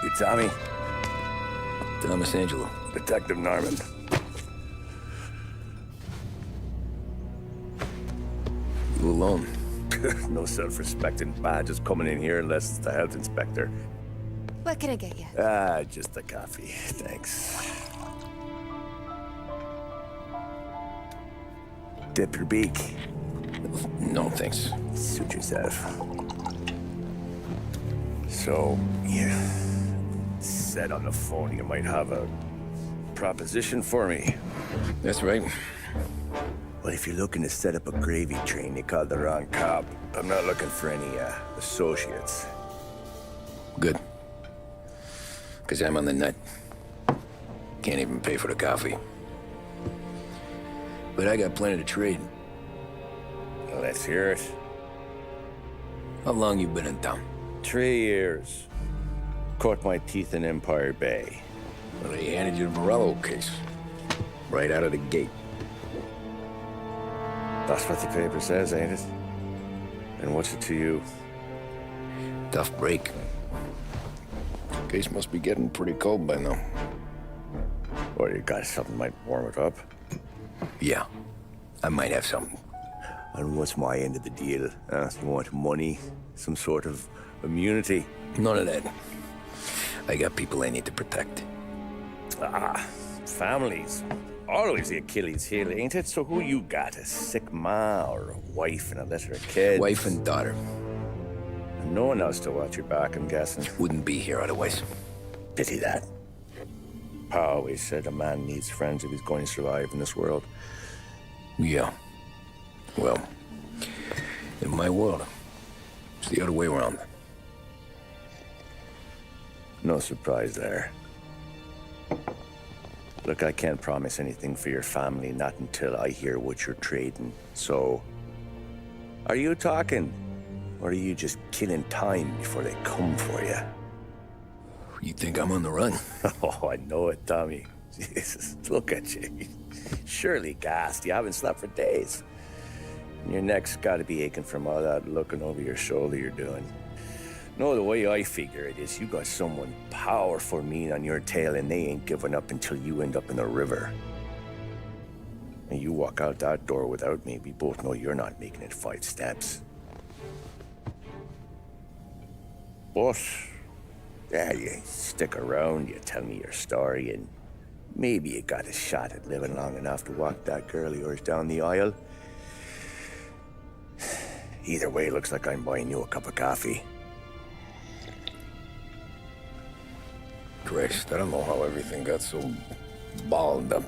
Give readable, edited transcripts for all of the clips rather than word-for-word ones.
You Tommy? Thomas Angelo. Detective Norman. You alone? No self-respecting badges coming in here unless it's the health inspector. What can I get you? Just a coffee. Thanks. Dip your beak. No, thanks. Suit yourself. So, you said on the phone you might have a proposition for me. That's right. Well, if you're looking to set up a gravy train, you called the wrong cop. I'm not looking for any, associates. Good. Because I'm on the nut. Can't even pay for the coffee. But I got plenty to trade. Well, let's hear it. How long you been in town? 3 years. Caught my teeth in Empire Bay. Well, they handed you the Morello case. Right out of the gate. That's what the paper says, ain't it? And what's it to you? Tough break. Case must be getting pretty cold by now. Or you got something might warm it up? Yeah, I might have something. And what's my end of the deal? You want money? Some sort of immunity? None of that. I got people I need to protect. Families. Always the Achilles heel, ain't it? So who you got? A sick ma or a wife and a litter of kids? Wife and daughter. And no one else to watch your back, I'm guessing. Wouldn't be here otherwise. Pity that. Pa always said a man needs friends if he's going to survive in this world. Yeah. Well, in my world, it's the other way around. No surprise there. Look, I can't promise anything for your family, not until I hear what you're trading. So, are you talking? Or are you just killing time before they come for you? You think I'm on the run? Oh, I know it, Tommy. Jesus, look at you. Surely gassed. You haven't slept for days. And your neck's got to be aching from all that looking over your shoulder you're doing. No, the way I figure it is you got someone powerful mean on your tail and they ain't giving up until you end up in the river. And you walk out that door without me, we both know you're not making it 5 steps. But, yeah, you stick around, you tell me your story, and maybe you got a shot at living long enough to walk that girl of yours down the aisle. Either way, looks like I'm buying you a cup of coffee. Christ, I don't know how everything got so balled up.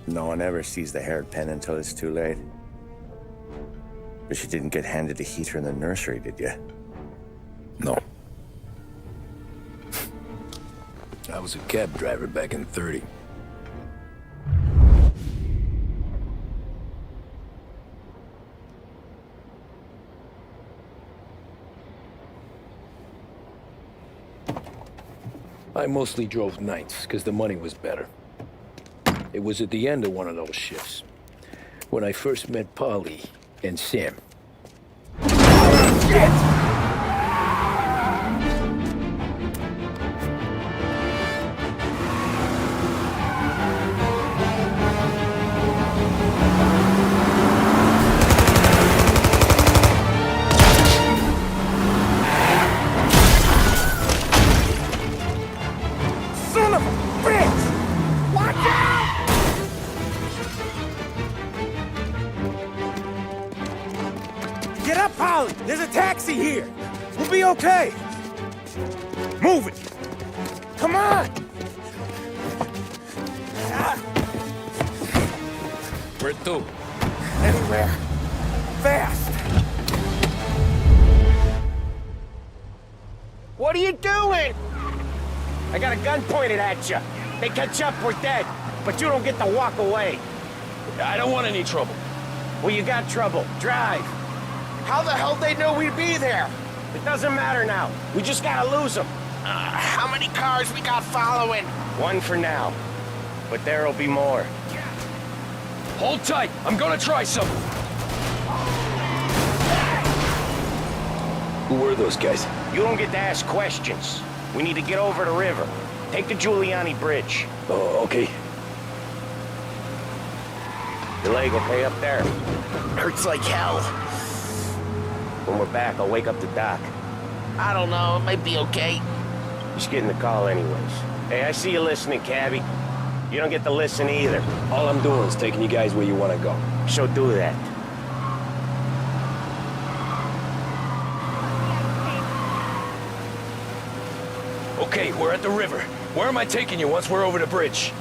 No one ever sees the hairpin until it's too late. But you didn't get handed a heater in the nursery, did you? No. I was a cab driver back in '30. I mostly drove nights, because the money was better. It was at the end of one of those shifts, when I first met Polly and Sam. Shit! Get up, Polly! There's a taxi here! We'll be okay! Move it! Come on! Where to? Anywhere. Fast! What are you doing? I got a gun pointed at you. They catch up, we're dead. But you don't get to walk away. I don't want any trouble. Well, you got trouble. Drive. How the hell they know we'd be there? It doesn't matter now. We just gotta lose them. How many cars we got following? 1 for now. But there'll be more. Hold tight. I'm gonna try something. Who were those guys? You don't get to ask questions. We need to get over the river. Take the Giuliani Bridge. Oh, okay. Your leg okay up there? Hurts like hell. When we're back, I'll wake up the doc. I don't know, it might be okay. Just getting the call anyways. Hey, I see you listening, cabbie. You don't get to listen either. All I'm doing is taking you guys where you want to go. So do that. Okay, we're at the river. Where am I taking you once we're over the bridge?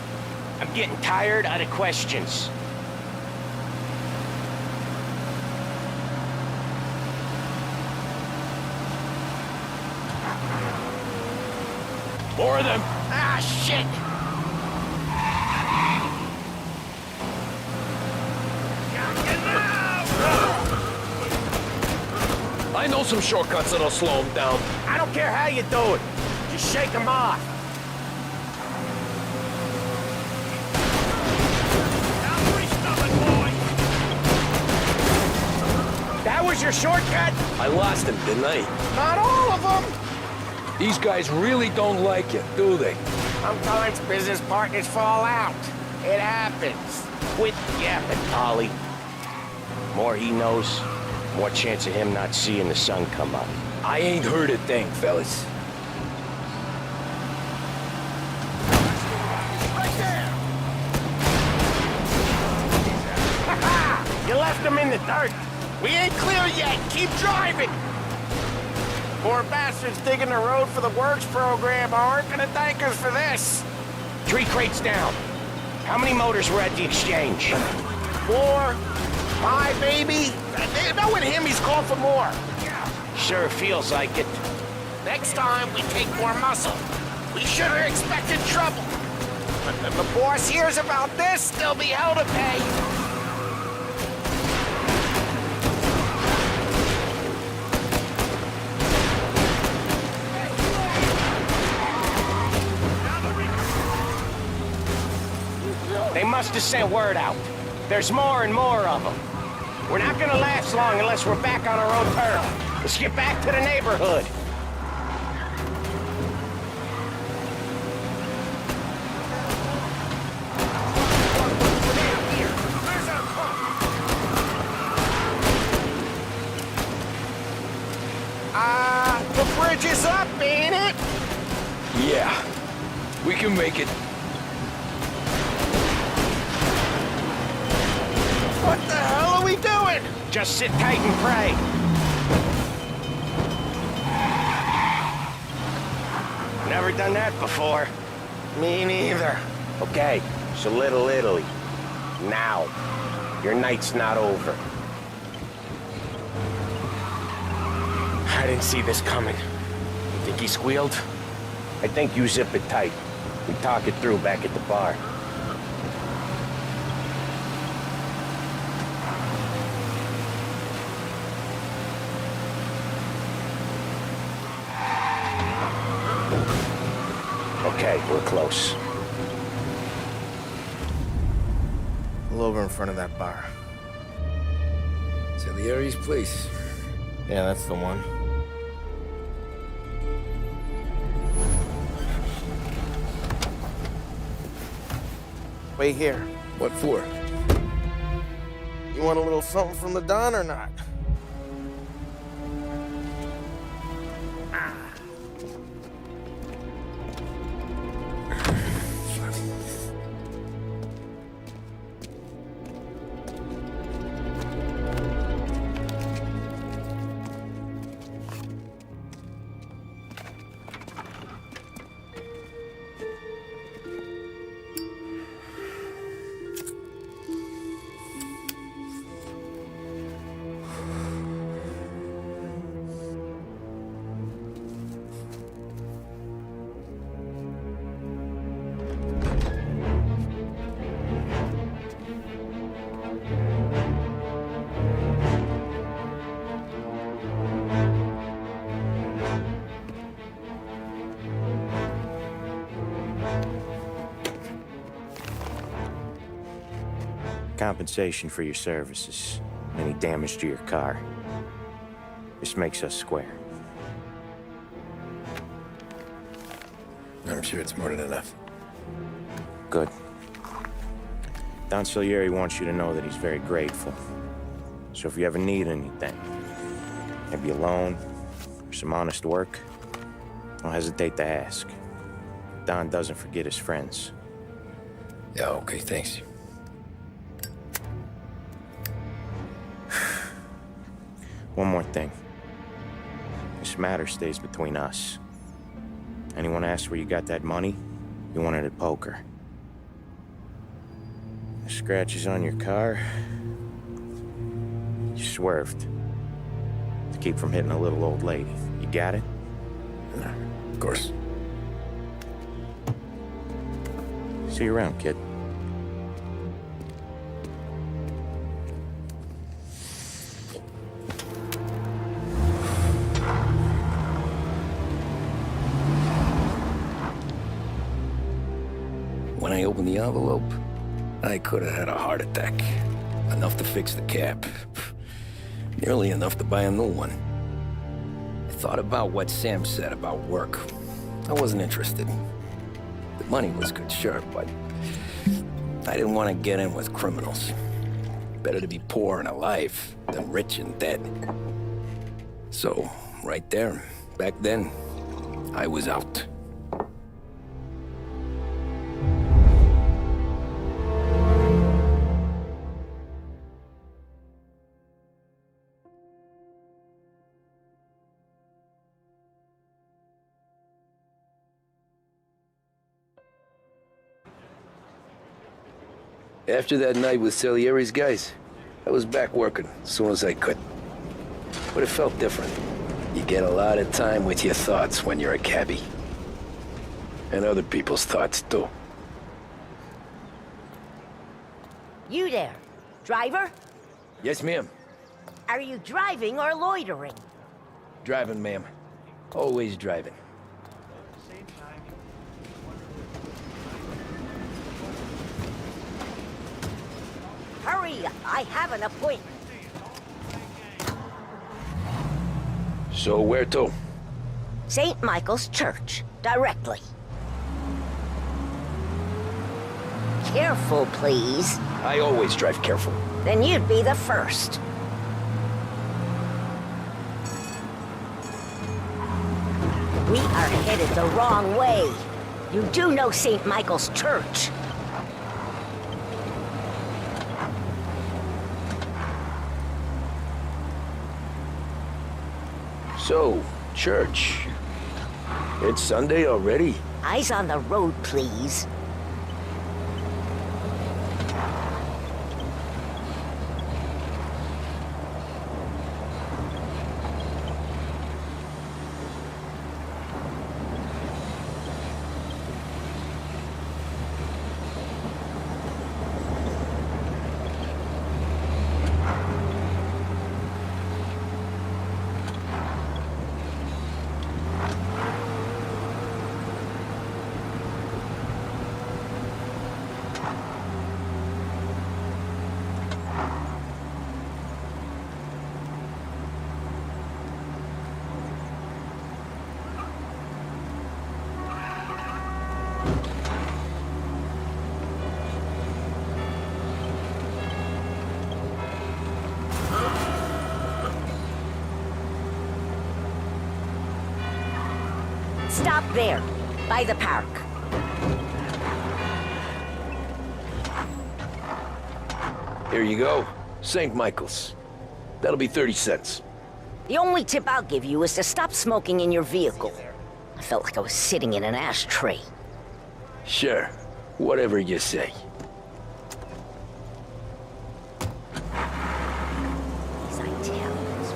I'm getting tired out of questions. More of them. Ah, shit! I know some shortcuts that'll slow them down. I don't care how you do it. Just shake them off. That was your shortcut? I lost him, didn't I? Not all of them. These guys really don't like you, do they? Sometimes business partners fall out. It happens. Quit yapping, Polly. More he knows, more chance of him not seeing the sun come up. I ain't heard a thing, fellas. Right there! You left him in the dirt. We ain't clear yet! Keep driving! Poor bastards digging the road for the works program aren't gonna thank us for this. 3 crates down. How many motors were at the exchange? 4, 5, maybe? Knowing him, he's called for more. Sure feels like it. Next time, we take more muscle. We should have expected trouble. But if the boss hears about this, there'll be hell to pay. They must have sent word out. There's more and more of them. We're not gonna last long unless we're back on our own turf. Let's get back to the neighborhood. The bridge is up, ain't it? Yeah, we can make it. What the hell are we doing? Just sit tight and pray. Never done that before. Me neither. Okay, so Little Italy. Now. Your night's not over. I didn't see this coming. You think he squealed? I think you zip it tight. We talk it through back at the bar. Okay, we're close. Pull over in front of that bar. Salieri's place. Yeah, that's the one. Wait here. What for? You want a little something from the Don or not? Compensation for your services. Any damage to your car. This makes us square. I'm sure it's more than enough. Good. Don Salieri wants you to know that he's very grateful. So if you ever need anything, maybe a loan or some honest work, don't hesitate to ask. Don doesn't forget his friends. Yeah, okay, thanks. One more thing. This matter stays between us. Anyone asks where you got that money, you won it at poker. The scratches on your car, you swerved to keep from hitting a little old lady. You got it? Of course. See you around, kid. When I opened the envelope, I could have had a heart attack. Enough to fix the cap. Nearly enough to buy a new one. I thought about what Sam said about work. I wasn't interested. The money was good, sure, but I didn't want to get in with criminals. Better to be poor and alive than rich and dead. So, right there, back then, I was out. After that night with Salieri's guys, I was back working as soon as I could. But it felt different. You get a lot of time with your thoughts when you're a cabbie. And other people's thoughts, too. You there, driver? Yes, ma'am. Are you driving or loitering? Driving, ma'am. Always driving. Hurry, I have an appointment. So where to? St. Michael's Church, directly. Careful, please. I always drive careful. Then you'd be the first. We are headed the wrong way. You do know St. Michael's Church. So, church. It's Sunday already? Eyes on the road, please. Stop there, by the park. Here you go. St. Michael's. That'll be 30 cents. The only tip I'll give you is to stop smoking in your vehicle. I felt like I was sitting in an ashtray. Sure. Whatever you say. As I tell this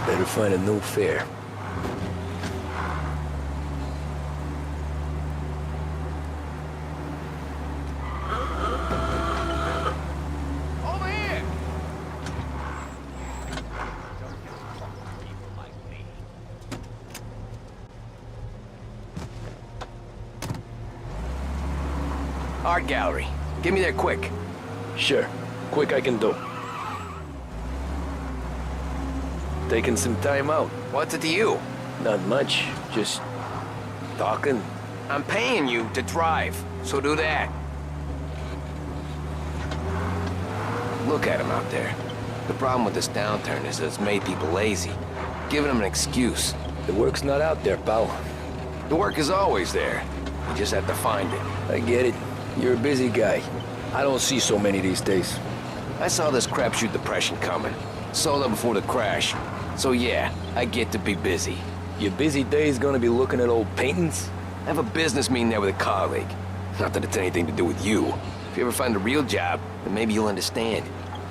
Better find a new fare. Over here! Art gallery. Get me there quick. Sure. Quick I can do. Taking some time out. What's it to you? Not much. Just talking. I'm paying you to drive, so do that. Look at him out there. The problem with this downturn is that it's made people lazy, giving them an excuse. The work's not out there, pal. The work is always there. You just have to find it. I get it. You're a busy guy. I don't see so many these days. I saw this crapshoot depression coming. Sold up before the crash. So yeah, I get to be busy. Your busy day's gonna be looking at old paintings? I have a business meeting there with a colleague. Not that it's anything to do with you. If you ever find a real job, then maybe you'll understand.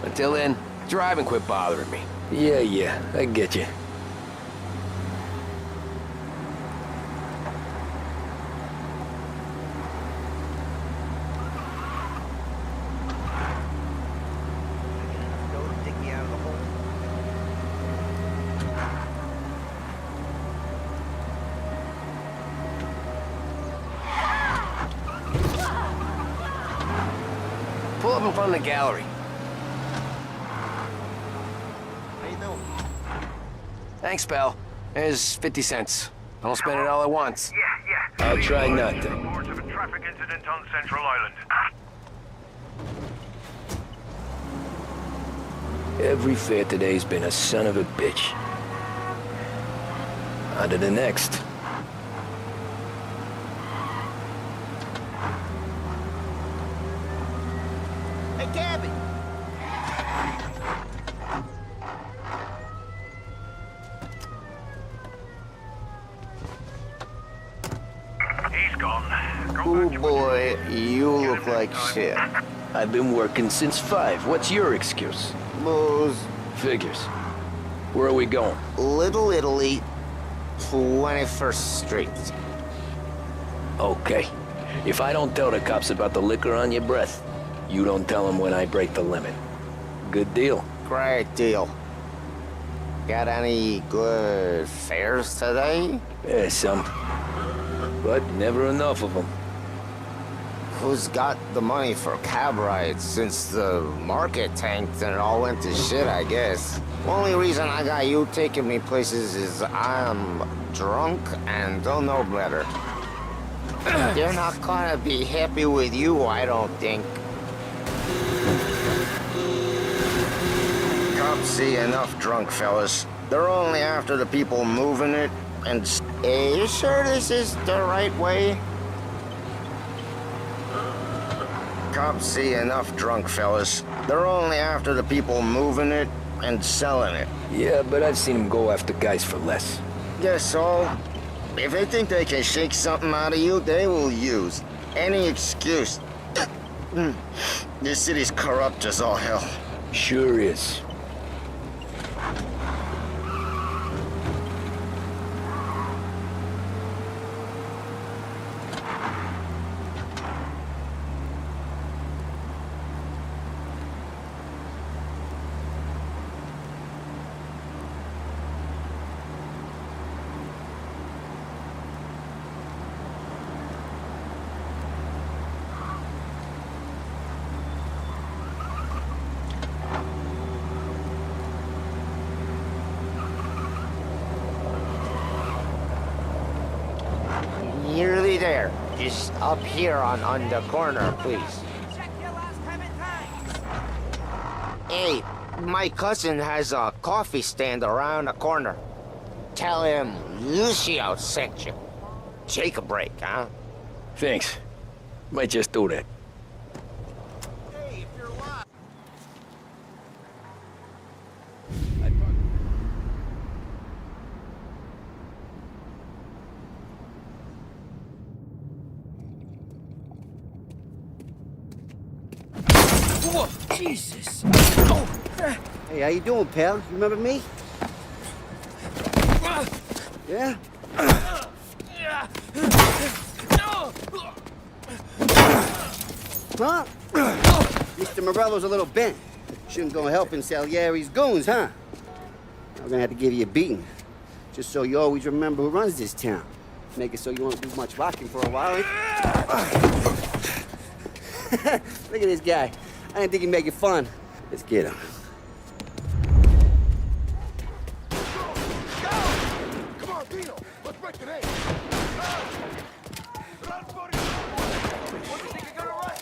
Until then, drive and quit bothering me. Yeah, I get you. Pull up in front of the gallery. How you doing? Thanks, pal. There's 50 cents. I don't spend it all at once. Yeah. I'll try not to. Reports of a traffic incident on Central Island. Every fair today's been a son of a bitch. On to the next. Hey, Gabby! He's gone. Oh boy, you look like shit. I've been working since 5. What's your excuse? Booze. Figures. Where are we going? Little Italy, 21st Street. Okay. If I don't tell the cops about the liquor on your breath, you don't tell them when I break the limit. Good deal. Great deal. Got any good fares today? Yeah, some. But never enough of them. Who's got the money for cab rides since the market tanked and it all went to shit, I guess? Only reason I got you taking me places is I'm drunk and don't know better. They're not gonna be happy with you, I don't think. Cops see enough drunk fellas. They're only after the people moving it and... Hey, you sure this is the right way? Cops see enough drunk fellas. They're only after the people moving it and selling it. Yeah, but I've seen them go after guys for less. Guess so. If they think they can shake something out of you, they will use any excuse. This city's corrupt as all hell. Sure is. Nearly there. Just up here on the corner, please. Hey, my cousin has a coffee stand around the corner. Tell him Lucio sent you. Take a break, huh? Thanks. Might just do that. Whoa, Jesus! Hey, how you doing, pal? You remember me? Yeah? Huh? Mr. Morello's a little bent. Shouldn't go helping Salieri's goons, huh? I'm gonna have to give you a beating. Just so you always remember who runs this town. Make it so you won't do much rocking for a while. Look at this guy. I didn't think he'd make it fun. Let's get him.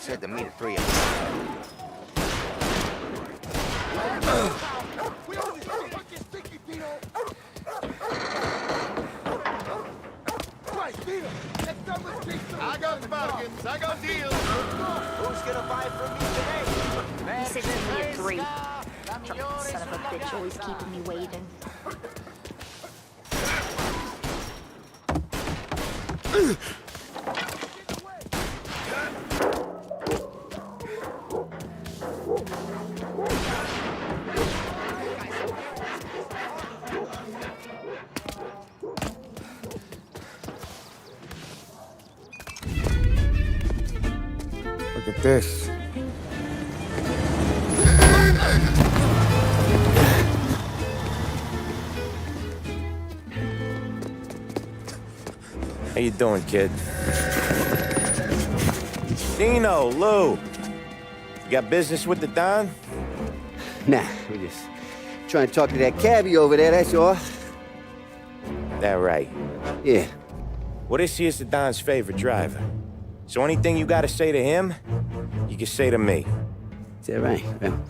said to meet the three of us. I got bargains, I got deals. Who's gonna buy from me today? Sicilian 3. Son of a bitch, always keeping me waiting. Look at this. How you doing, kid? Dino, Lou. You got business with the Don? Nah, we're just trying to talk to that cabbie over there, that's all. That right. Yeah. Well, this here's the Don's favorite driver. So anything you gotta say to him, you can say to me. Is that right? Well,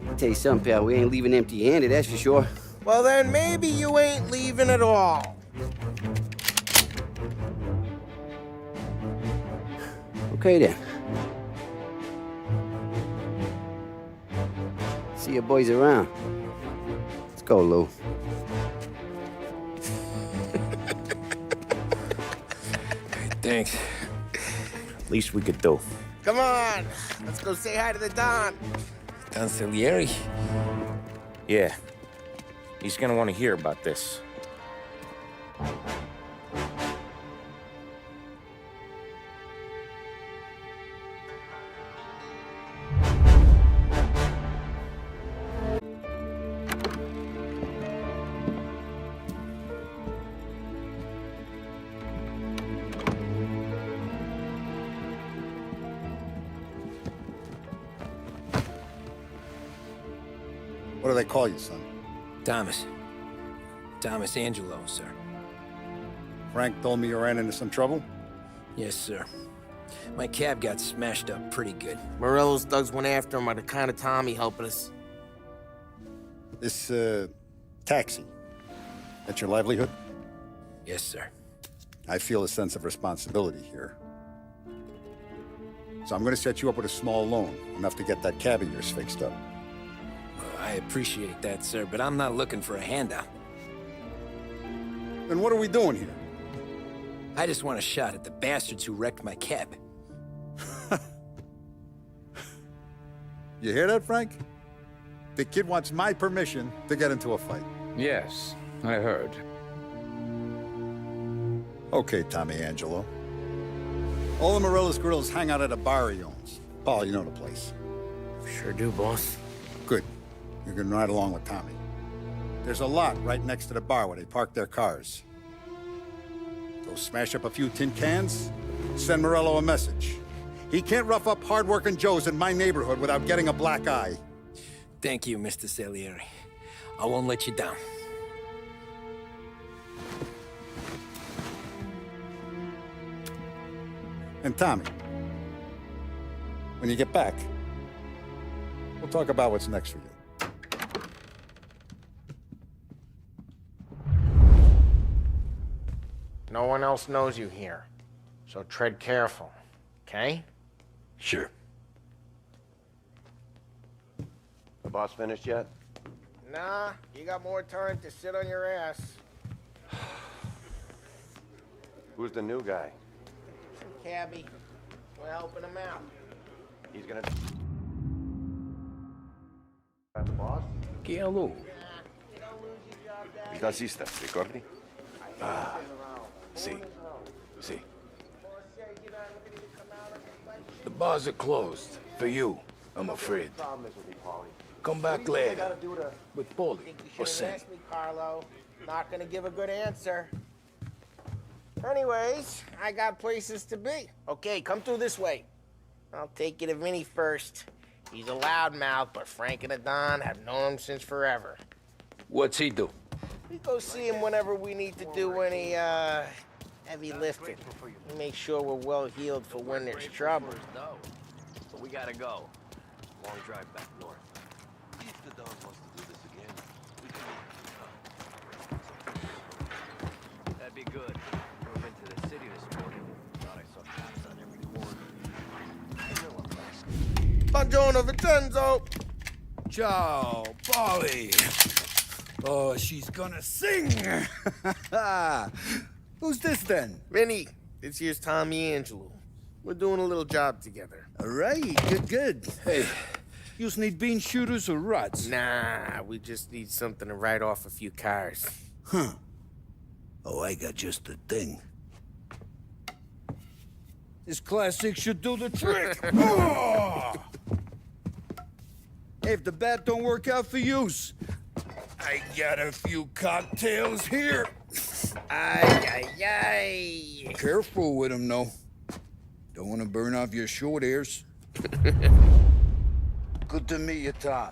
I'll tell you something, pal. We ain't leaving empty-handed, that's for sure. Well, then maybe you ain't leaving at all. Okay, then. See your boys around. Let's go, Lou. Thanks. Least we could do. Come on, let's go say hi to the Don. Don Salieri? Yeah. He's gonna want to hear about this. What do they call you, son? Thomas. Thomas Angelo, sir. Frank told me you ran into some trouble? Yes, sir. My cab got smashed up pretty good. Morello's thugs went after him by the kind of Tommy helping us. This, taxi. That's your livelihood? Yes, sir. I feel a sense of responsibility here. So I'm gonna set you up with a small loan, enough to get that cab of yours fixed up. Well, I appreciate that, sir, but I'm not looking for a handout. Then what are we doing here? I just want a shot at the bastards who wrecked my cab. You hear that, Frank? The kid wants my permission to get into a fight. Yes, I heard. Okay, Tommy Angelo. All the Morello's grills hang out at a bar he owns. Paul, you know the place. Sure do, boss. Good. You can ride along with Tommy. There's a lot right next to the bar where they park their cars. Go smash up a few tin cans, send Morello a message. He can't rough up hard-working Joes in my neighborhood without getting a black eye. Thank you, Mr. Salieri. I won't let you down. And Tommy, when you get back, we'll talk about what's next for you. No one else knows you here, so tread careful, okay? Sure. The boss finished yet? Nah, you got more time to sit on your ass. Who's the new guy? Some cabbie. We're helping him out. He's gonna... The boss? Chi è lui? Il tassista, ricordi? Ah, sì, sì. The bars are closed. For you, I'm afraid. Come back later. With Paulie You or should Sam. have asked me, Carlo. Not gonna give a good answer. Anyways, I got places to be. Okay, come through this way. I'll take you to Vinny first. He's a loudmouth, but Frank and the Don have known him since forever. What's he do? We go see him whenever we need to do any, heavy lifting. We make sure we're well healed for when there's trouble. We gotta go. Long drive back north. If the Don wants to do this again, we can That'd be good. Drove into the city this morning. Thought I saw cops on every corner. I know I'm fast. Buongiorno, Vincenzo! Ciao, Polly. Oh, she's gonna sing. Who's this then? Vinny, this here's Tommy Angelo. We're doing a little job together. All right, good. Hey, you need bean shooters or rods? Nah, we just need something to write off a few cars. Huh. Oh, I got just the thing. This classic should do the trick. Oh! Hey, if the bat don't work out for use, I got a few cocktails here. Ay. Careful with them, though. Don't want to burn off your short hairs. Good to meet you, Tom.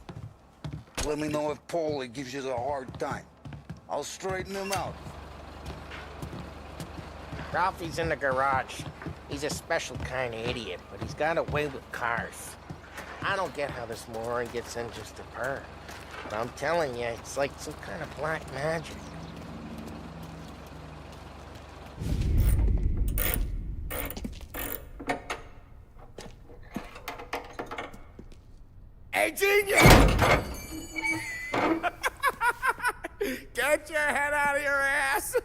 Let me know if Paulie gives you a hard time. I'll straighten him out. Ralphie's in the garage. He's a special kind of idiot, but he's got a way with cars. I don't get how this moron gets in just a purr. But I'm telling you, it's like some kind of black magic. Hey, genius! Get your head out of your ass!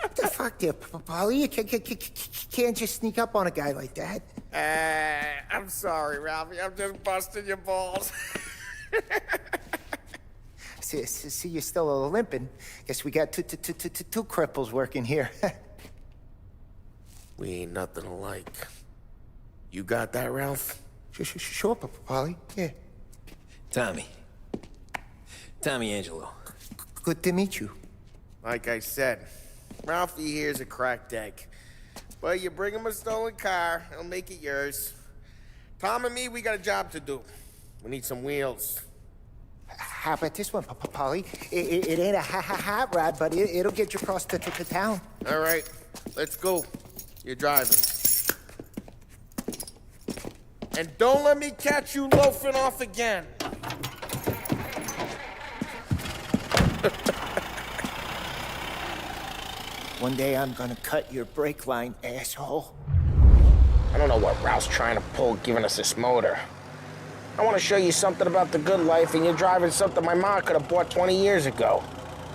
What the fuck there, Polly? You can't just sneak up on a guy like that. I'm sorry, Ralphie. I'm just busting your balls. See, you're still limping. Guess we got two cripples working here. We ain't nothing alike. You got that, Ralph? Sure, Polly. Yeah. Tommy Angelo. Good to meet you. Like I said, Ralphie here's a cracked egg. But you bring him a stolen car, he'll make it yours. Tom and me, we got a job to do. We need some wheels. How about this one, Polly? It ain't a hot rod, but it'll get you across to town. All right, let's go. You're driving. And don't let me catch you loafing off again. One day I'm gonna cut your brake line, asshole. I don't know what Ralph's trying to pull giving us this motor. I want to show you something about the good life, and you're driving something my mom could have bought 20 years ago.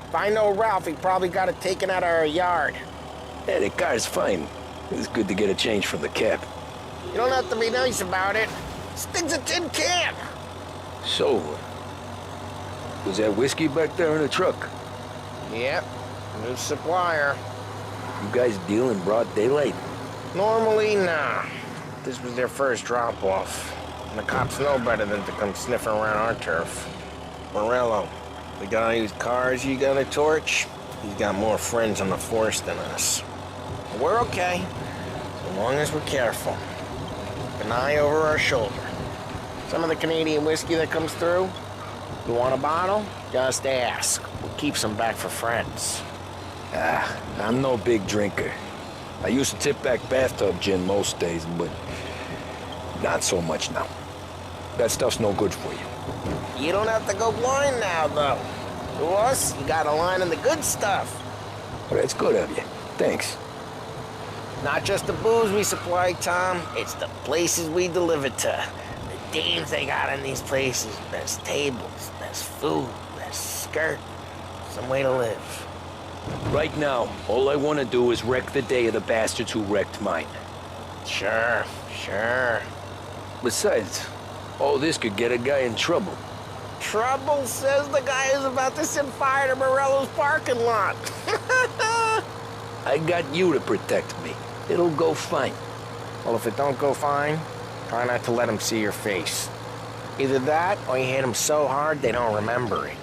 If I know Ralph, he probably got it taken out of our yard. Yeah, the car's fine. It's good to get a change from the cab. You don't have to be nice about it. This thing's a tin can. So, was that whiskey back there in the truck? Yep, new supplier. You guys deal in broad daylight? Normally, nah. This was their first drop-off. And the cops know better than to come sniffing around our turf. Morello, the guy whose cars you got a torch, he's got more friends on the force than us. But we're okay, so long as we're careful. Keep an eye over our shoulder. Some of the Canadian whiskey that comes through, you want a bottle? Just ask. We'll keep some back for friends. I'm no big drinker. I used to tip back bathtub gin most days, but not so much now. That stuff's no good for you. You don't have to go blind now, though. To us, you got a line in the good stuff. Well, that's good of you. Thanks. Not just the booze we supply, Tom. It's the places we deliver to. The dames they got in these places. Best tables, best food, best skirt. Some way to live. Right now, all I want to do is wreck the day of the bastards who wrecked mine. Sure. Besides, all this could get a guy in trouble. Trouble, says the guy who's about to set fire to Morello's parking lot. I got you to protect me. It'll go fine. Well, if it don't go fine, try not to let them see your face. Either that, or you hit them so hard they don't remember it.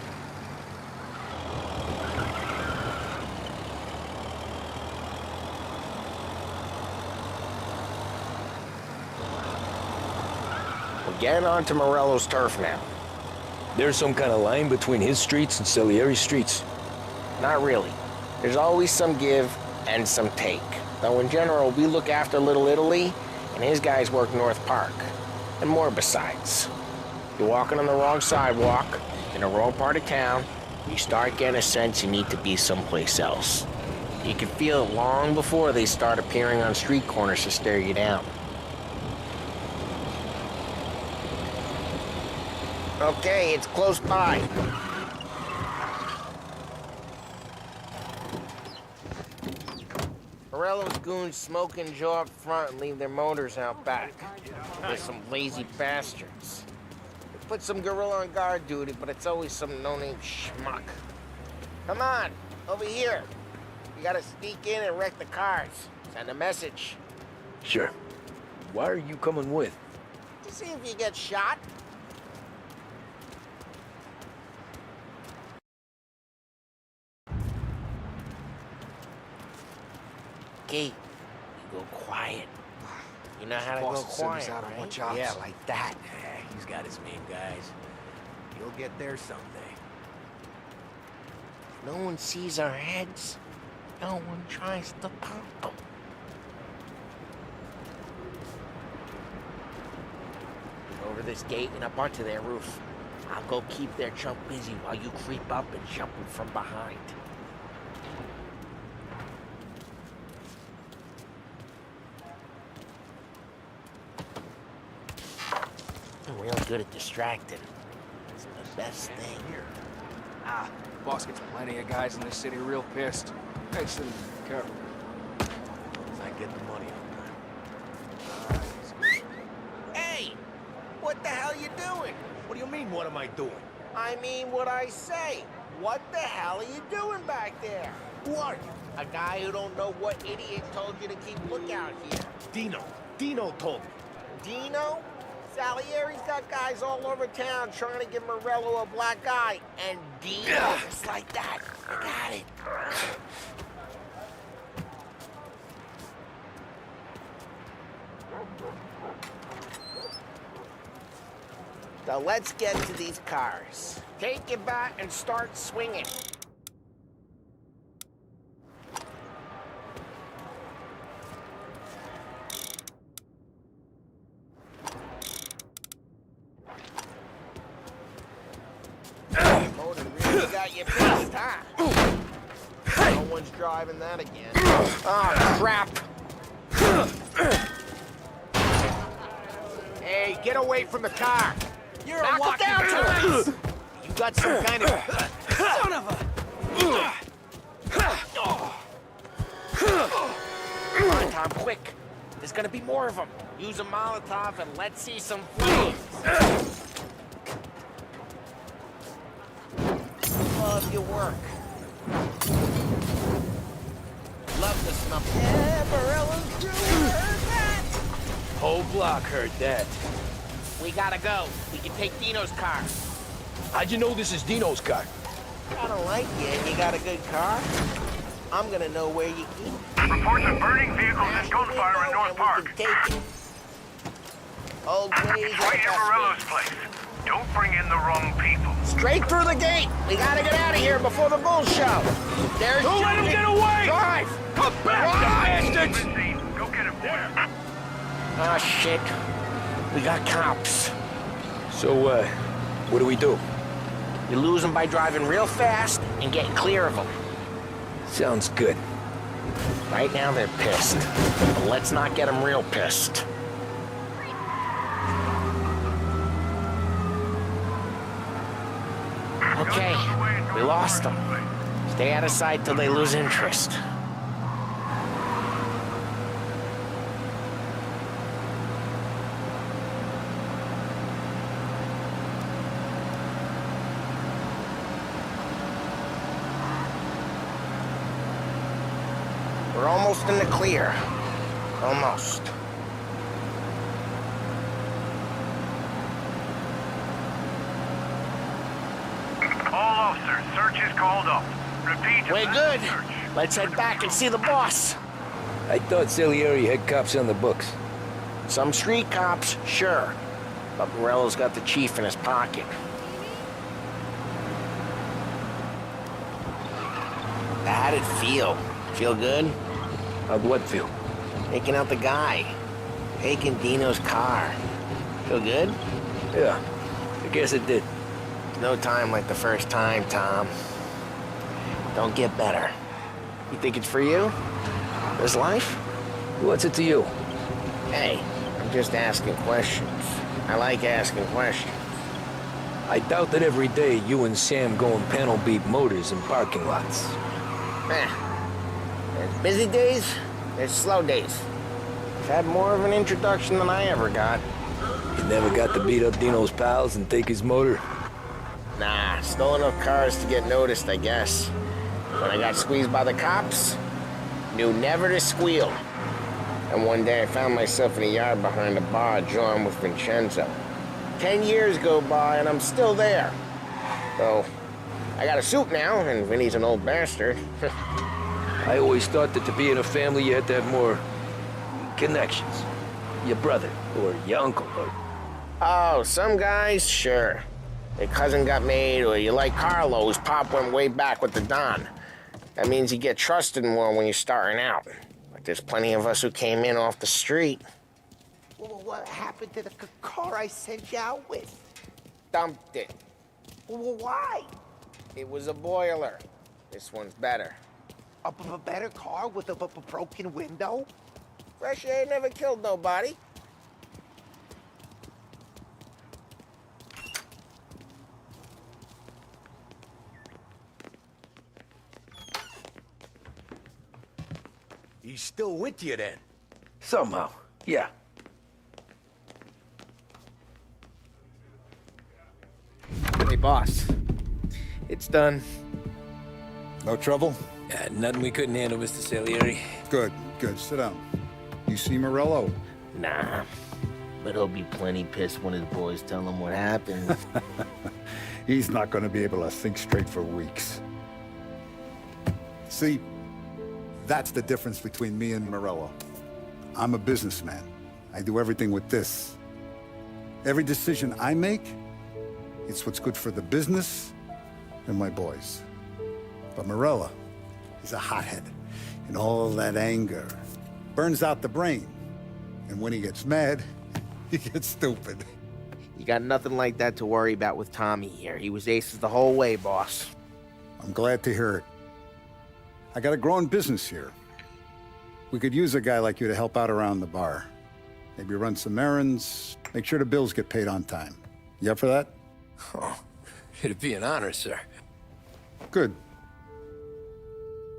We're getting onto Morello's turf now. There's some kind of line between his streets and Salieri streets? Not really. There's always some give and some take. Though in general, we look after Little Italy, and and his guys work North Park, and more besides. You're walking on the wrong sidewalk, in the wrong part of town, you start getting a sense you need to be someplace else. You can feel it long before they start appearing on street corners to stare you down. Okay, it's close by. Morello's goons smoke and jaw up front and leave their motors out back. They're some lazy bastards. They put some gorilla on guard duty, but it's always some no-name schmuck. Come on, over here. You gotta sneak in and wreck the cars. Send a message. Sure. Why are you coming with? To see if you get shot. Okay, you go quiet. You know how to go quiet, right? Yeah, like that. He's got his main guys. You'll get there someday. No one sees our heads. No one tries to pop them. Over this gate and up onto their roof. I'll go keep their chump busy while you creep up and jump them from behind. I'm real good at distracting. It's the best thing. Boss gets plenty of guys in this city real pissed. Makes them careful. I get the money on time. Hey! What the hell you doing? What do you mean, what am I doing? I mean what I say. What the hell are you doing back there? Who are you? A guy who don't know what idiot told you to keep lookout here. Dino. Dino told me. Dino? Salieri's got guys all over town trying to give Morello a black eye. And Dino, just like that. I got it. So let's get to these cars. Take your bat and start swinging. Motor really got you pissed, huh? No one's driving that again. Oh, crap. Hey, get away from the car. You're Knock a walking him down, Thomas. You got some kind of... Son of a... Come on, Tom, quick. There's gonna be more of them. Use a Molotov and let's see some flames. Love your work. Love the smell. Yeah, Morello's doing that. Whole block heard that. We gotta go. We can take Dino's car. How'd you know this is Dino's car? I don't like you and you got a good car. I'm gonna know where you keep it. Reports of burning vehicles and gunfire in North Park. Take it. Old ways Right in Morello's place. Don't bring in the wrong people. Straight through the gate. We gotta get out of here before the bulls show. There's Don't let him get away! Drive! Come back, you bastards! Go get him, boy. Oh, shit. We got cops. So, what do we do? You lose them by driving real fast and getting clear of them. Sounds good. Right now they're pissed. But let's not get them real pissed. Okay, we lost them. Stay out of sight till they lose interest. We're almost in the clear. Almost. All officers, search is called up. Repeat. We're good. Let's head back and see the boss. I thought Salieri had cops on the books. Some street cops, sure. But Morello's got the chief in his pocket. How'd it feel? Feel good? How'd what feel? Taking out the guy. taking Dino's car. Feel good? Yeah, I guess it did. No time like the first time, Tom. Don't get better. You think it's for you? This life? What's it to you? Hey, I'm just asking questions. I like asking questions. I doubt that every day you and Sam go and panel beat motors in parking lots. There's busy days, there's slow days. I've had more of an introduction than I ever got. You never got to beat up Dino's pals and take his motor? Nah, stole enough cars to get noticed, I guess. When I got squeezed by the cops, knew never to squeal. And one day I found myself in a yard behind a bar drawing with Vincenzo. 10 years go by and I'm still there. So, I got a suit now, and Vinny's an old bastard. I always thought that to be in a family you had to have more connections. Your brother, or your uncle, or... Oh, some guys, sure. Your cousin got made, or you like Carlos, Pop went way back with the Don. That means you get trusted more when you're starting out. But there's plenty of us who came in off the street. Well, what happened to the car I sent you out with? Dumped it. Well, why? It was a boiler. This one's better. A better car with a broken window? Fresh air never killed nobody. He's still with you then? Somehow, yeah. Hey, boss. It's done. No trouble? Yeah, nothing we couldn't handle, Mr. Salieri. Good, good. Sit down. You see Morello? Nah. But he'll be plenty pissed when his boys tell him what happened. He's not going to be able to think straight for weeks. See, that's the difference between me and Morello. I'm a businessman. I do everything with this. Every decision I make, it's what's good for the business and my boys. But Morello, he's a hothead. And all that anger burns out the brain. And when he gets mad, he gets stupid. You got nothing like that to worry about with Tommy here. He was aces the whole way, boss. I'm glad to hear it. I got a growing business here. We could use a guy like you to help out around the bar. Maybe run some errands, make sure the bills get paid on time. You up for that? Oh, it'd be an honor, sir. Good.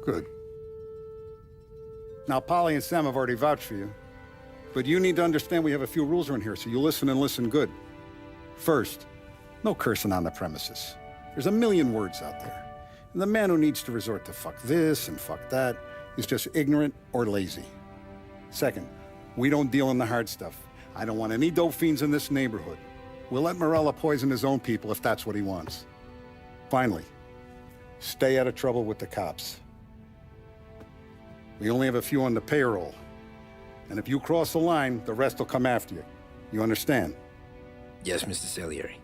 Good. Now, Polly and Sam have already vouched for you. But you need to understand we have a few rules around here, so you listen and listen good. First, no cursing on the premises. There's a million words out there. And the man who needs to resort to fuck this and fuck that is just ignorant or lazy. Second, we don't deal in the hard stuff. I don't want any dope fiends in this neighborhood. We'll let Morella poison his own people if that's what he wants. Finally, stay out of trouble with the cops. We only have a few on the payroll. And if you cross the line, the rest will come after you. You understand? Yes, Mr. Salieri.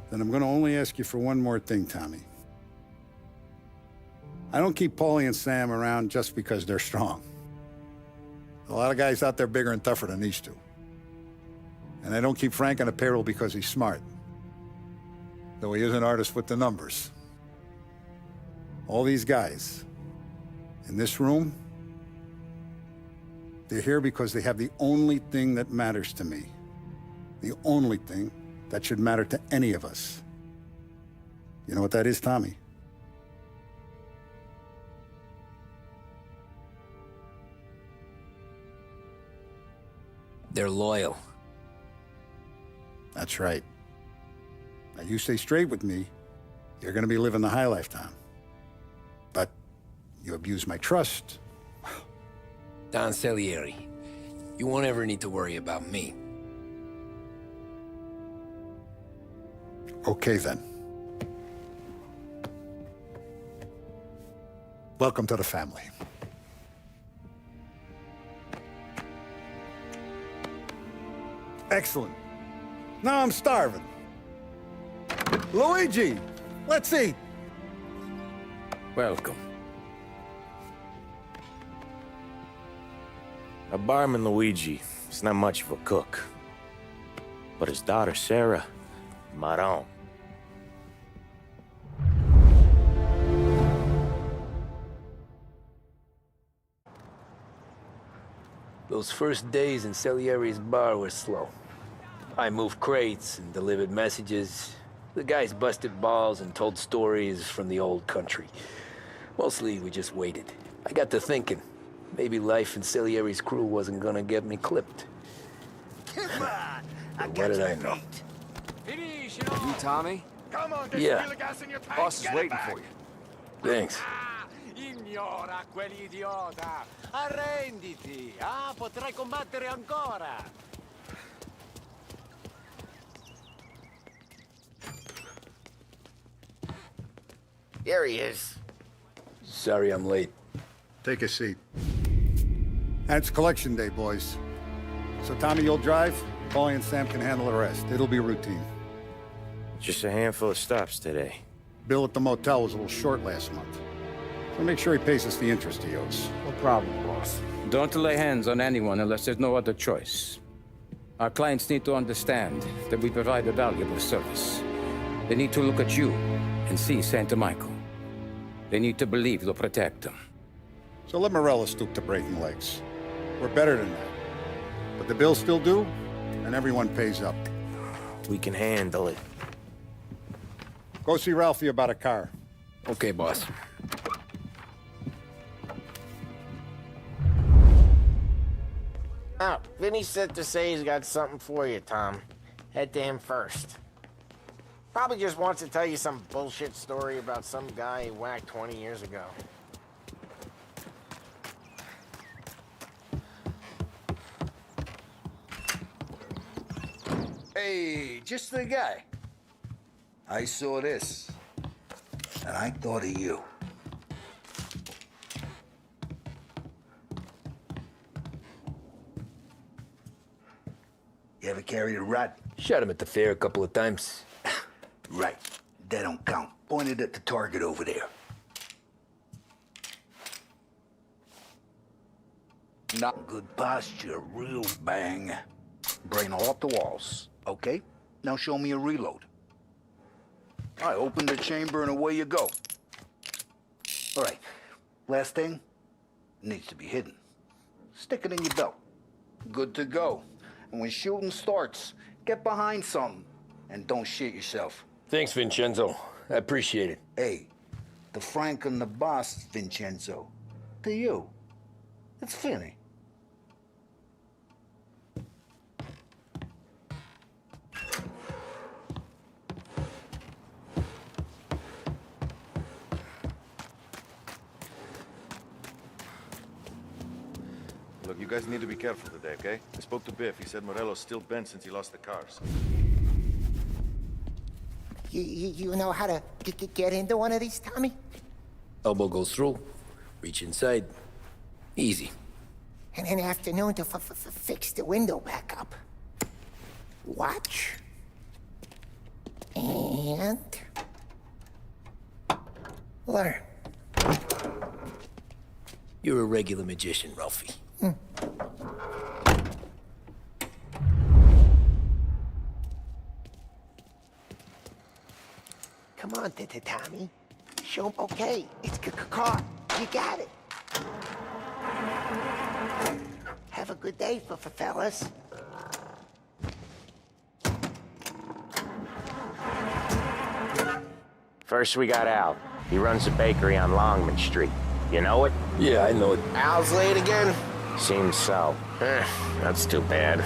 Then I'm going to only ask you for one more thing, Tommy. I don't keep Paulie and Sam around just because they're strong. A lot of guys out there bigger and tougher than these two. And I don't keep Frank on the payroll because he's smart. Though he is an artist with the numbers. All these guys in this room, they're here because they have the only thing that matters to me. The only thing that should matter to any of us. You know what that is, Tommy? They're loyal. That's right. Now, you stay straight with me, you're gonna be living the high life, Tom. But you abuse my trust. Don Salieri, you won't ever need to worry about me. Okay, then. Welcome to the family. Excellent. Now I'm starving. Luigi, let's eat. Welcome. Our barman Luigi is not much of a cook. But his daughter Sarah, Maron. Those first days in Salieri's bar were slow. I moved crates and delivered messages. The guys busted balls and told stories from the old country. Mostly, we just waited. I got to thinking, maybe life in Salieri's crew wasn't gonna get me clipped. Come on! But what did I know? You Tommy? Come on, Yeah. Boss is waiting for you. Thanks. Ignora quell'idiota! Arrenditi! Ah, potrai combattere ancora! There he is. Sorry I'm late. Take a seat. And it's collection day, boys. So Tommy, you'll drive. Paulie and Sam can handle the rest. It'll be routine. Just a handful of stops today. Bill at the motel was a little short last month. So make sure he pays us the interest he owes. No problem, boss. Don't lay hands on anyone unless there's no other choice. Our clients need to understand that we provide a valuable service. They need to look at you and see Santa Michael. They need to believe you'll protect them. So let Morella stoop to breaking legs. We're better than that. But the bill's still due, and everyone pays up. We can handle it. Go see Ralphie about a car. Okay, boss. Oh, Vinny said to say he's got something for you, Tom. Head to him first. Probably just wants to tell you some bullshit story about some guy he whacked 20 years ago. Hey, just the guy. I saw this, and I thought of you. You ever carried a rat? Shot him at the fair a couple of times. Right. That don't count. Pointed at the target over there. Not good posture, real bang. Brain off the walls, okay? Now show me a reload. I open the chamber and away you go. All right, last thing, needs to be hidden. Stick it in your belt. Good to go. And when shooting starts, get behind something and don't shit yourself. Thanks, Vincenzo. I appreciate it. Hey, the Frank and the boss, Vincenzo. To you, it's Vinny. Look, you guys need to be careful today, okay? I spoke to Biff. He said Morello's still bent since he lost the cars. You know how to get into one of these, Tommy? Elbow goes through, reach inside. Easy. And an afternoon to fix the window back up. Watch. And... learn. You're a regular magician, Ralphie. Come on, Tommy. Show him okay. It's car. You got it. Have a good day, fellas. First we got Al. He runs a bakery on Longman Street. You know it? Yeah, I know it. Al's late again? Seems so. That's too bad.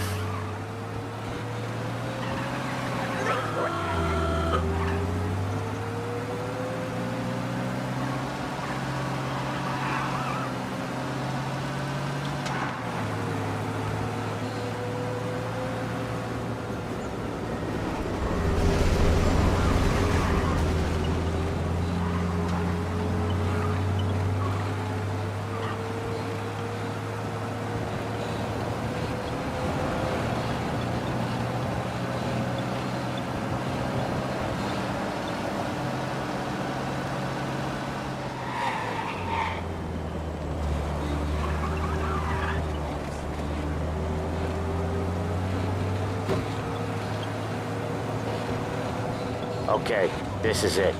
Okay, this is it.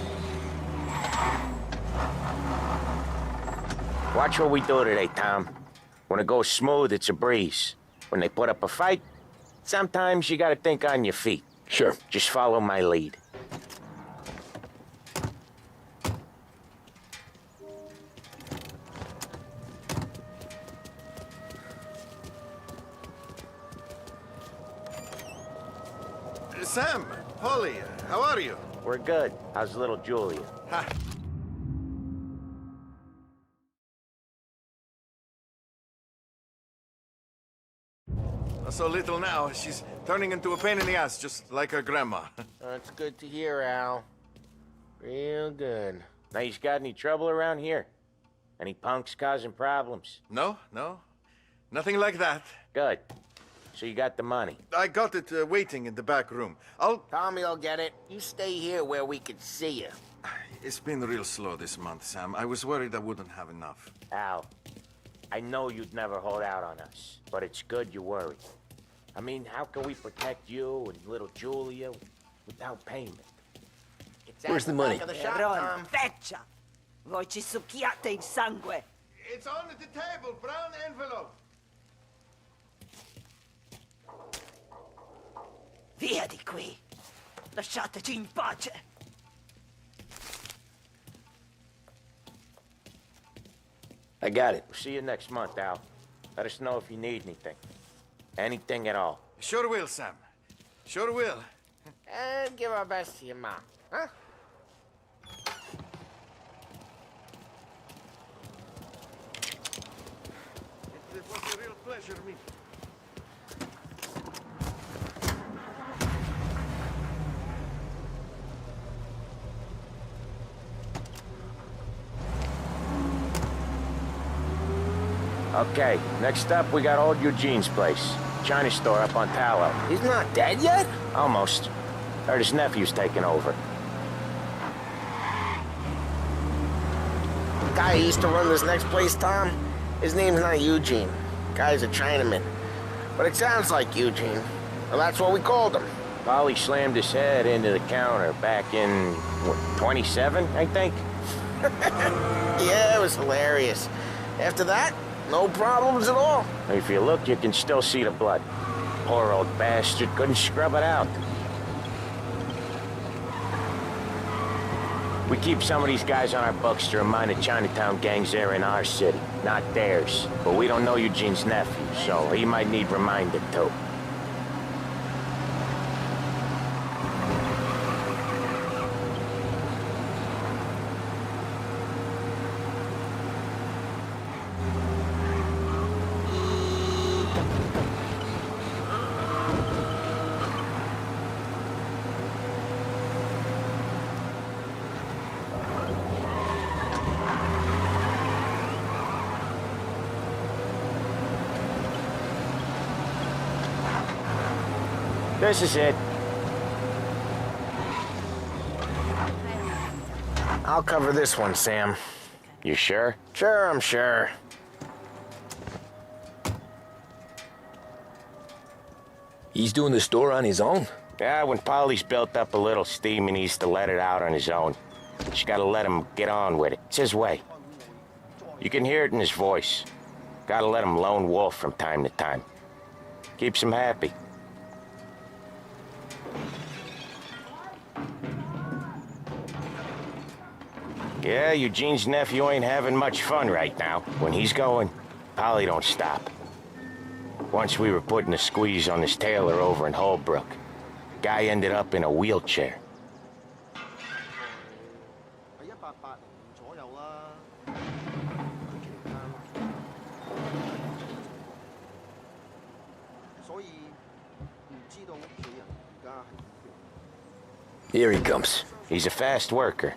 Watch what we do today, Tom. When it goes smooth, it's a breeze. When they put up a fight, sometimes you gotta think on your feet. Sure. Just follow my lead. Sam, Polly, how are you? We're good. How's little Julia? Ha. So little now, she's turning into a pain in the ass, just like her grandma. That's good to hear, Al. Real good. Now, you got any trouble around here? Any punks causing problems? No, no. Nothing like that. Good. So you got the money? I got it waiting in the back room. Tommy will get it. You stay here where we can see you. It's been real slow this month, Sam. I was worried I wouldn't have enough. Al, I know you'd never hold out on us, but it's good you worry. I mean, how can we protect you and little Julia without payment? Where's the money? Errore, feccia! Voi ci succhiate il sangue! It's on the table, brown envelope. Via di qui! Lasciateci in pace! I got it. See you next month, Al. Let us know if you need anything. Anything at all. Sure will, Sam. Sure will. And give our best to your mom, huh? It was a real pleasure meeting. Okay, next up, we got old Eugene's place. China store up on Tallow. He's not dead yet? Almost. Heard his nephew's taking over. The guy who used to run this next place, Tom, his name's not Eugene. Guy's a Chinaman. But it sounds like Eugene. Well, that's what we called him. Polly slammed his head into the counter back in, what, 27, I think? Yeah, it was hilarious. After that, no problems at all. If you look, you can still see the blood. Poor old bastard couldn't scrub it out. We keep some of these guys on our books to remind the Chinatown gangs they're in our city, not theirs. But we don't know Eugene's nephew, so he might need reminded too. This is it. I'll cover this one, Sam. You sure? Sure, I'm sure. He's doing the store on his own? Yeah, when Polly's built up a little steam, he needs to let it out on his own. Just gotta let him get on with it. It's his way. You can hear it in his voice. Gotta let him lone wolf from time to time. Keeps him happy. Yeah, Eugene's nephew ain't having much fun right now. When he's going, Polly don't stop. Once we were putting a squeeze on this tailor over in Holbrook. Guy ended up in a wheelchair. Here he comes. He's a fast worker.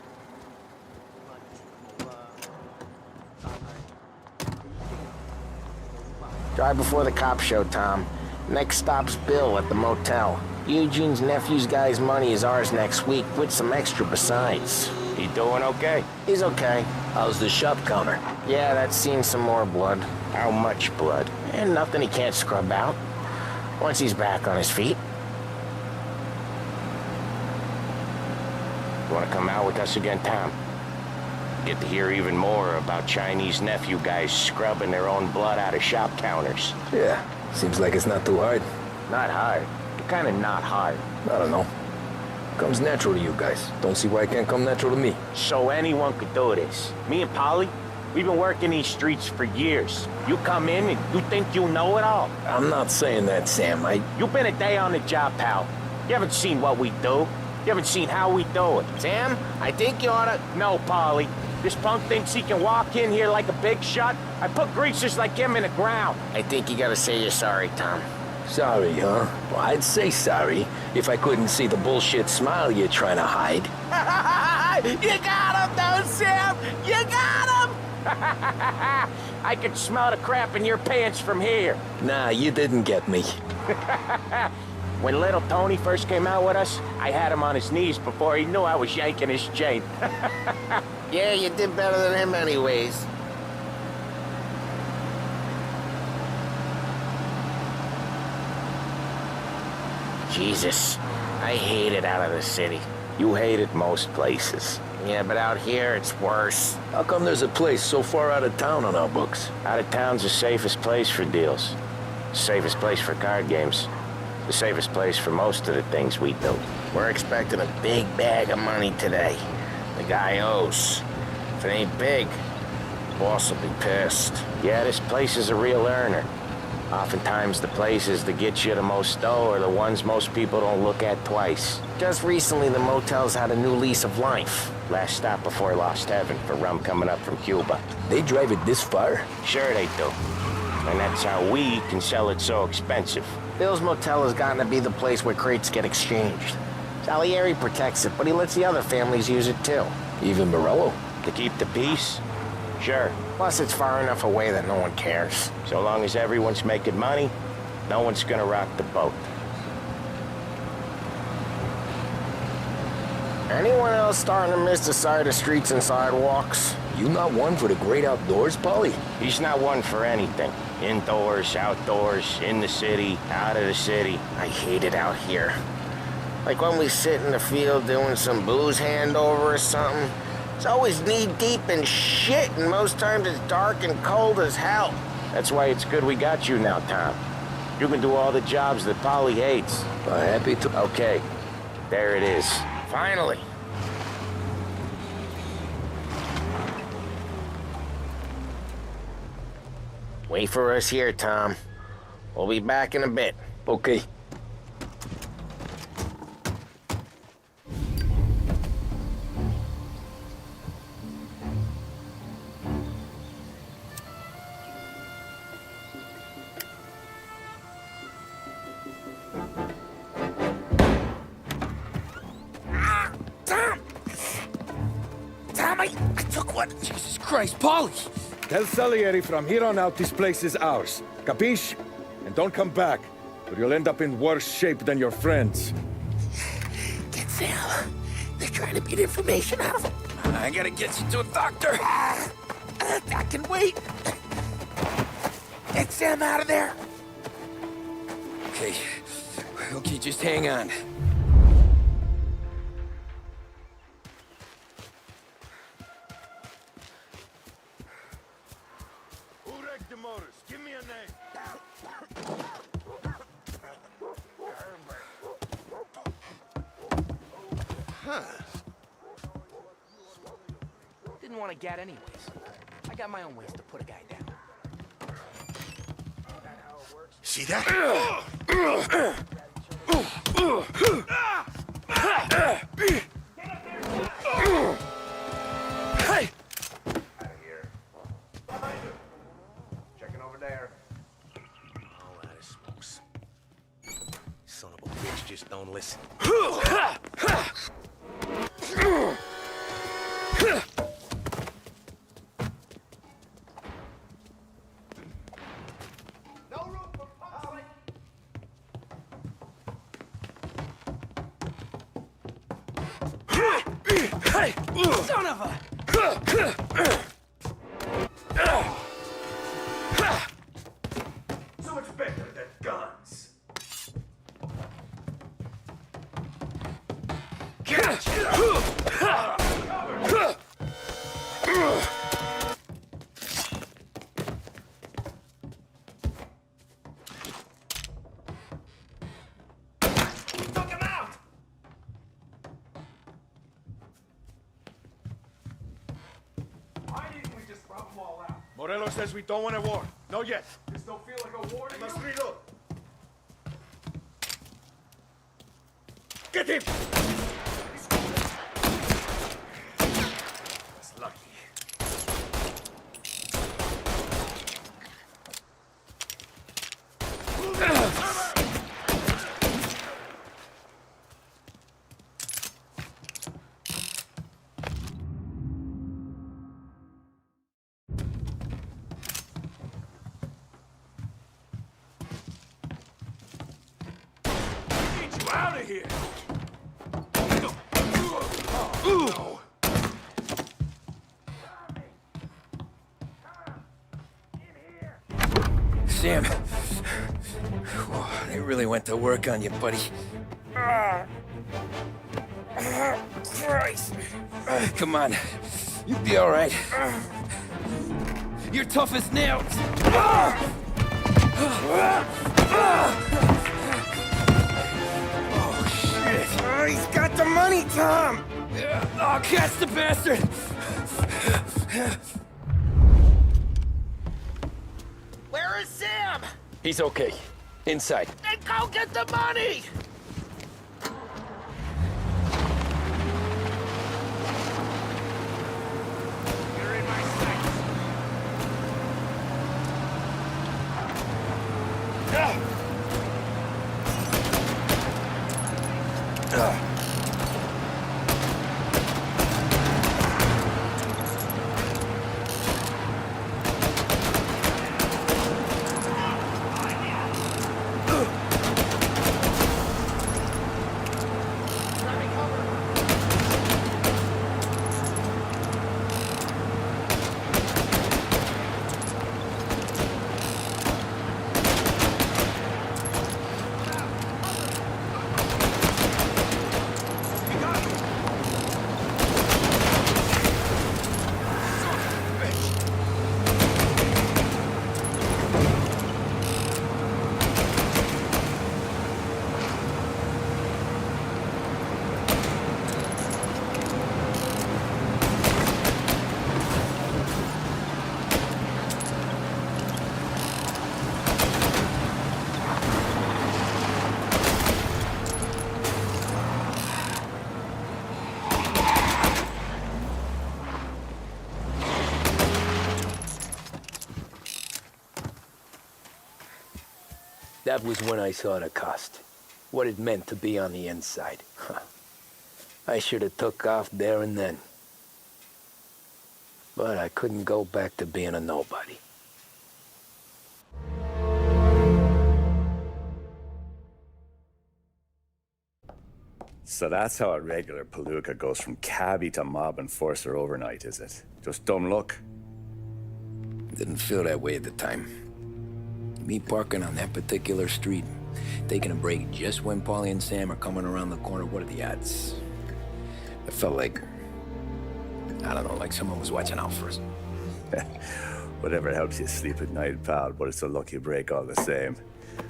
Drive before the cop show, Tom. Next stop's Bill at the motel. Eugene's nephew's guy's money is ours next week, with some extra besides. He doing okay? He's okay. How's the shop counter? Yeah, that's seen some more blood. How much blood? And nothing he can't scrub out. Once he's back on his feet. You want to come out with us again, Tom? Get to hear even more about Chinese nephew guys scrubbing their own blood out of shop counters. Yeah, seems like it's not too hard. Not hard. Kind of not hard. I don't know. Comes natural to you guys. Don't see why it can't come natural to me. So anyone could do this. Me and Polly, we've been working these streets for years. You come in and you think you know it all. I'm not saying that, Sam. You've been a day on the job, pal. You haven't seen what we do. You haven't seen how we do it. Sam, I think you oughta... No, Polly. This punk thinks he can walk in here like a big shot. I put greasers like him in the ground. I think you gotta say you're sorry, Tom. Sorry, huh? Well, I'd say sorry if I couldn't see the bullshit smile you're trying to hide. You got him, though, Sam! You got him! I could smell the crap in your pants from here. Nah, you didn't get me. When little Tony first came out with us, I had him on his knees before he knew I was yanking his chain. Yeah, you did better than him anyways. Jesus, I hate it out of the city. You hate it most places. Yeah, but out here, it's worse. How come there's a place so far out of town on our books? Out of town's the safest place for deals. Safest place for card games. The safest place for most of the things we do. We're expecting a big bag of money today. The guy owes. If it ain't big, the boss will be pissed. Yeah, this place is a real earner. Oftentimes the places that get you the most dough are the ones most people don't look at twice. Just recently, the motel's had a new lease of life. Last stop before Lost Heaven for rum coming up from Cuba. They drive it this far? Sure they do. And that's how we can sell it so expensive. Bill's Motel has gotten to be the place where crates get exchanged. Salieri protects it, but he lets the other families use it too. Even Morello? To keep the peace? Sure. Plus, it's far enough away that no one cares. So long as everyone's making money, no one's gonna rock the boat. Anyone else starting to miss the sight of streets and sidewalks? You not one for the great outdoors, Polly? He's not one for anything. Indoors, outdoors, in the city, out of the city. I hate it out here. Like when we sit in the field doing some booze handover or something. It's always knee-deep in shit, and most times it's dark and cold as hell. That's why it's good we got you now, Tom. You can do all the jobs that Polly hates. Happy to... Okay, there it is. Finally. Wait for us here, Tom. We'll be back in a bit. Okay. Jesus Christ, Polly! Tell Salieri from here on out this place is ours. Capiche? And don't come back, or you'll end up in worse shape than your friends. Get Sam. They're trying to beat information out of him. I gotta get you to a doctor. I can wait. Get Sam out of there. Okay. Okay, just hang on. Give me a name. Huh. Didn't want to get anyways. I got my own ways to put a guy down. See that? Hey! Out of here. Checking over there. All out of smokes. Son of a bitch, just don't listen. Hey! Son of a... So much better than guns. Morello says we don't want a war. No yet. This don't feel like a war to you? Reload. Get him! That's lucky. Out of here! Sam, they really went to work on you, buddy. Christ. Come on, you'll be all right. You're tough as nails. Oh, he's got the money, Tom! Oh, catch the bastard! Where is Sam? He's okay. Inside. Then go get the money! You're in my sights. That was when I saw the cost. What it meant to be on the inside. I should have took off there and then. But I couldn't go back to being a nobody. So that's how a regular palooka goes from cabbie to mob enforcer overnight, is it? Just dumb luck? Didn't feel that way at the time. Me parking on that particular street, taking a break just when Paulie and Sam are coming around the corner, what are the odds? It felt like, I don't know, like someone was watching out for us. Whatever helps you sleep at night, pal, but it's a lucky break all the same.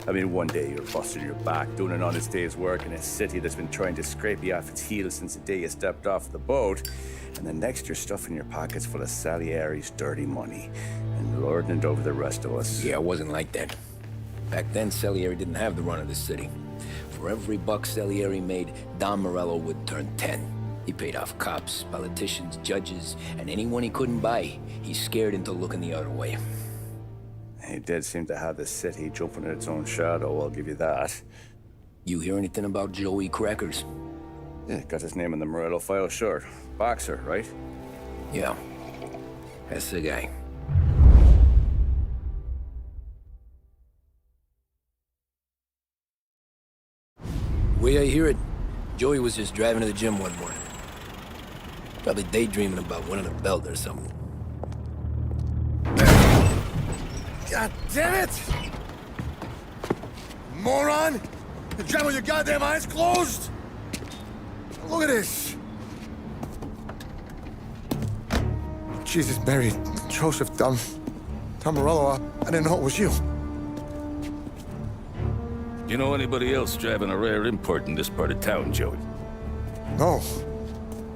I mean, one day you're busting your back, doing an honest day's work in a city that's been trying to scrape you off its heels since the day you stepped off the boat, and the next you're stuffing your pockets full of Salieri's dirty money and lording it over the rest of us. Yeah, it wasn't like that. Back then, Salieri didn't have the run of the city. For every buck Salieri made, Don Morello would turn 10. He paid off cops, politicians, judges, and anyone he couldn't buy, he scared into looking the other way. He did seem to have the city jumping in its own shadow, I'll give you that. You hear anything about Joey Crackers? Yeah, got his name in the Morello file, sure. Boxer, right? Yeah, that's the guy. Way I hear it, Joey was just driving to the gym one morning. Probably daydreaming about winning a belt or something. God damn it! Moron! You drive with your goddamn eyes closed? Look at this! Jesus, Mary, Joseph, Tom Morello, I didn't know it was you. You know anybody else driving a rare import in this part of town, Joey? No.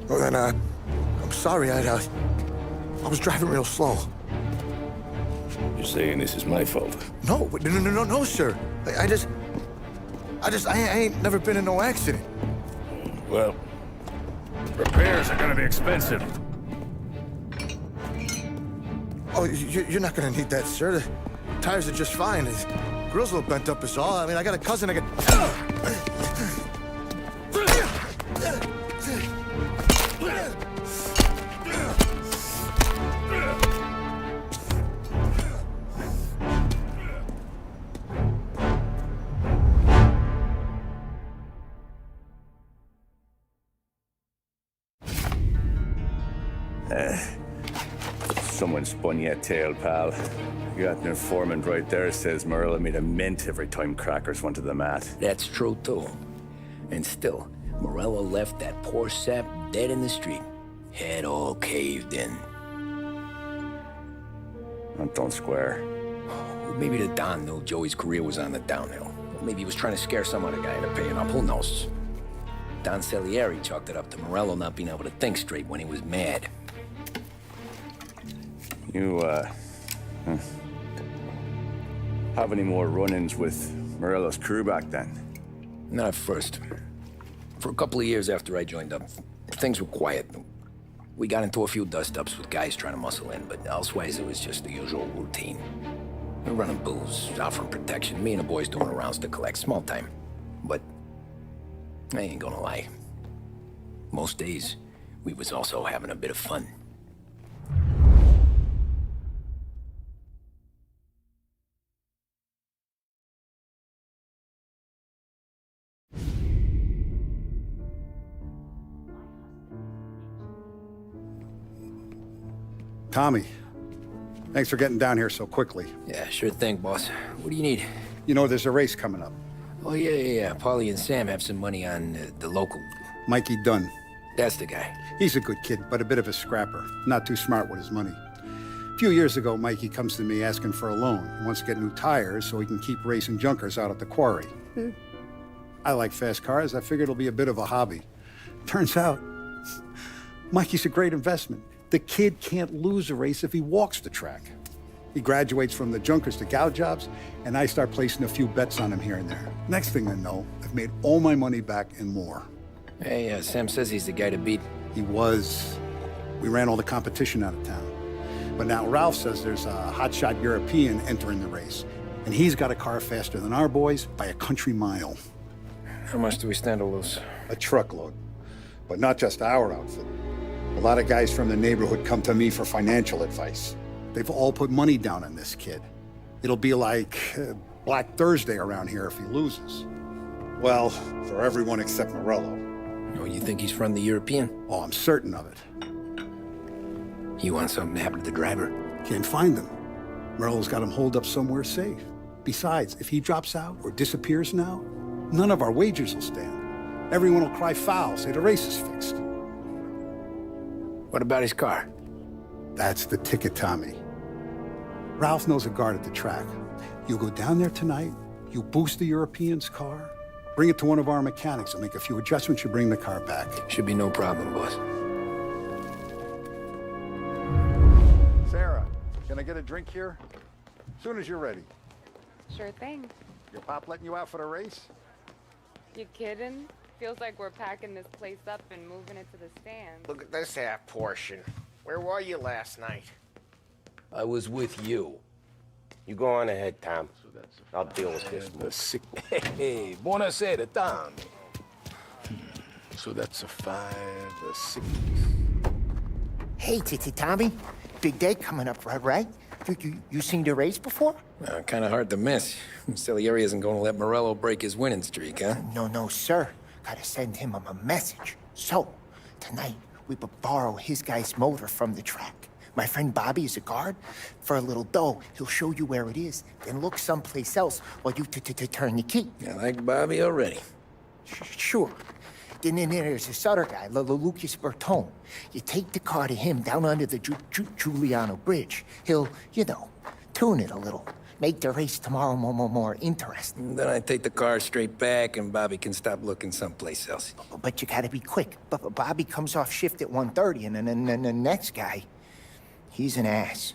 Well, then, I'm sorry, I was driving real slow. You're saying this is my fault? No, sir. I ain't never been in no accident. Well, repairs are gonna be expensive. Oh, you're not gonna need that, sir. The tires are just fine. The grill's a little bent up is all. I mean, I got a cousin I Someone spun you a tale, pal. You got an informant right there says Morello made a mint every time crackers went to the mat. That's true, too. And still, Morello left that poor sap dead in the street. Head all caved in. That don't square. Well, maybe the Don knew Joey's career was on the downhill. Or maybe he was trying to scare some other guy into paying up. Who knows? Don Salieri chalked it up to Morello not being able to think straight when he was mad. You, have any more run-ins with Morello's crew back then? Not at first. For a couple of years after I joined up, things were quiet. We got into a few dust-ups with guys trying to muscle in, but elsewise it was just the usual routine. We're running booze, offering protection, me and the boys doing rounds to collect, small time. But I ain't gonna lie. Most days, we was also having a bit of fun. Tommy, thanks for getting down here so quickly. Yeah, sure thing, boss. What do you need? You know, there's a race coming up. Oh, yeah. Paulie and Sam have some money on the local. Mikey Dunn. That's the guy. He's a good kid, but a bit of a scrapper. Not too smart with his money. A few years ago, Mikey comes to me asking for a loan. He wants to get new tires so he can keep racing junkers out at the quarry. I like fast cars. I figured it'll be a bit of a hobby. Turns out, Mikey's a great investment. The kid can't lose a race if he walks the track. He graduates from the junkers to gal jobs, and I start placing a few bets on him here and there. Next thing I know, I've made all my money back and more. Hey, Sam says he's the guy to beat. He was. We ran all the competition out of town. But now Ralph says there's a hotshot European entering the race, and he's got a car faster than our boys by a country mile. How much do we stand to lose? A truckload. But not just our outfit. A lot of guys from the neighborhood come to me for financial advice. They've all put money down on this kid. It'll be like Black Thursday around here if he loses. Well, for everyone except Morello. Oh, you think he's from the European? Oh, I'm certain of it. You want something to happen to the driver? Can't find him. Morello's got him holed up somewhere safe. Besides, if he drops out or disappears now, none of our wagers will stand. Everyone will cry foul, say the race is fixed. What about his car? That's the ticket, Tommy. Ralph knows a guard at the track. You go down there tonight, you boost the European's car, bring it to one of our mechanics, and make a few adjustments, you bring the car back. Should be no problem, boss. Sarah, can I get a drink here? As soon as you're ready. Sure thing. Your pop letting you out for the race? You kidding? Feels like we're packing this place up and moving it to the stand. Look at this half portion. Where were you last night? I was with you. You go on ahead, Tom. I'll deal with this. Hey, buonasera, Tom. So that's a 5, a 6. Hey, Tommy. Big day coming up, right? You seen the race before? Kind of hard to miss. Salieri isn't going to let Morello break his winning streak, huh? No, sir. Gotta send him a message. So, tonight, we borrow his guy's motor from the track. My friend Bobby is a guard. For a little dough, he'll show you where it is, then look someplace else while you turn the key. I like Bobby already. Sure. Then there's this other guy, Lucas Bertone. You take the car to him down under the Giuliano Bridge. He'll, you know, tune it a little. Make the race tomorrow more interesting. Then I take the car straight back and Bobby can stop looking someplace else. But you gotta be quick. Bobby comes off shift at 1:30, and then the next guy, he's an ass.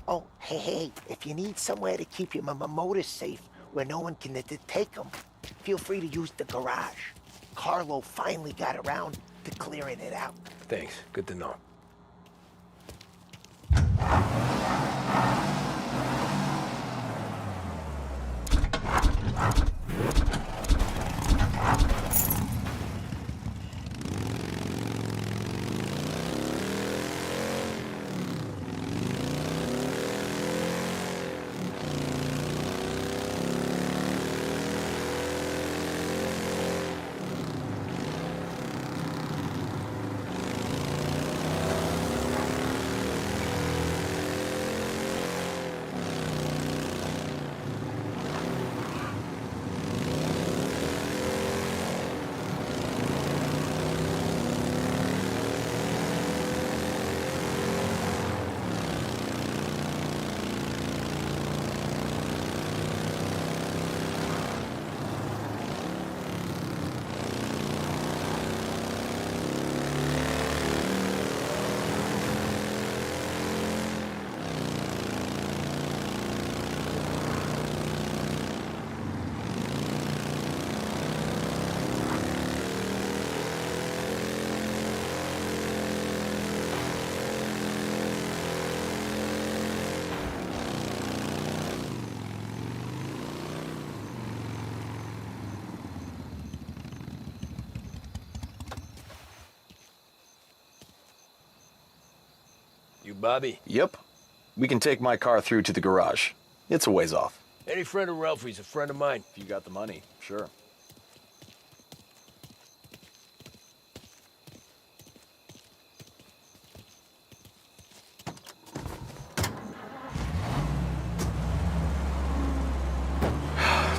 Oh, hey, if you need somewhere to keep your motor safe where no one can take them, feel free to use the garage. Carlo finally got around to clearing it out. Thanks. Good to know. You Bobby? Yep. We can take my car through to the garage. It's a ways off. Any friend of Ralphie's a friend of mine. If you got the money, sure.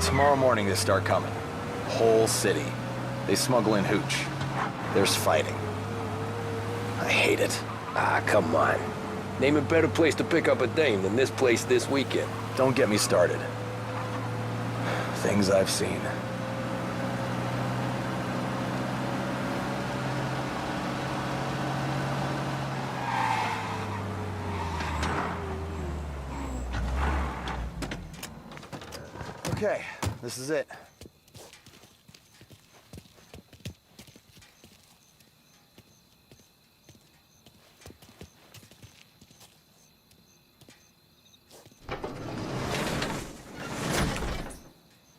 Tomorrow morning they start coming. Whole city. They smuggle in hooch. There's fighting. I hate it. Ah, come on. Name a better place to pick up a dame than this place this weekend. Don't get me started. Things I've seen. Okay, this is it.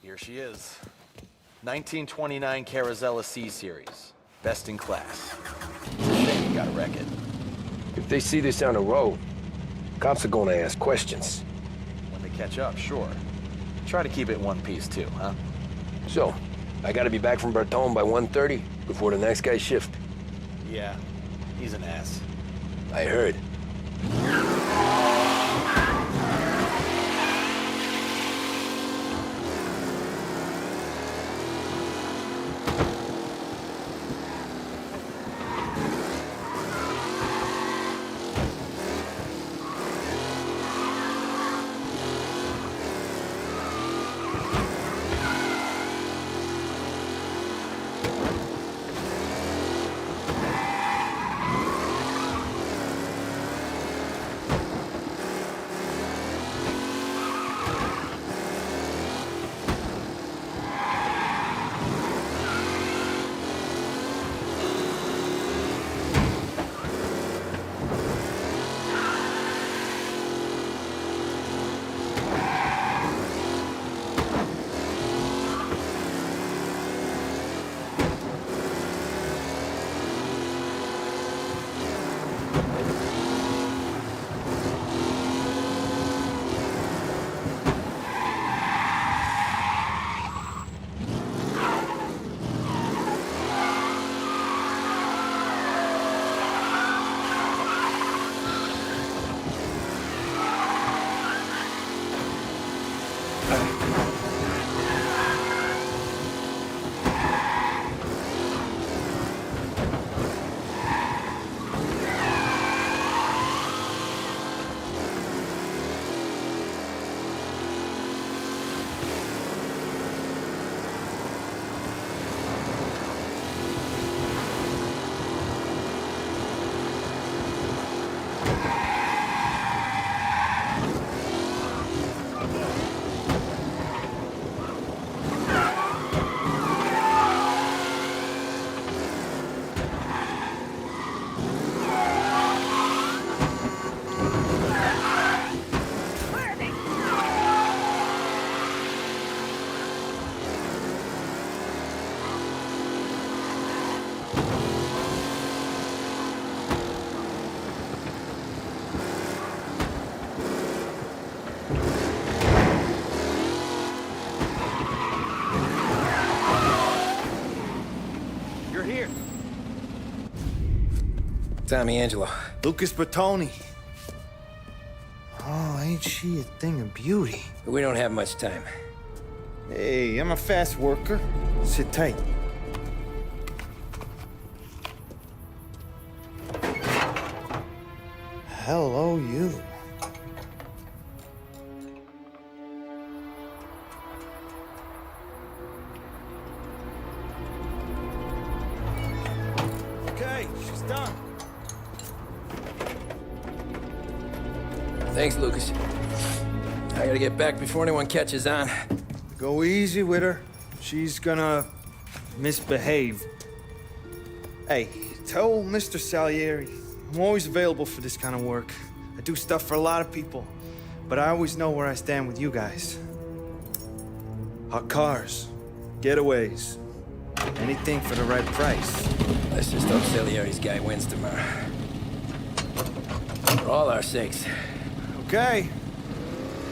Here she is. 1929 Carazella C Series. Best in class. Shame you gotta wreck it. If they see this on the road, cops are gonna ask questions. When they catch up, sure. Try to keep it one piece too, huh? So, I gotta be back from Bertone by 1:30 before the next guy's shift. Yeah, he's an ass. I heard. Tommy Angelo. Lucas Bertoni. Oh, ain't she a thing of beauty? We don't have much time. Hey, I'm a fast worker. Sit tight. Hello, you. Okay, she's done. Thanks, Lucas. I gotta get back before anyone catches on. Go easy with her. She's gonna misbehave. Hey, tell Mr. Salieri I'm always available for this kind of work. I do stuff for a lot of people, but I always know where I stand with you guys. Hot cars, getaways, anything for the right price. Let's just hope Salieri's guy wins tomorrow. For all our sakes. Okay.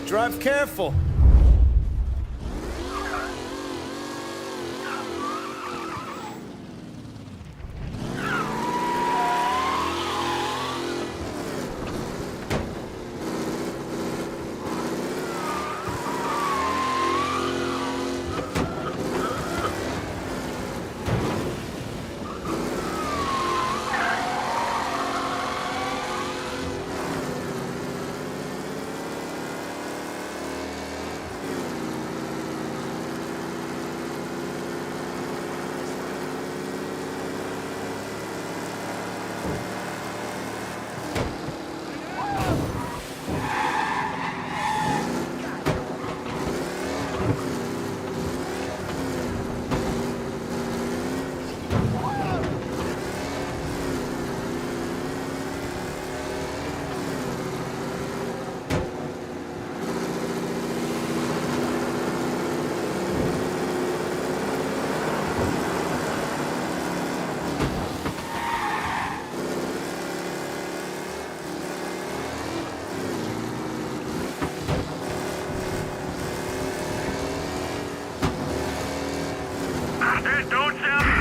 Drive careful.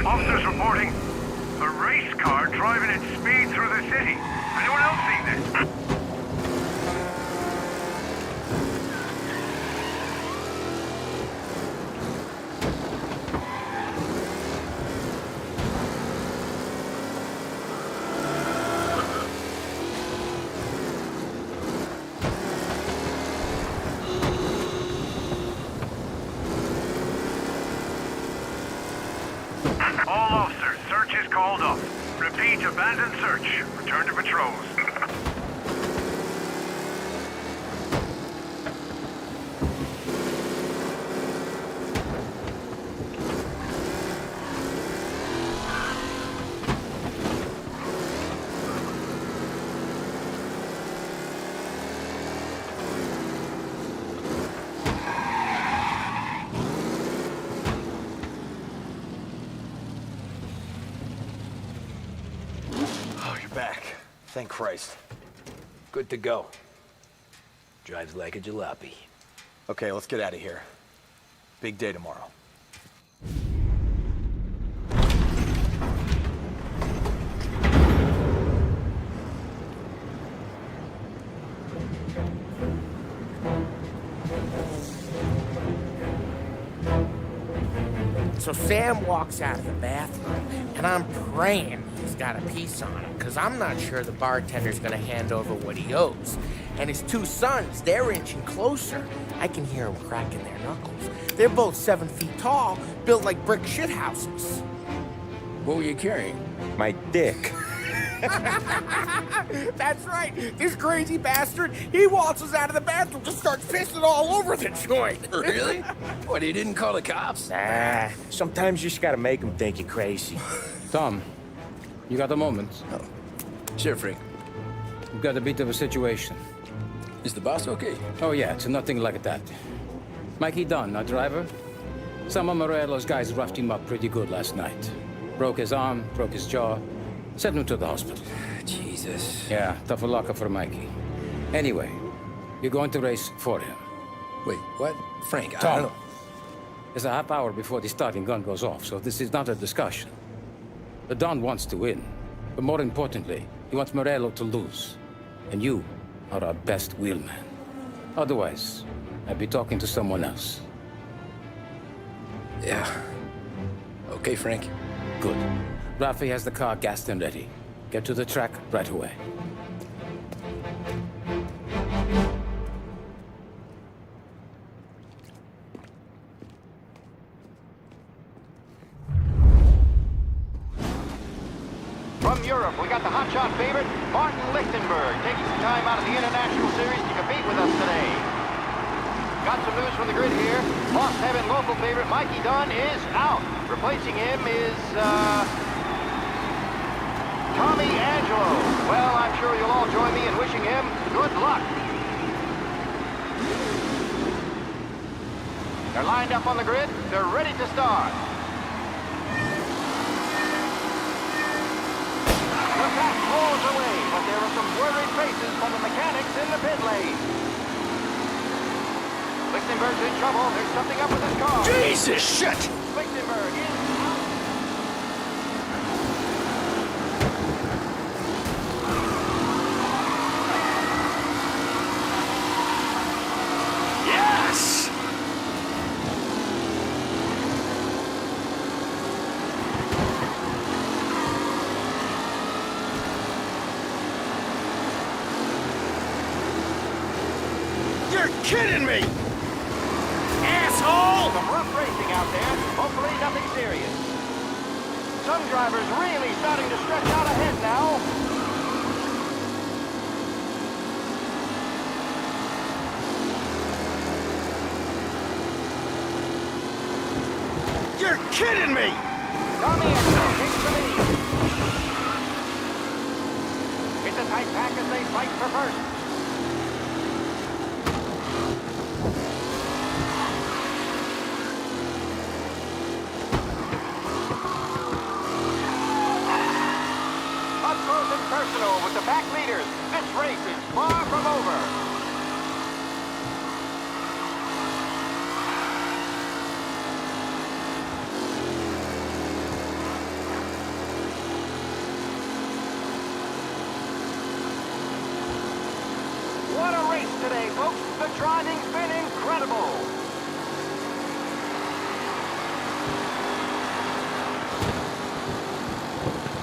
Officers reporting a race car driving at speed through the city. Anyone else seen this? All officers, search is called off. Repeat, abandon search. Return to patrols. Back. Thank Christ. Good to go. Drives like a jalopy. Okay, let's get out of here. Big day tomorrow. So Sam walks out of the bathroom, and I'm praying he's got a piece on him, because I'm not sure the bartender's gonna hand over what he owes. And his two sons, they're inching closer. I can hear them cracking their knuckles. They're both 7 feet tall, built like brick shithouses. What were you carrying? My dick. That's right. This crazy bastard, he waltzes out of the bathroom and starts pissing all over the joint. Really? What, he didn't call the cops? Nah, sometimes you just gotta make them think you're crazy. Tom, you got a moment? Oh. Sure, Frank. We've got a bit of a situation. Is the boss okay? Oh, yeah, it's nothing like that. Mikey Dunn, our driver. Some of Morello's guys roughed him up pretty good last night. Broke his arm, broke his jaw. Sent him to the hospital. Jesus. Yeah, tough luck for Mikey. Anyway, you're going to race for him. Wait, what? Frank, Tom, I don't know. It's a half hour before the starting gun goes off, so this is not a discussion. The Don wants to win, but more importantly, He wants Morello to lose. And you are our best wheelman. Otherwise, I'd be talking to someone else. Yeah. Okay, Frank. Good. Rafi has the car gassed and ready. Get to the track right away. From Europe, we got the hotshot favorite, Martin Lichtenberg, taking some time out of the International Series to compete with us today. Got some news from the grid here. Lost Heaven local favorite Mikey Dunn is out. Replacing him is, Tommy Angelo. Well, I'm sure you'll all join me in wishing him good luck. They're lined up on the grid. They're ready to start. The pack rolls away, but there are some worried faces from the mechanics in the pit lane. Lichtenberg's in trouble. There's something up with his car. Jesus, shit! Lichtenberg is out. Yes! You're kidding me! Asshole! Some rough racing out there. Hopefully nothing serious. Some drivers really starting to stretch out ahead now. You're kidding me! Tommy Angelo takes the lead. It's a tight pack as they fight for first. Up close and personal with the pack leaders. This race is far from over. What a race today, folks. The driving's been incredible.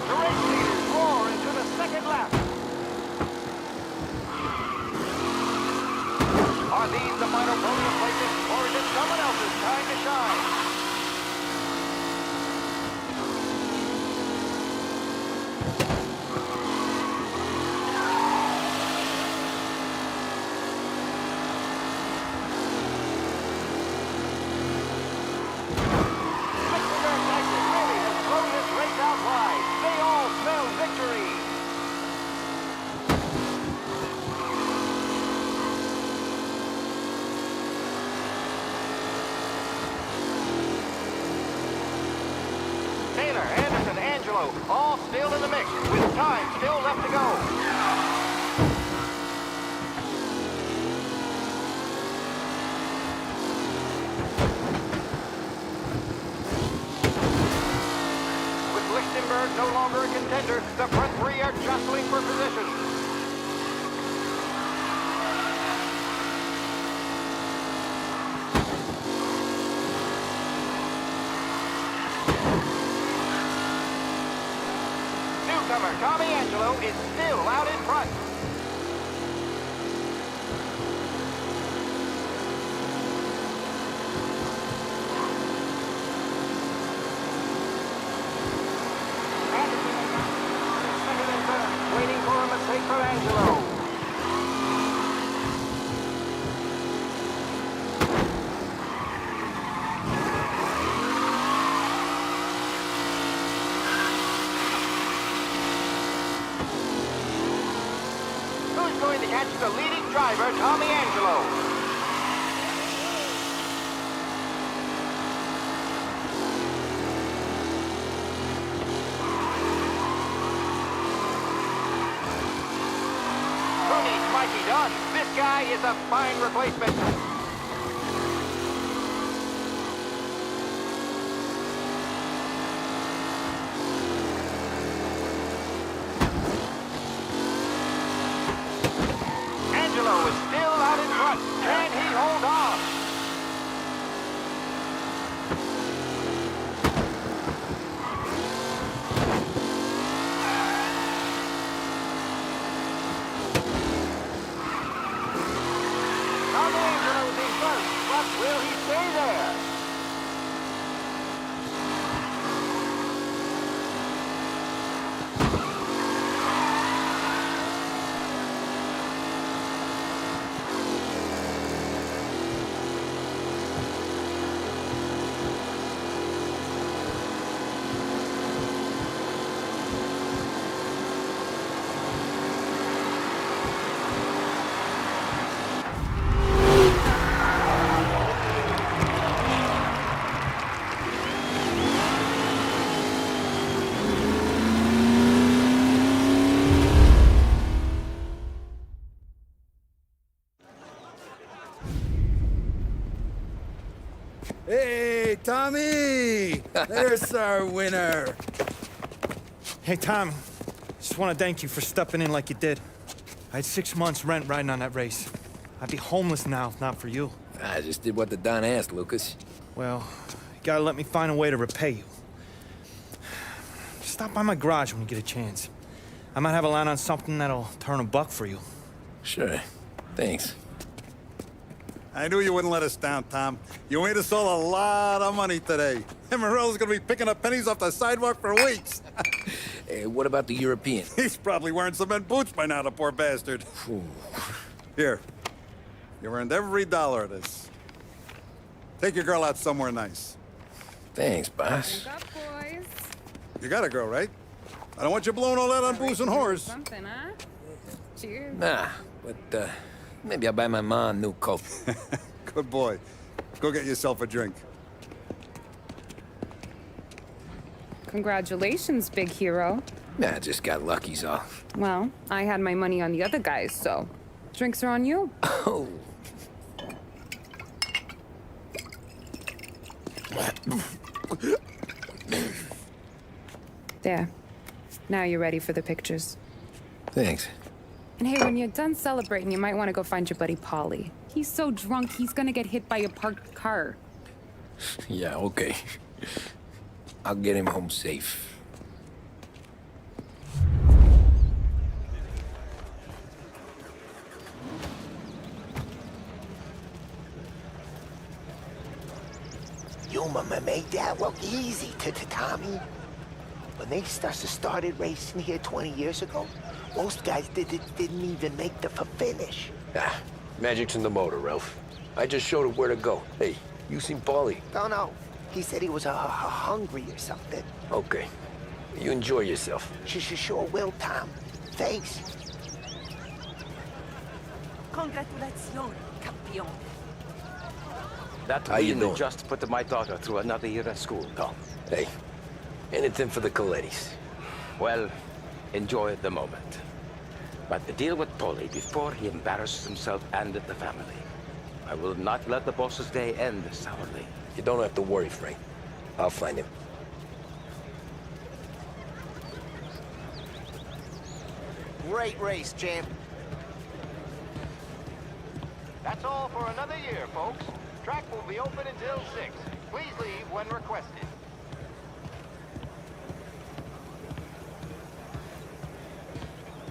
The race leaders roar into the second lap. Are these the final podium places, or is it someone else's time to shine? Lichtenberg's exit really has blown this race out wide. They all smell victory. Taylor, Anderson, Angelo, all still in the mix, with time still left to go. With Lichtenberg no longer a contender, the front three are jostling for position. Newcomer Tommy Angelo is still out in front. Second and third, waiting for a mistake from Angelo. Who's going to catch the leading driver, Tommy Angelo? Who needs Mikey Dunn? This guy is a fine replacement. Hey, Tommy! There's our winner. Hey, Tom. Just want to thank you for stepping in like you did. I had 6 months rent riding on that race. I'd be homeless now if not for you. I just did what the Don asked, Lucas. Well, you gotta let me find a way to repay you. Stop by my garage when you get a chance. I might have a line on something that'll turn $1 for you. Sure. Thanks. I knew you wouldn't let us down, Tom. You made us all a lot of money today. And Morello's gonna be picking up pennies off the sidewalk for weeks. Hey, what about the European? He's probably wearing cement boots by now, the poor bastard. Here. You earned every dollar of this. Take your girl out somewhere nice. Thanks, boss. Drink up, boys. You got a girl, right? I don't want you blowing all that on booze and whores. Something, huh? Cheers. Nah, but maybe I'll buy my mom a new coat. Good boy. Go get yourself a drink. Congratulations, big hero. Nah, just got lucky's all. Well, I had my money on the other guys, so drinks are on you. Oh. There. Now you're ready for the pictures. Thanks. And hey, when you're done celebrating, you might want to go find your buddy Paulie. He's so drunk, he's gonna get hit by a parked car. Yeah, okay. I'll get him home safe. You made that look easy to Tommy. When they started racing here 20 years ago, most guys didn't even make the finish. Ah, magic's in the motor, Ralph. I just showed it where to go. Hey, you seen Paulie? No. He said he was hungry or something. Okay. You enjoy yourself. Sure will, Tom. Thanks. Congratulations, campeon. That How you win doing? just put my daughter through another year at school, Tom. Hey, anything for the Colettis. Well, enjoy the moment. But deal with Paulie before he embarrasses himself and the family. I will not let the boss's day end sourly. You don't have to worry, Frank. I'll find him. Great race, champ. That's all for another year, folks. Track will be open until 6. Please leave when requested.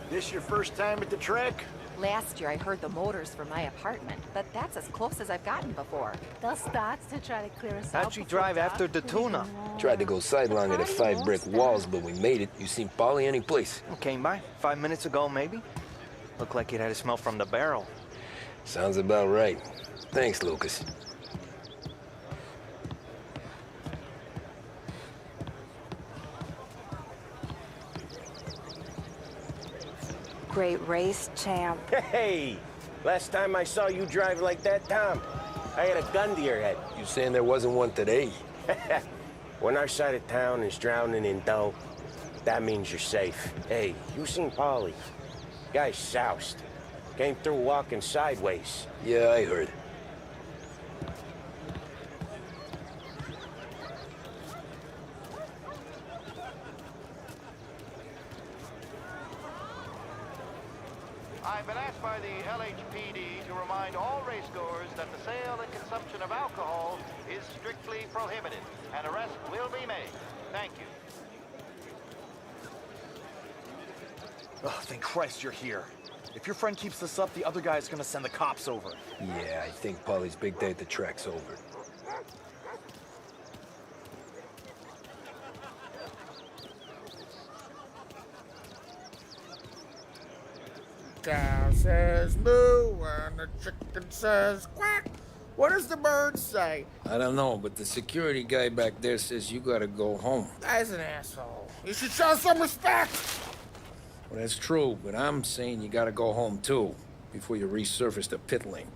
This your first time at the track? Last year I heard the motors from my apartment, but that's as close as I've gotten before. They'll start to try to clear us out. How'd you drive after the tuna? Tried to go sidelong at 5 brick walls, but we made it. You seen Paulie any place? Came by 5 minutes ago, maybe. Looked like it had a smell from the barrel. Sounds about right. Thanks, Lucas. Great race, champ. Hey! Last time I saw you drive like that, Tom, I had a gun to your head. You saying there wasn't one today? When our side of town is drowning in dough, that means you're safe. Hey, you seen Paulie? Guy's soused. Came through walking sideways. Yeah, I heard. I've been asked by the LHPD to remind all racegoers that the sale and consumption of alcohol is strictly prohibited. An arrest will be made. Thank you. Oh, thank Christ you're here. If your friend keeps this up, the other guy's gonna send the cops over. Yeah, I think Paulie's big day at the track's over. Cow says moo and the chicken says quack. What does the bird say? I don't know, but the security guy back there says you gotta go home. Guy's an asshole. You should show some respect. Well, that's true, but I'm saying you gotta go home too, before you resurface the pit lane.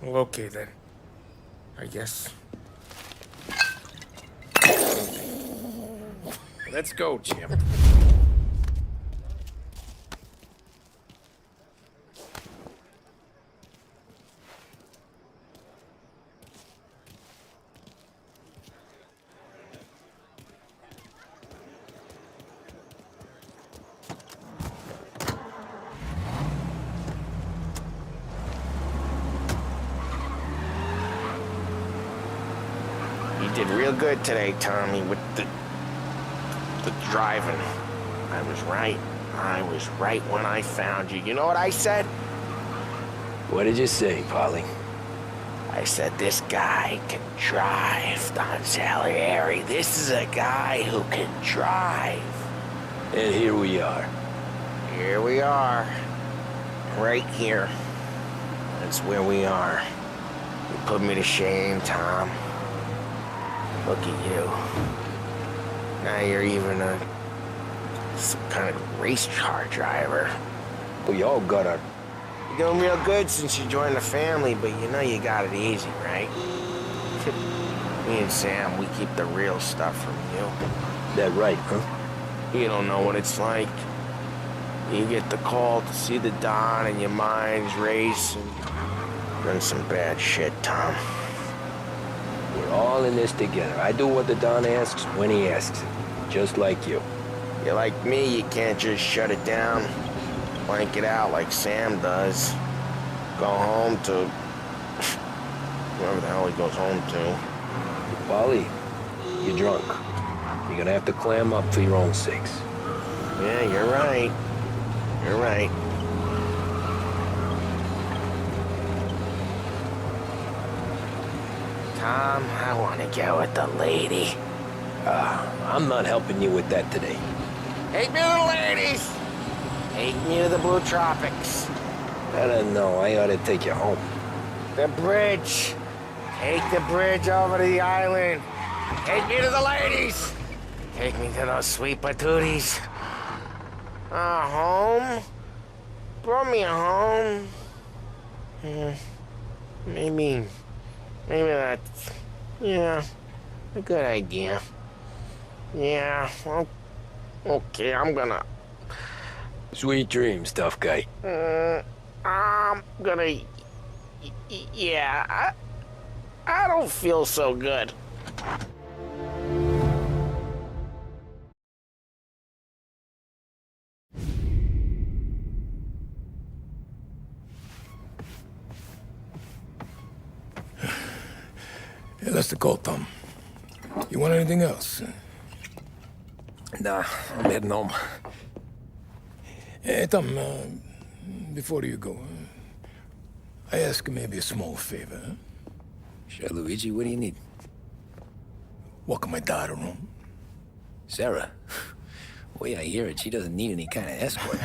Well, okay then. I guess. Let's go, champ. You did real good today, Tommy, with the driving. I was right. I was right when I found you. You know what I said? What did you say, Polly? I said, this guy can drive, Don Salieri. This is a guy who can drive. And here we are. Here we are. Right here. That's where we are. You put me to shame, Tom. Look at you. Now you're even some kind of race car driver. We all got our... You're doing real good since you joined the family, but you know you got it easy, right? Me and Sam, we keep the real stuff from you. That right, huh? You don't know what it's like. You get the call to see the Don and your mind's race and done some bad shit, Tom. We're all in this together. I do what the Don asks when he asks it. Just like you. You're like me, you can't just shut it down. Blank it out like Sam does. Go home to... whoever the hell he goes home to. Polly, you're drunk. You're gonna have to clam up for your own sakes. Yeah, you're right. You're right. Tom, I want to get with the lady. I'm not helping you with that today. Take me to the ladies! Take me to the Blue Tropics. I don't know. I ought to take you home. The bridge. Take the bridge over to the island. Take me to the ladies. Take me to those sweet patooties. Home? Brought me home. Maybe that's, yeah, a good idea. Yeah, well, okay, I'm gonna... Sweet dreams, tough guy. I'm gonna... Yeah, I don't feel so good. Hey, that's the call, Tom. You want anything else? Nah, I'm heading home. Hey, Tom, before you go, I ask maybe a small favor. Sure, Luigi, what do you need? Walk my daughter home. Sarah? Way I hear it, she doesn't need any kind of escort.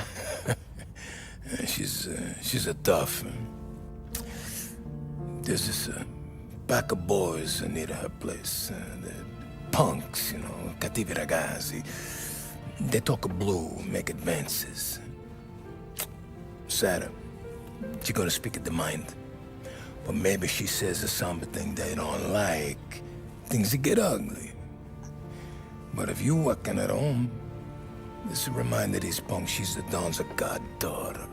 She's a tough. There's this pack of boys near her place. They're punks, you know, cattivi ragazzi. They talk blue, make advances. Sarah, she's gonna speak at the mind. But maybe she says something they don't like. Things get ugly. But if you walking at home, this reminder these punks she's the Don's a goddaughter.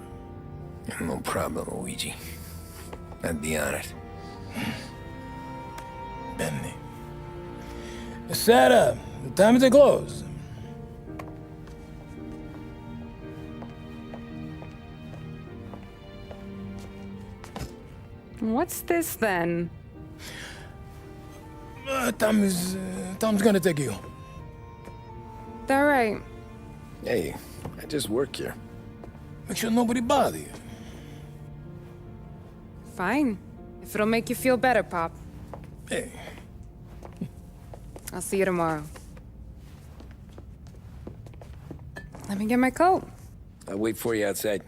No problem, Luigi. I'd be honored. Benny. Sarah, the time to close. What's this then? Tom's gonna take you. All right. Hey, I just work here. Make sure nobody bother you. Fine. If it'll make you feel better, Pop. Hey. I'll see you tomorrow. Let me get my coat. I'll wait for you outside.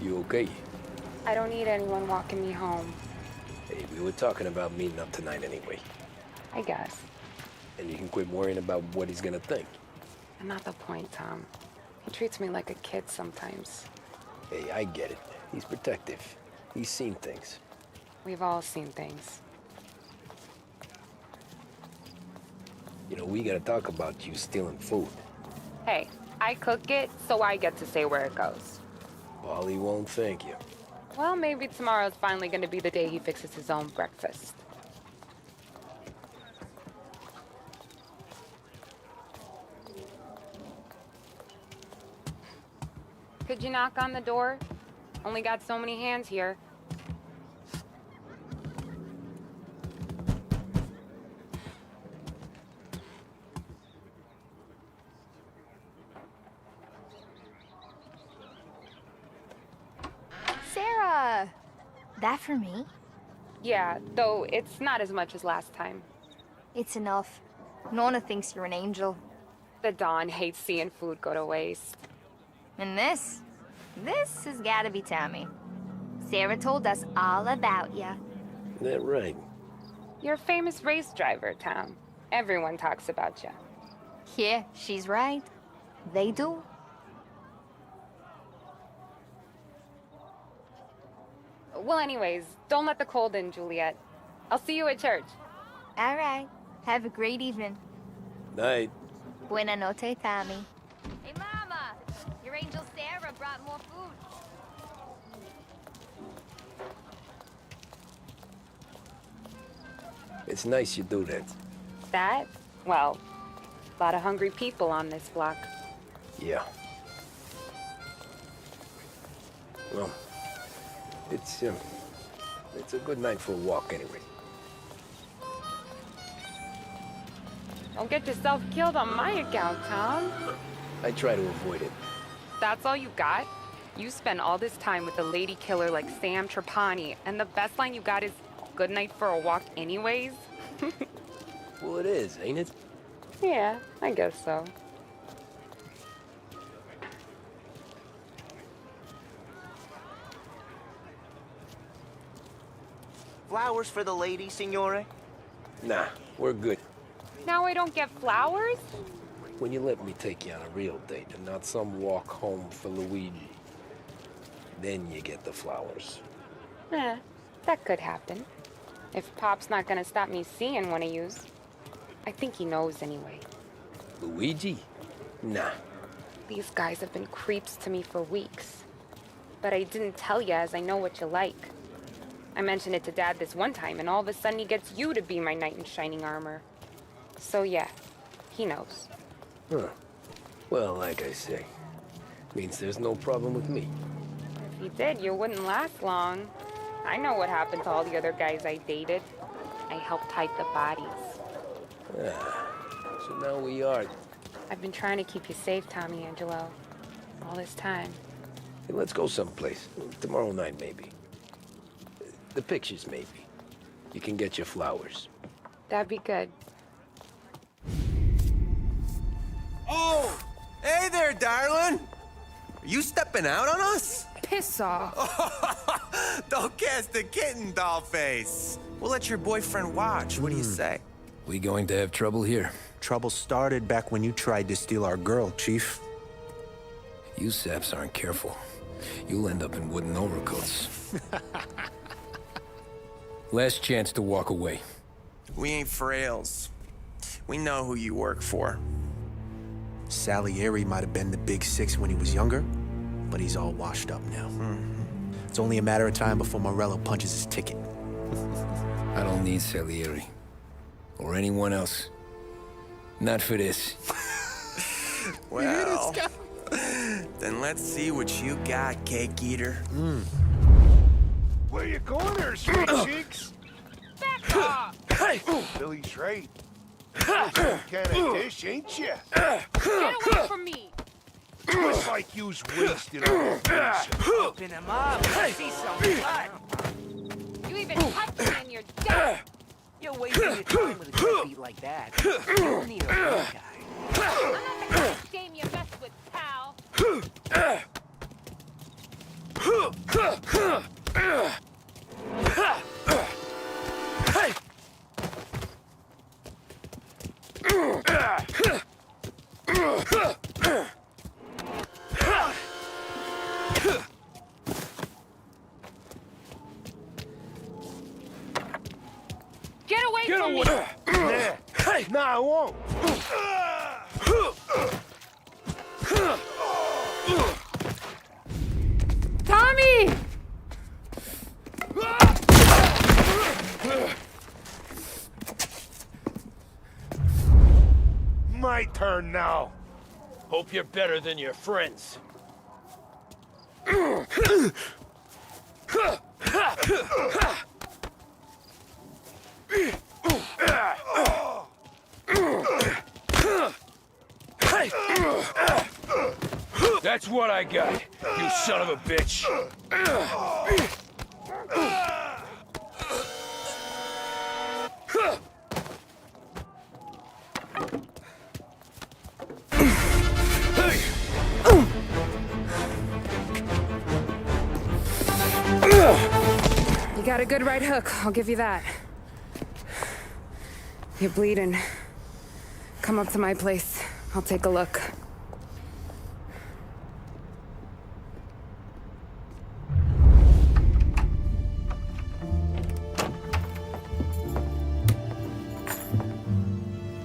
You okay? I don't need anyone walking me home. Hey, we were talking about meeting up tonight anyway. I guess. And you can quit worrying about what he's gonna think. Not the point, Tom. He treats me like a kid sometimes. Hey, I get it. He's protective. He's seen things. We've all seen things. You know, we gotta talk about you stealing food. Hey, I cook it, so I get to say where it goes. Polly won't thank you. Well, maybe tomorrow's finally gonna be the day he fixes his own breakfast. Could you knock on the door? Only got so many hands here. Sarah! That for me? Yeah, though it's not as much as last time. It's enough. Nona thinks you're an angel. The Dawn hates seeing food go to waste. And this has gotta be Tommy. Sarah told us all about ya. That right? You're a famous race driver, Tom. Everyone talks about you. Yeah, she's right. They do. Well, anyways, don't let the cold in, Juliet. I'll see you at church. All right. Have a great evening. Night. Buena noche, Tommy. Hey, Mama! Your angel Sarah brought more food. It's nice you do that. That? Well, a lot of hungry people on this block. Yeah. Well, it's a good night for a walk anyway. Don't get yourself killed on my account, Tom. I try to avoid it. That's all you got? You spend all this time with a lady killer like Sam Trapani, and the best line you got is, "Good night for a walk anyways"? Well, it is, ain't it? Yeah, I guess so. Flowers for the lady, signore? Nah, we're good. Now I don't get flowers? When you let me take you on a real date and not some walk home for Luigi, then you get the flowers. That could happen. If Pop's not gonna stop me seeing one of yous. I think he knows anyway. Luigi? Nah. These guys have been creeps to me for weeks. But I didn't tell ya as I know what you like. I mentioned it to Dad this one time, and all of a sudden he gets you to be my knight in shining armor. So yeah, he knows. Huh. Well, like I say, means there's no problem with me. If he did, you wouldn't last long. I know what happened to all the other guys I dated. I helped hide the bodies. So now we are. I've been trying to keep you safe, Tommy Angelo. All this time. Hey, let's go someplace. Tomorrow night, maybe. The pictures, maybe. You can get your flowers. That'd be good. Oh! Hey there, darling! Are you stepping out on us? Piss off. Don't cast a kitten, dollface. We'll let your boyfriend watch. What do you say? We going to have trouble here? Trouble started back when you tried to steal our girl, Chief. You saps aren't careful. You'll end up in wooden overcoats. Last chance to walk away. We ain't frails. We know who you work for. Salieri might have been the big six when he was younger, but he's all washed up now. It's only a matter of time before Morello punches his ticket. I don't need Salieri. Or anyone else. Not for this. Well, then let's see what you got, cake eater. Where you going there, sweet cheeks? Back off! Hey! Billy Shrade. Kind of dish, ain't you? Get away from me! Looks like you's wasted on your pizza. Open him up. I see some blood. You even touched me and you're dead! You're wasting your time with a deadbeat like that. You don't need a real guy. I'm not the kind of dame you mess with, pal! Get away from me! Hey! Nah, I won't. Tommy! My turn now. Hope you're better than your friends. That's what I got, you son of a bitch. You got a good right hook, I'll give you that. You're bleeding. Come up to my place. I'll take a look.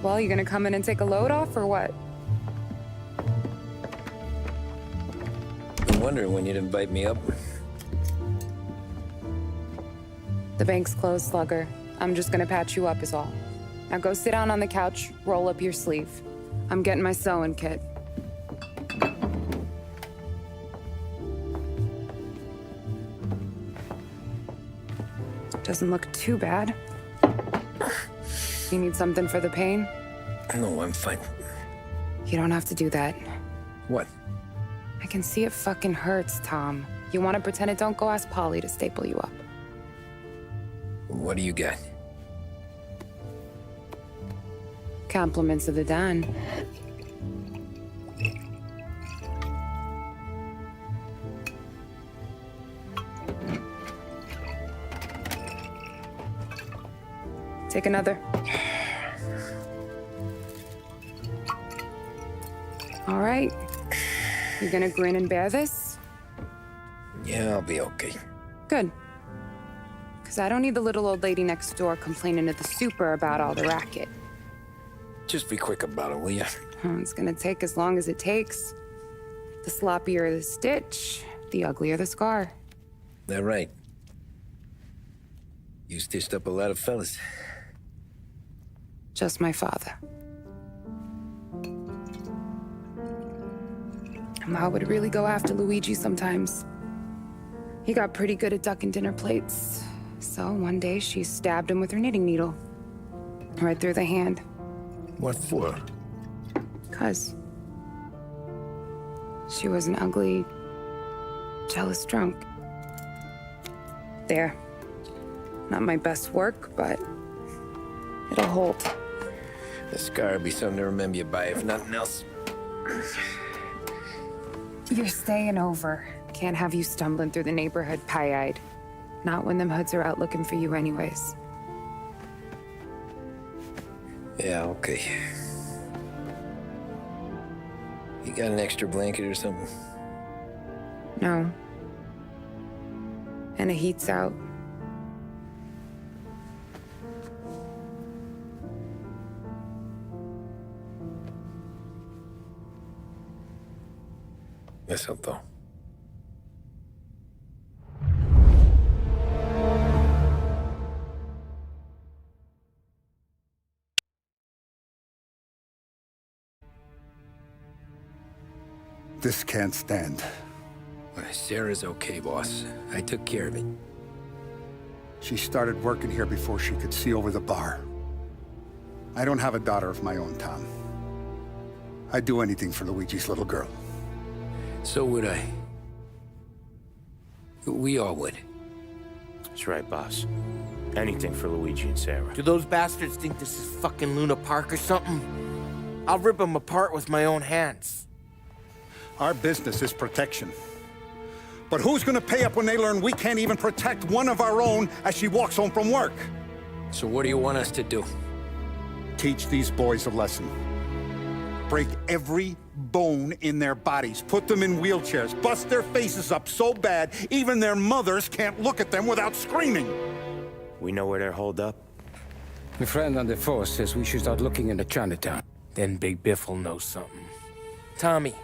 Well, you gonna come in and take a load off, or what? I'm wondering when you'd invite me up. The bank's closed, Slugger. I'm just gonna patch you up is all. Now go sit down on the couch, roll up your sleeve. I'm getting my sewing kit. Doesn't look too bad. You need something for the pain? No, I'm fine. You don't have to do that. What? I can see it fucking hurts, Tom. You want to pretend it? Don't go ask Polly to staple you up. What do you got? Compliments of the Don. Take another. All right. You gonna grin and bear this? Yeah, I'll be okay. Good. Because I don't need the little old lady next door complaining to the super about all the racket. Just be quick about it, will ya? It's gonna take as long as it takes. The sloppier the stitch, the uglier the scar. That right. You stitched up a lot of fellas. Just my father. Ma would really go after Luigi sometimes. He got pretty good at ducking dinner plates. So one day she stabbed him with her knitting needle. Right through the hand. What for? 'Cause she was an ugly, jealous drunk. There. Not my best work, but it'll hold. The scar will be something to remember you by, if nothing else. You're staying over. Can't have you stumbling through the neighborhood pie-eyed. Not when them hoods are out looking for you anyways. Yeah, okay. You got an extra blanket or something? No. And the heat's out. Eso todo. This can't stand. Sarah's okay, boss. I took care of it. She started working here before she could see over the bar. I don't have a daughter of my own, Tom. I'd do anything for Luigi's little girl. So would I. We all would. That's right, boss. Anything for Luigi and Sarah. Do those bastards think this is fucking Luna Park or something? I'll rip them apart with my own hands. Our business is protection. But who's gonna pay up when they learn we can't even protect one of our own as she walks home from work? So what do you want us to do? Teach these boys a lesson. Break every bone in their bodies, put them in wheelchairs, bust their faces up so bad even their mothers can't look at them without screaming. We know where they're holed up. My friend on the force says we should start looking into Chinatown. Then Big Biff will know something. Tommy,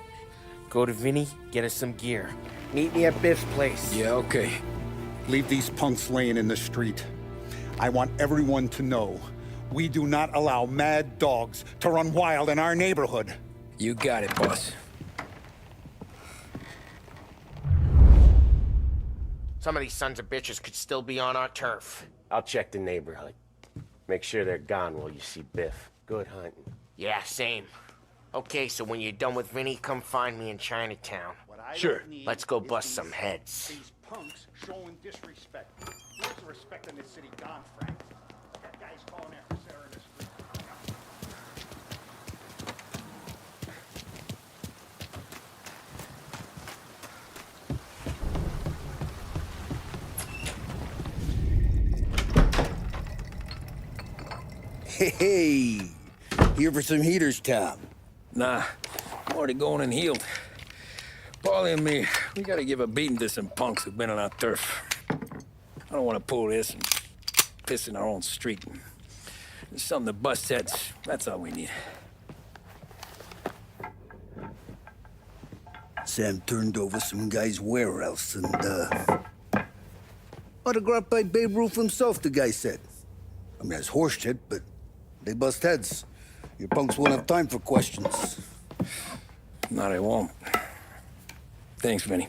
go to Vinny, get us some gear. Meet me at Biff's place. Yeah, okay. Leave these punks laying in the street. I want everyone to know we do not allow mad dogs to run wild in our neighborhood. You got it, boss. Some of these sons of bitches could still be on our turf. I'll check the neighborhood. Make sure they're gone while you see Biff. Good hunting. Yeah, same. Okay, so when you're done with Vinny, come find me in Chinatown. Sure. Let's go bust some heads. These punks showing disrespect. Where's the respect in this city gone, Frank? That guy's calling after Sarah in the street. Hey, here for some heaters, Tom? Nah, I'm already going and healed. Paulie and me, we gotta give a beating to some punks who've been on our turf. I don't want to pull this and piss in our own street. There's something to bust heads. That's all we need. Sam turned over some guy's warehouse and, autographed by Babe Ruth himself, the guy said. I mean, that's horse shit, but they bust heads. Your punks won't have time for questions. No, they won't. Thanks, Vinny.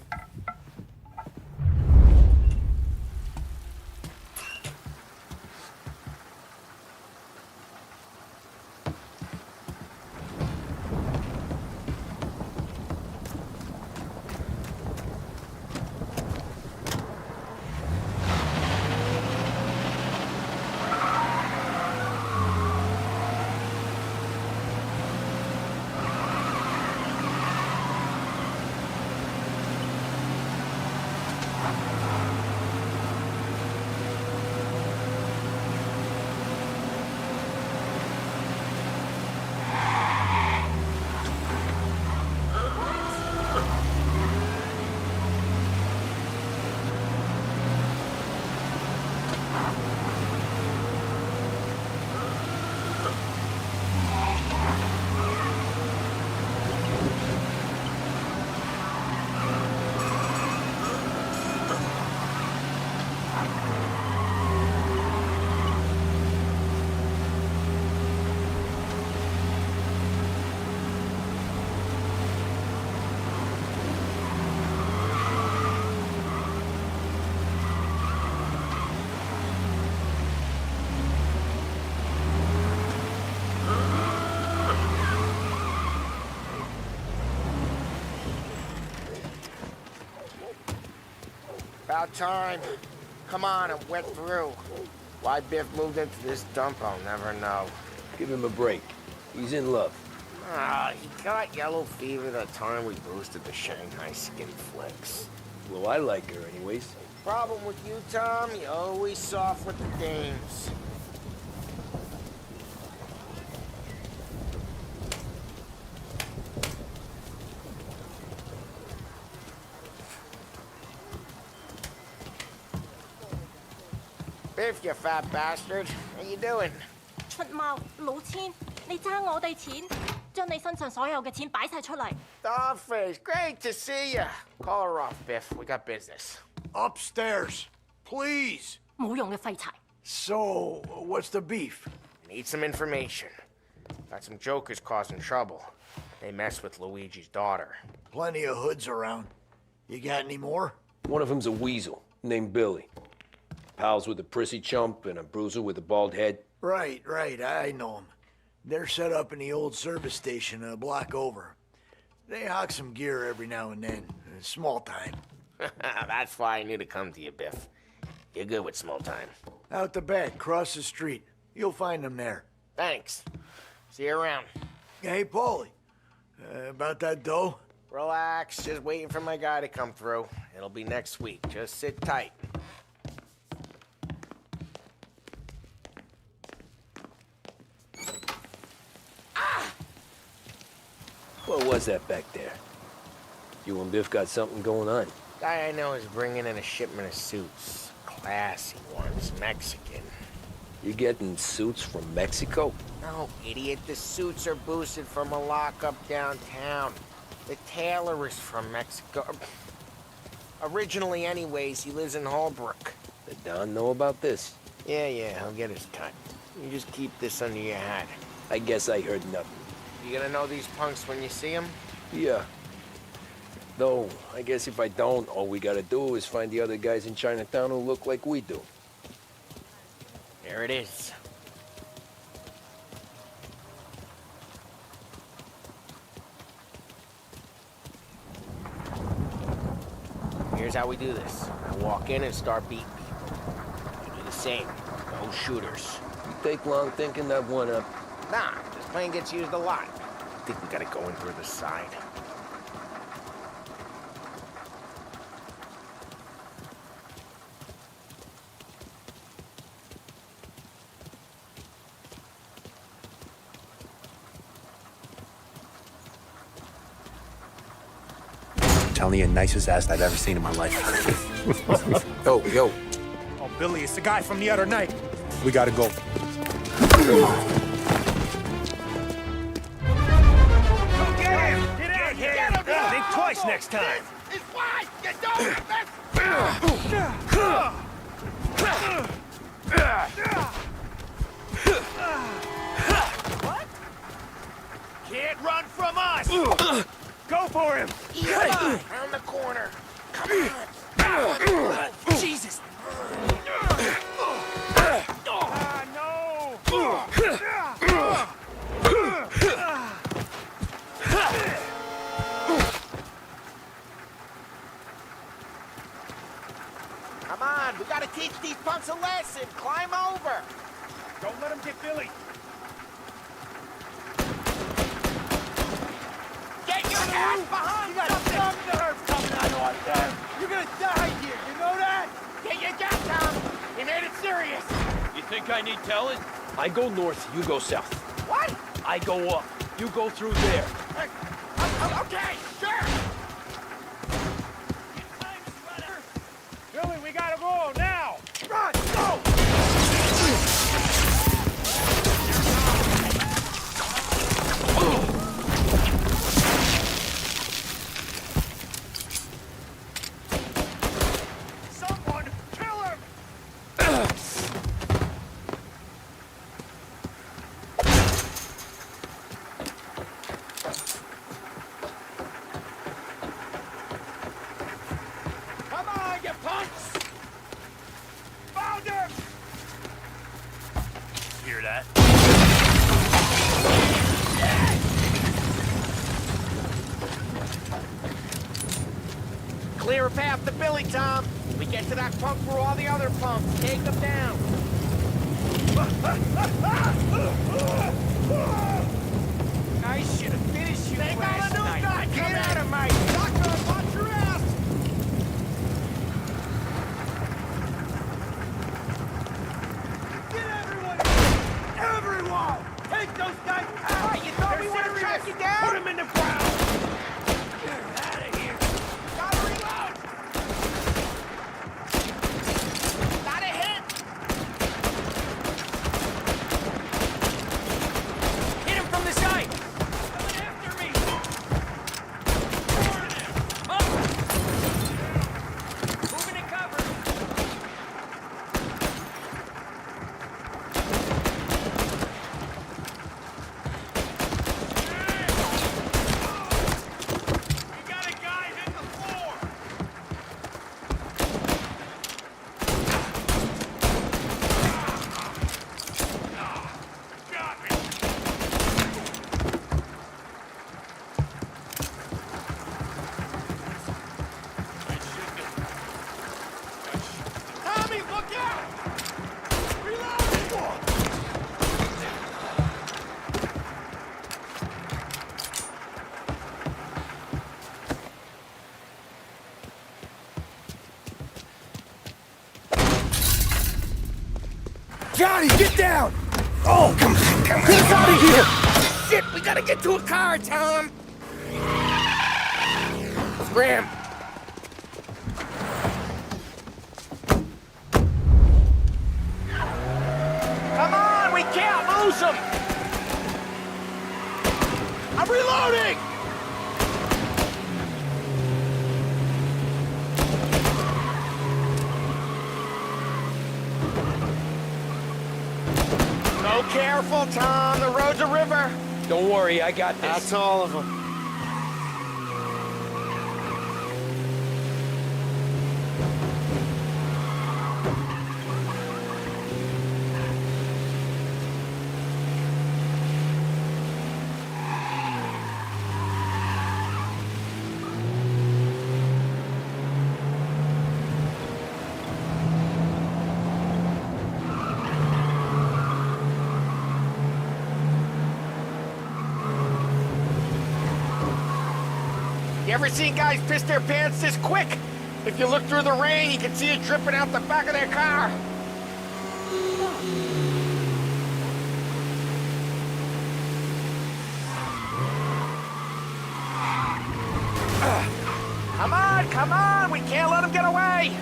About time. Come on, I'm wet through. Why Biff moved into this dump, I'll never know. Give him a break. He's in love. Ah, he got yellow fever the time we boosted the Shanghai skin flicks. Well, I like her anyways. Problem with you, Tom, you're always soft with the dames. Biff, you fat bastard. How you doing? 出貓老千，你爭我哋錢，將你身上所有嘅錢擺晒出嚟。Dollface, great to see you. Call her off, Biff. We got business. Upstairs, please. 冇用嘅廢柴。So, what's the beef? Need some information. Got some jokers causing trouble. They mess with Luigi's daughter. Plenty of hoods around. You got any more? One of them's a weasel named Billy. Pals with a prissy chump and a bruiser with a bald head. Right, I know them. They're set up in the old service station a block over. They hawk some gear every now and then. Small time. That's why I knew to come to you, Biff. You're good with small time. Out the back, cross the street. You'll find them there. Thanks. See you around. Hey, Paulie. About that dough? Relax. Just waiting for my guy to come through. It'll be next week. Just sit tight. What was that back there? You and Biff got something going on. Guy I know is bringing in a shipment of suits. Classy ones, Mexican. You getting suits from Mexico? No, idiot. The suits are boosted from a lockup downtown. The tailor is from Mexico. Originally, anyways, he lives in Holbrook. Did Don know about this? Yeah, he'll get his cut. You just keep this under your hat. I guess I heard nothing. You gonna know these punks when you see them? Yeah. Though, I guess if I don't, all we gotta do is find the other guys in Chinatown who look like we do. There it is. Here's how we do this. I walk in and start beating people. You do the same. No shooters. You take long thinking that one up. Nah, this plane gets used a lot. I think we gotta go in through the side. Telling you, nicest ass I've ever seen in my life. Yo. Oh, Billy, it's the guy from the other night. We gotta go. Think twice next time. It's wide! Get down! What? Can't run from us! Go for him! Around the corner. Come on. Jesus. Come on, we gotta teach these punks a lesson. Climb over. Don't let him get Billy. Get your ass behind us! Some nerve coming out of there. You're gonna die here, you know that? Get your gun, Tom. He made it serious. You think I need telling? I go north, you go south. What? I go up, you go through there. Okay, sure. Billy, we gotta go now. Run, go! Someone kill him! Come on, you punks! Found him! Hear that? Clear a path to Billy, Tom. We get to that punk for all the other punks. Take them down. I should have finished you last night. Get out of my shotgun. Watch your ass. Get everyone! Everyone! Take those guys out! What, you thought we would have tracked you down? Put them in the ground! Get out of here! Gotta reload! Got a hit! Hit him from the side! Coming after me! Up! Moving to cover! Tommy, look out! Reload! Johnny, get down! Oh, come on. Get out of here! Shit, we gotta get to a car, Tom! Scram! Come on, we can't lose him! I'm reloading! Go careful, Tom. The road's a river. Don't worry, I got this. That's all of them. You ever seen guys piss their pants this quick? If you look through the rain, you can see it dripping out the back of their car. Come on, we can't let him get away.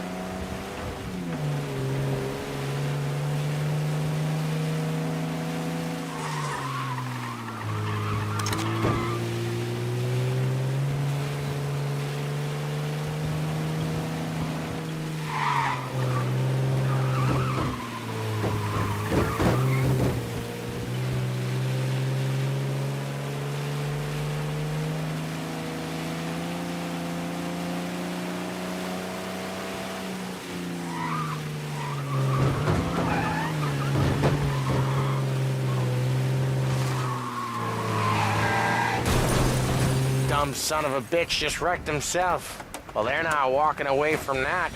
Dumb son of a bitch just wrecked himself. Well, they're not walking away from that.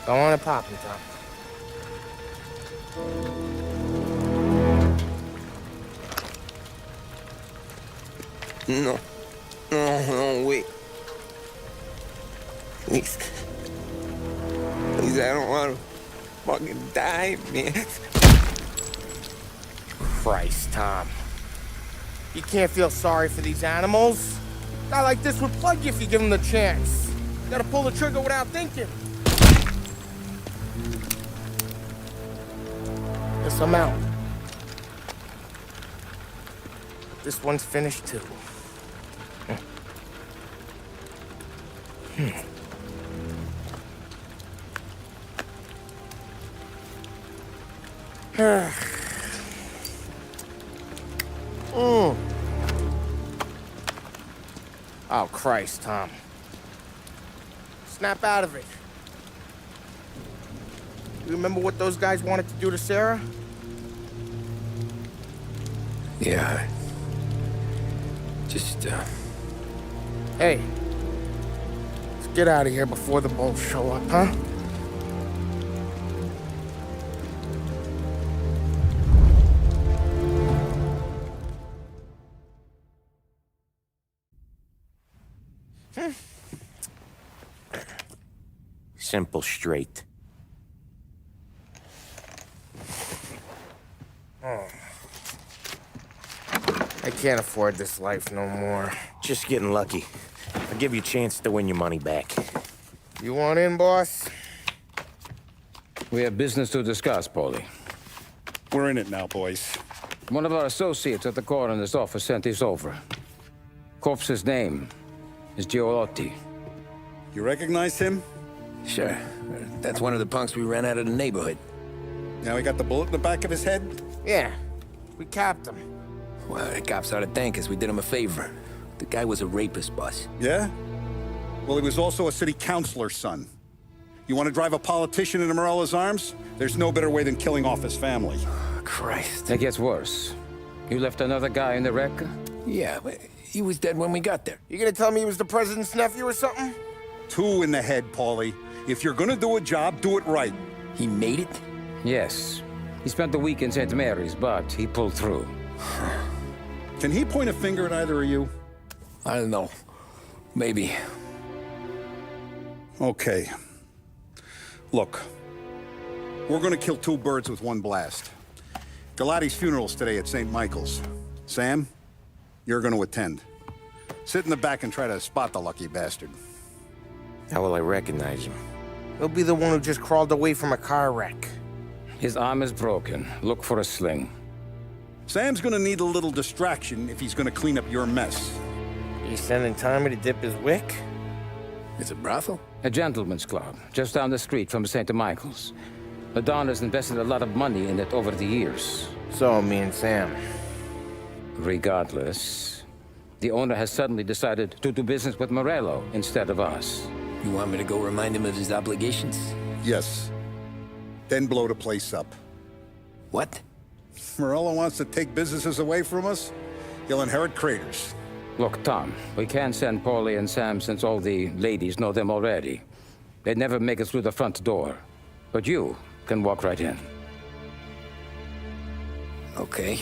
Go on and pop him, Tom. No. No, wait. Please. Please, I don't want to fucking die, man. Christ, Tom. You can't feel sorry for these animals. A guy like this would plug you if you give him the chance. You gotta pull the trigger without thinking. Guess I'm out. This one's finished too. Oh, Christ, Tom. Snap out of it. You remember what those guys wanted to do to Sarah? Yeah. Just, Hey. Let's get out of here before the bulls show up, huh? Simple, straight. I can't afford this life no more. Just getting lucky. I'll give you a chance to win your money back. You want in, boss? We have business to discuss, Paulie. We're in it now, boys. One of our associates at the coroner's office sent this over. Corpse's name is Giolotti. You recognize him? sure. That's one of the punks we ran out of the neighborhood. Now he got the bullet in the back of his head? Yeah. We capped him. Well, the cops ought to thank us. We did him a favor. The guy was a rapist, boss. Yeah? Well, he was also a city councilor's son. You want to drive a politician into Morella's arms? There's no better way than killing off his family. Oh, Christ. It gets worse. You left another guy in the wreck? Yeah, but he was dead when we got there. You gonna tell me he was the president's nephew or something? 2 in the head, Paulie. If you're gonna do a job, do it right. He made it? Yes. He spent the week in St. Mary's, but he pulled through. Can he point a finger at either of you? I don't know. Maybe. Okay. Look, we're gonna kill 2 birds with 1 blast. Galati's funeral's today at St. Michael's. Sam, you're gonna attend. Sit in the back and try to spot the lucky bastard. How will I recognize him? He'll be the one who just crawled away from a car wreck. His arm is broken. Look for a sling. Sam's gonna need a little distraction if he's gonna clean up your mess. You sending Tommy to dip his wick? It's a brothel? A gentleman's club, just down the street from St. Michael's. The Don has invested a lot of money in it over the years. So, me and Sam. Regardless, the owner has suddenly decided to do business with Morello instead of us. You want me to go remind him of his obligations? Yes. Then blow the place up. What? Morello wants to take businesses away from us? He'll inherit craters. Look, Tom, we can't send Paulie and Sam since all the ladies know them already. They'd never make it through the front door. But you can walk right in. Okay.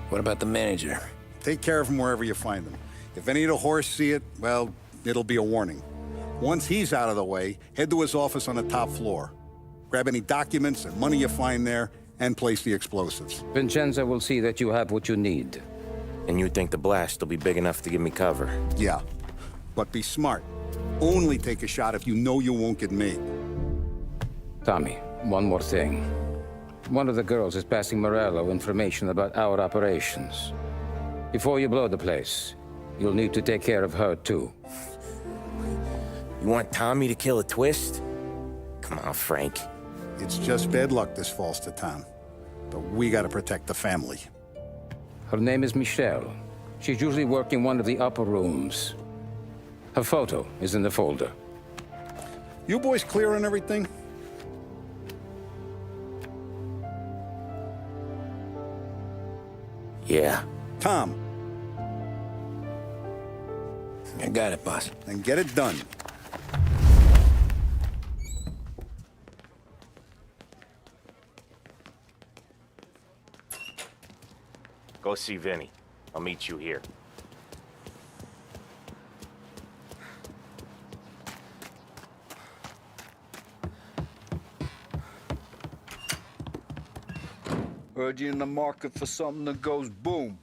What about the manager? Take care of him wherever you find him. If any of the horse see it, well, it'll be a warning. Once he's out of the way, head to his office on the top floor. Grab any documents and money you find there, and place the explosives. Vincenzo will see that you have what you need. And you think the blast will be big enough to give me cover? Yeah, but be smart. Only take a shot if you know you won't get made. Tommy, one more thing. One of the girls is passing Morello information about our operations. Before you blow the place, you'll need to take care of her, too. You want Tommy to kill a twist? Come on, Frank. It's just bad luck this falls to Tom. But we gotta protect the family. Her name is Michelle. She's usually working one of the upper rooms. Her photo is in the folder. You boys clear on everything? Yeah. Tom. I got it, boss. Then get it done. Go see Vinny. I'll meet you here. Heard you in the market for something that goes boom.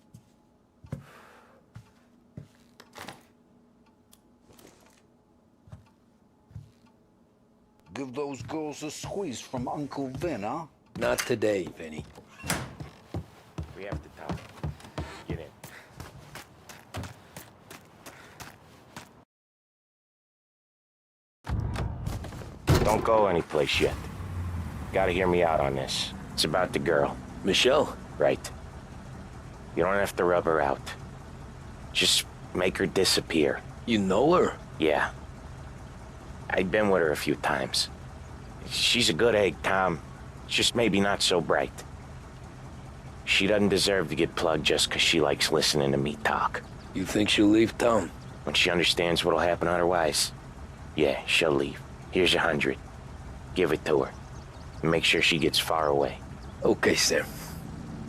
Give those girls a squeeze from Uncle Vin, huh? Not today, Vinny. We have to talk. Get in. Don't go anyplace yet. Gotta hear me out on this. It's about the girl. Michelle? Right. You don't have to rub her out. Just make her disappear. You know her? Yeah. I've been with her a few times. She's a good egg, Tom. Just maybe not so bright. She doesn't deserve to get plugged just 'cause she likes listening to me talk. You think she'll leave town? When she understands what'll happen otherwise, yeah, she'll leave. Here's 100. Give it to her. And make sure she gets far away. Okay, Sam.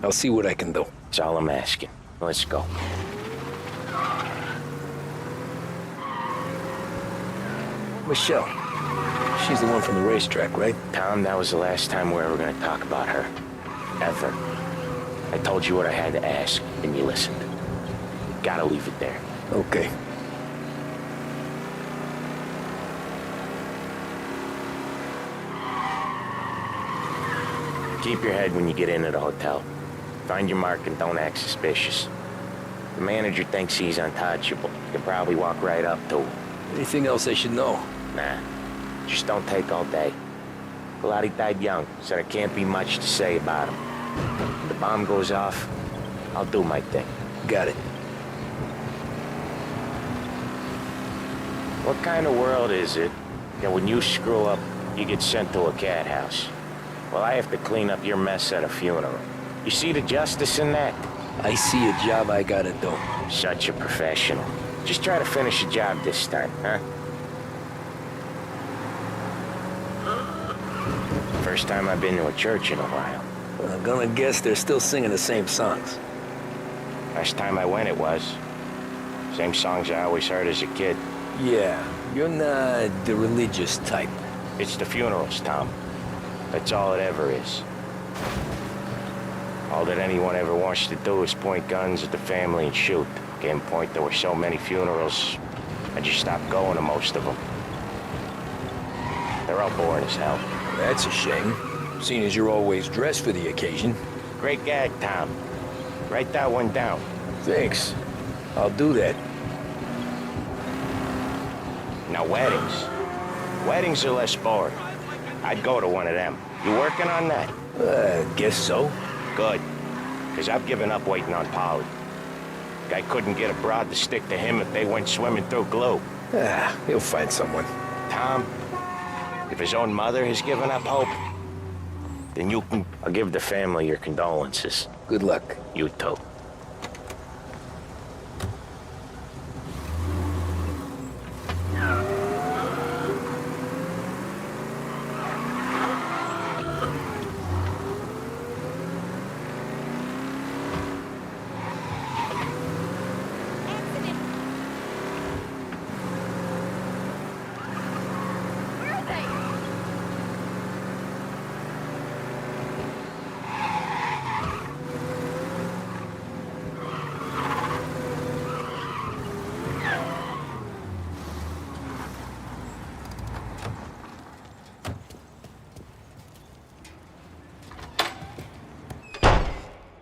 I'll see what I can do. That's all I'm asking. Let's go. Michelle. She's the one from the racetrack, right? Tom, that was the last time we're ever gonna talk about her. Ever. I told you what I had to ask, and you listened. Gotta leave it there. Okay. Keep your head when you get into the hotel. Find your mark and don't act suspicious. The manager thinks he's untouchable. You can probably walk right up to him. Anything else I should know? Nah. Just don't take all day. Galati died young, so there can't be much to say about him. When the bomb goes off, I'll do my thing. Got it. What kind of world is it that when you screw up, you get sent to a cat house? Well, I have to clean up your mess at a funeral. You see the justice in that? I see a job I gotta do. Such a professional. Just try to finish the job this time, huh? First time I've been to a church in a while. I'm gonna guess they're still singing the same songs. Last time I went, it was. Same songs I always heard as a kid. Yeah, you're not the religious type. It's the funerals, Tom. That's all it ever is. All that anyone ever wants to do is point guns at the family and shoot. Getting point, there were so many funerals, I just stopped going to most of them. They're all boring as hell. That's a shame, seeing as you're always dressed for the occasion. Great gag, Tom. Write that one down. Thanks. I'll do that. Now, weddings. Weddings are less boring. I'd go to one of them. You working on that? Guess so. Good. Because I've given up waiting on Polly. Guy couldn't get a broad to stick to him if they went swimming through glue. He'll find someone. Tom, if his own mother has given up hope, then you can... I'll give the family your condolences. Good luck. You too.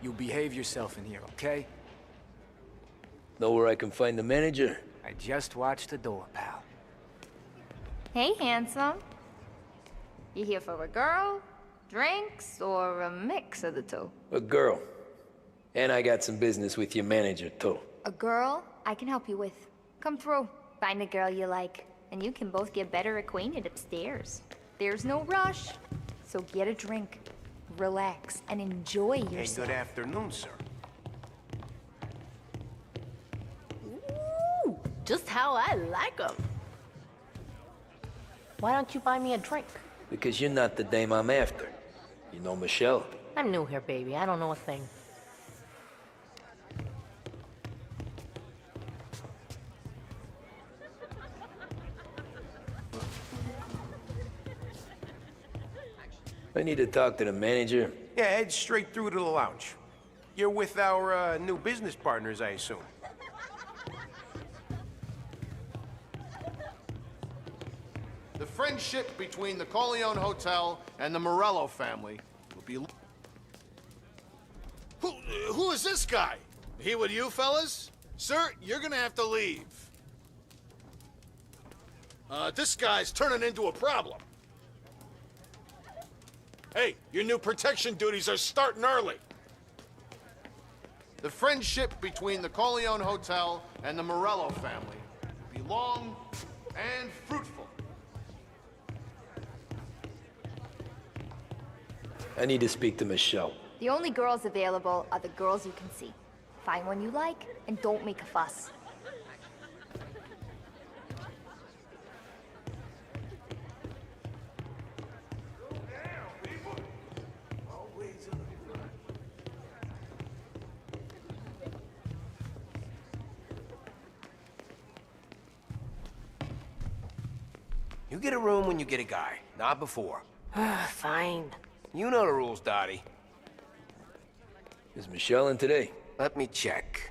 You behave yourself in here, okay? Know where I can find the manager? I just watched the door, pal. Hey, handsome. You here for a girl, drinks, or a mix of the two? A girl. And I got some business with your manager, too. A girl I can help you with. Come through. Find a girl you like, and you can both get better acquainted upstairs. There's no rush, so get a drink, relax, and enjoy yourself. Hey, good afternoon, sir. Ooh, just how I like them. Why don't you buy me a drink? Because you're not the dame I'm after. You know Michelle? I'm new here, baby. I don't know a thing. I need to talk to the manager. Yeah, head straight through to the lounge. You're with our new business partners, I assume. The friendship between the Corleone Hotel and the Morello family will be... Who is this guy? He with you, fellas? Sir, you're gonna have to leave. This guy's turning into a problem. Hey, your new protection duties are starting early. The friendship between the Corleone Hotel and the Morello family will be long and fruitful. I need to speak to Michelle. The only girls available are the girls you can see. Find one you like, and don't make a fuss. You get a room when you get a guy, not before. Fine. You know the rules, Dottie. Is Michelle in today? Let me check.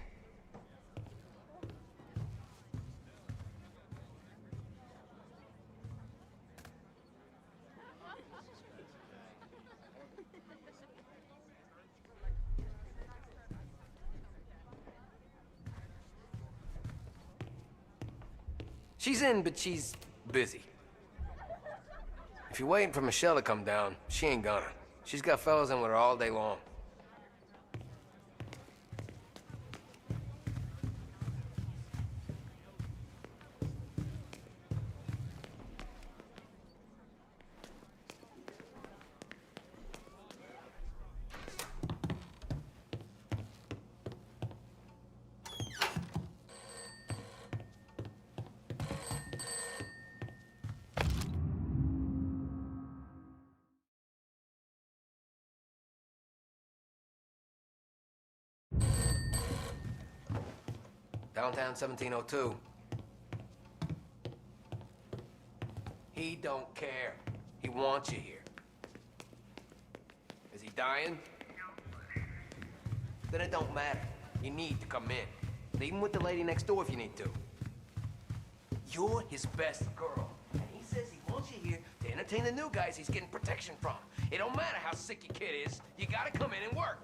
She's in, but she's busy. If you're waiting for Michelle to come down, she ain't gonna. She's got fellas in with her all day long. Downtown 1702. He don't care. He wants you here. Is he dying? Then it don't matter. You need to come in. Leave him with the lady next door if you need to. You're his best girl. And he says he wants you here to entertain the new guys he's getting protection from. It don't matter how sick your kid is. You gotta come in and work.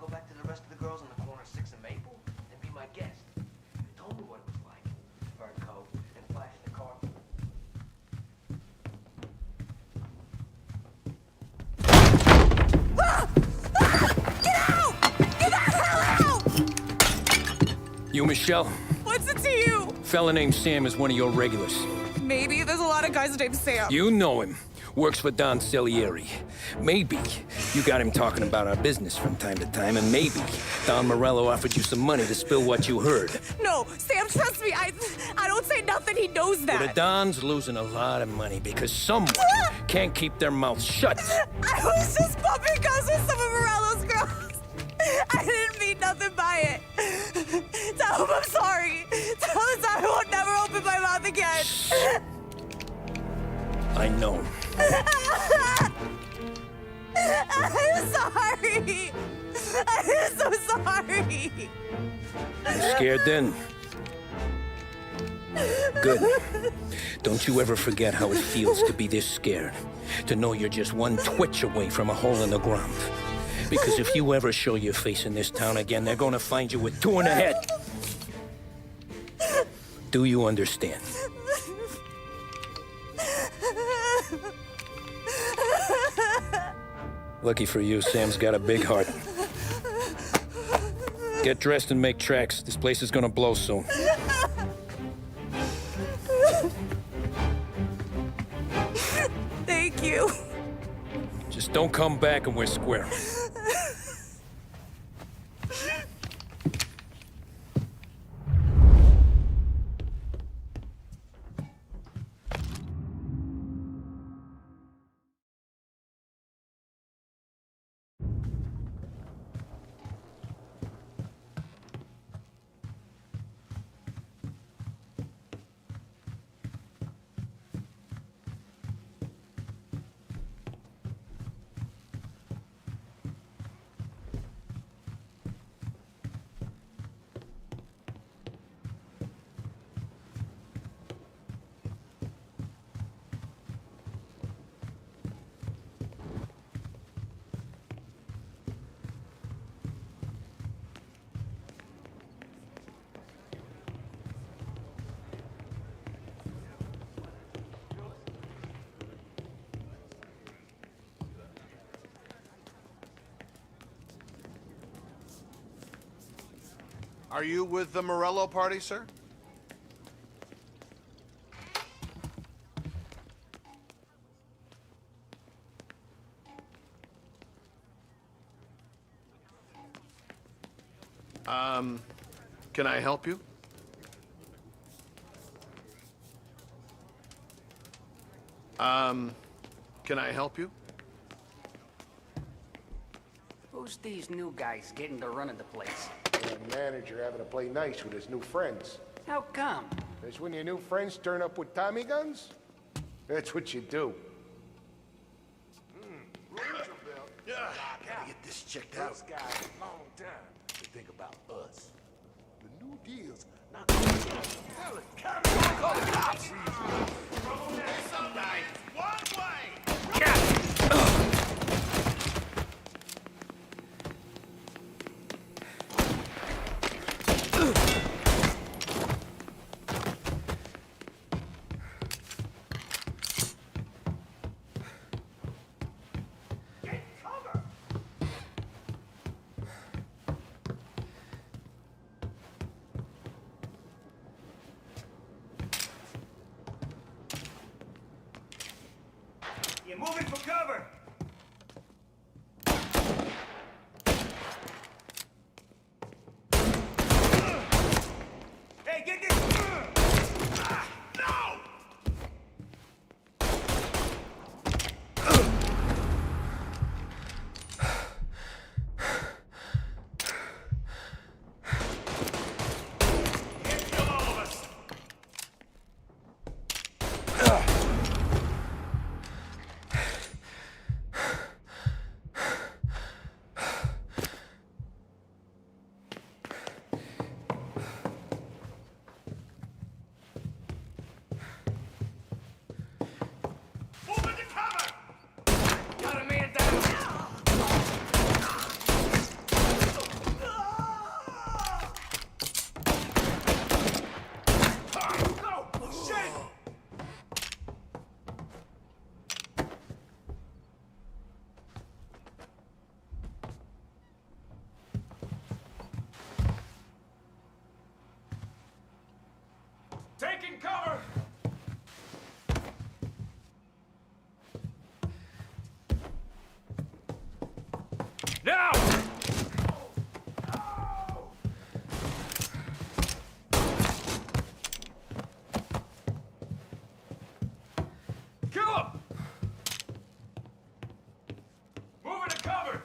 Go back to the rest of the girls on the corner of 6th and Maple and be my guest. You told me what it was like. Fur coat and flash in the car. Get out! Get the hell out! You, Michelle? What's it to you? Fella named Sam is one of your regulars. Maybe there's a lot of guys named Sam. You know him. Works for Don Salieri. Maybe you got him talking about our business from time to time, and maybe Don Morello offered you some money to spill what you heard. No, Sam, trust me. I don't say nothing. He knows that. Well, the Don's losing a lot of money because someone can't keep their mouth shut. I was just bumping guns with some of Morello's girls. I didn't mean nothing by it. Tell him I'm sorry. Tell him I won't never open my mouth again. I know. I'm sorry. I'm so sorry. You scared then? Good. Don't you ever forget how it feels to be this scared. To know you're just one twitch away from a hole in the ground. Because if you ever show your face in this town again, they're gonna find you with 2 in the head. Do you understand? Lucky for you, Sam's got a big heart. Get dressed and make tracks. This place is gonna blow soon. Thank you. Just don't come back and we're square. Are you with the Morello party, sir? Can I help you? Can I help you? Who's these new guys getting the run of the place? The manager having to play nice with his new friends. How come? Because when your new friends turn up with Tommy guns, that's what you do. Yeah. Gotta get this checked out. This guy's a long time to think about us. The new deal's not gonna tell it. Call the cops. It's all right. One way. You're moving for cover! Hey, get this! No! Can't kill all of us! Taking cover! Now! Kill him! Moving to cover!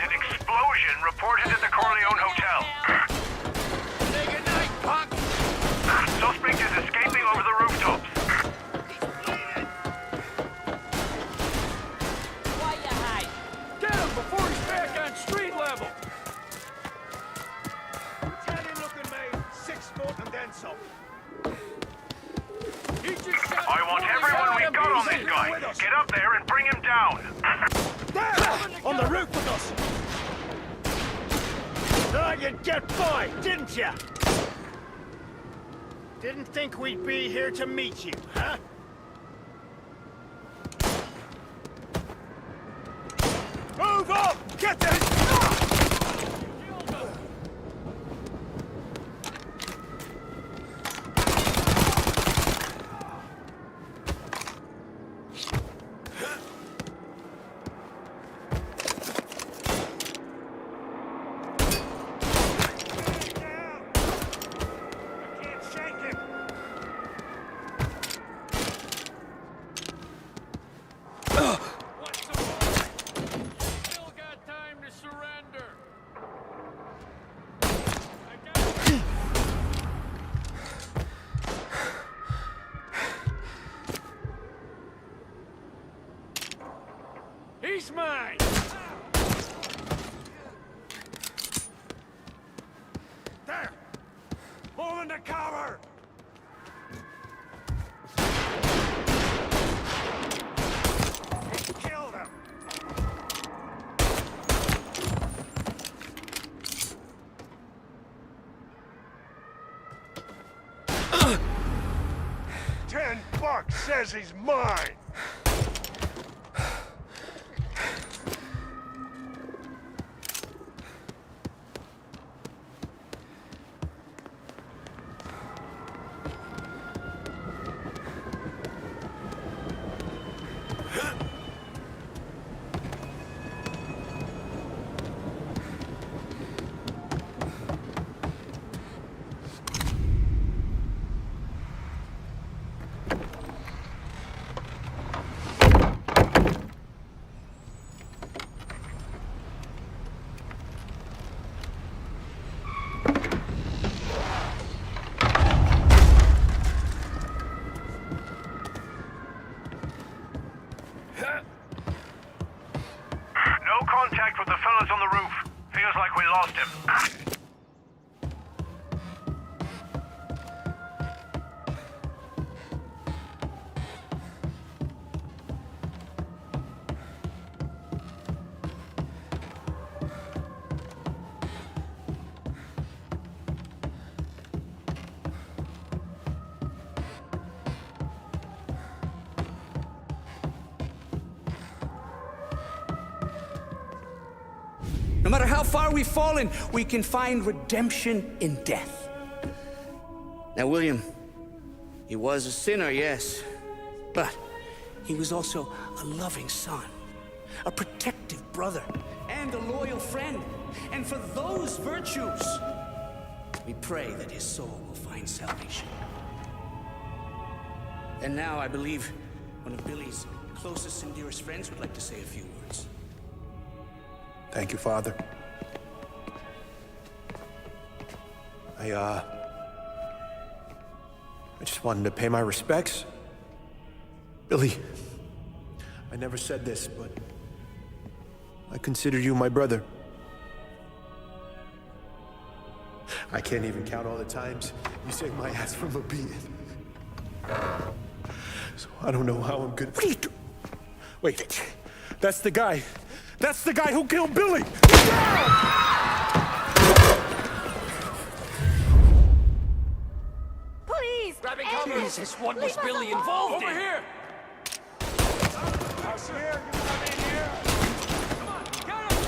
An explosion reported at the Corleone Hotel. Say goodnight, punk! Suspect is escaping over the rooftops. Why you hide? Get him before he's back on street level! Italian-looking man, 6 foot and then some. I want everyone we got on this guy. Get up there and bring him down. There! On the roof with us! Thought you'd get by, didn't ya? Didn't think we'd be here to meet you, huh? Move up! Get this! He's mine! There! Move into cover! Kill them! $10 says he's mine! Contact with the fellas on the roof. Feels like we lost him. No matter how far we've fallen, we can find redemption in death. Now, William, he was a sinner, yes, but he was also a loving son, a protective brother, and a loyal friend. And for those virtues, we pray that his soul will find salvation. And now I believe one of Billy's closest and dearest friends would like to say a few words. Thank you, Father. I just wanted to pay my respects. Billy, I never said this, but I consider you my brother. I can't even count all the times you saved my ass from a beating. So I don't know how I'm gonna... What are you doing? Wait, that's the guy. That's the guy who killed Billy! Please! Grabbing cover! Jesus, what was Billy involved in? Over here! House here, you come in here! Come on, get him!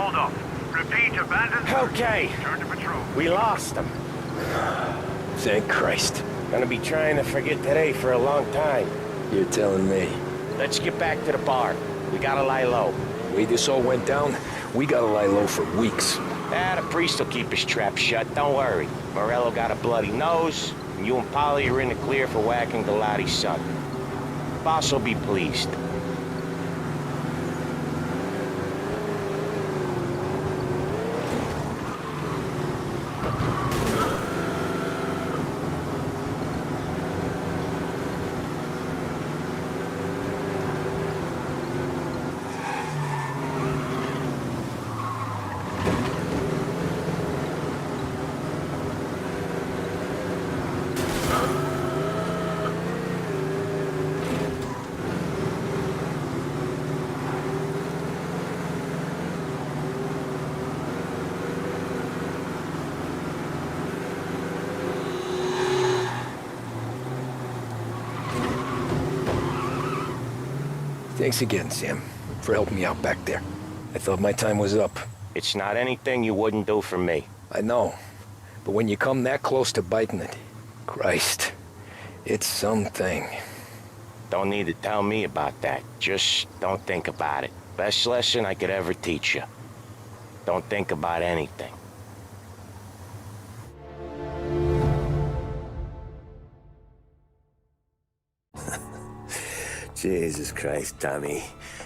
hold up. Repeat, abandoned. Okay. Turn to patrol. We lost him. Thank Christ. Gonna be trying to forget today for a long time. You're telling me. Let's get back to the bar. We gotta lie low. The way this all went down, we gotta lie low for weeks. The priest will keep his trap shut, don't worry. Morello got a bloody nose, and you and Polly are in the clear for whacking Galati's son. Boss will be pleased. Thanks again, Sam, for helping me out back there. I thought my time was up. It's not anything you wouldn't do for me. I know. But when you come that close to biting it, Christ, it's something. Don't need to tell me about that. Just don't think about it. Best lesson I could ever teach you. Don't think about anything. Jesus Christ, Tommy.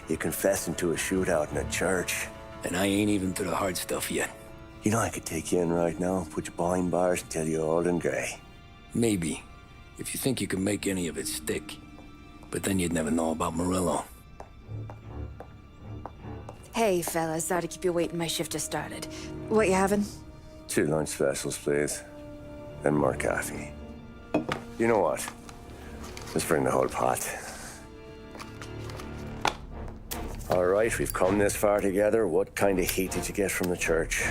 You're confessing to a shootout in a church. And I ain't even to the hard stuff yet. You know I could take you in right now, put you behind bars until you're old and gray. Maybe, if you think you can make any of it stick. But then you'd never know about Morello. Hey, fellas, sorry to keep you waiting. My shift just started. What you having? 2 lunch specials, please. And more coffee. You know what? Let's bring the whole pot. All right, we've come this far together. What kind of heat did you get from the church?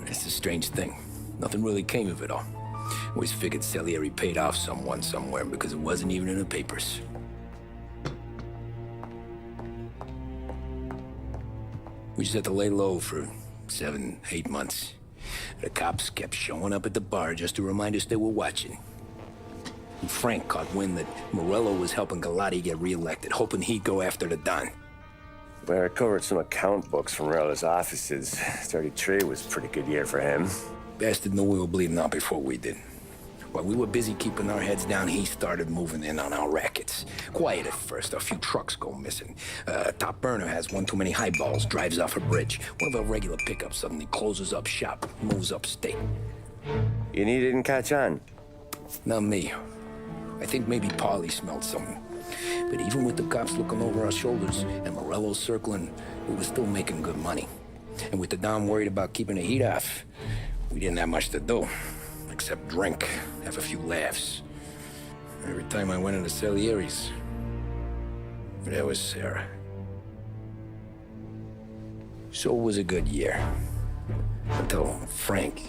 It's a strange thing. Nothing really came of it all. Always figured Salieri paid off someone somewhere because it wasn't even in the papers. We just had to lay low for 7, 8 months. The cops kept showing up at the bar just to remind us they were watching. And Frank caught wind that Morello was helping Galati get reelected, hoping he'd go after the Don. Well, I recovered some account books from Morello's offices. 33 was a pretty good year for him. Bastard knew we were bleeding out before we did. While we were busy keeping our heads down, he started moving in on our rackets. Quiet at first, a few trucks go missing. Top burner has one too many highballs, drives off a bridge. One of our regular pickups suddenly closes up shop, moves upstate. You didn't catch on? Not me. I think maybe Polly smelled something. But even with the cops looking over our shoulders and Morello circling, we were still making good money. And with the Dom worried about keeping the heat off, we didn't have much to do, except drink, have a few laughs. Every time I went into Salieri's, there was Sarah. So it was a good year. Until Frank.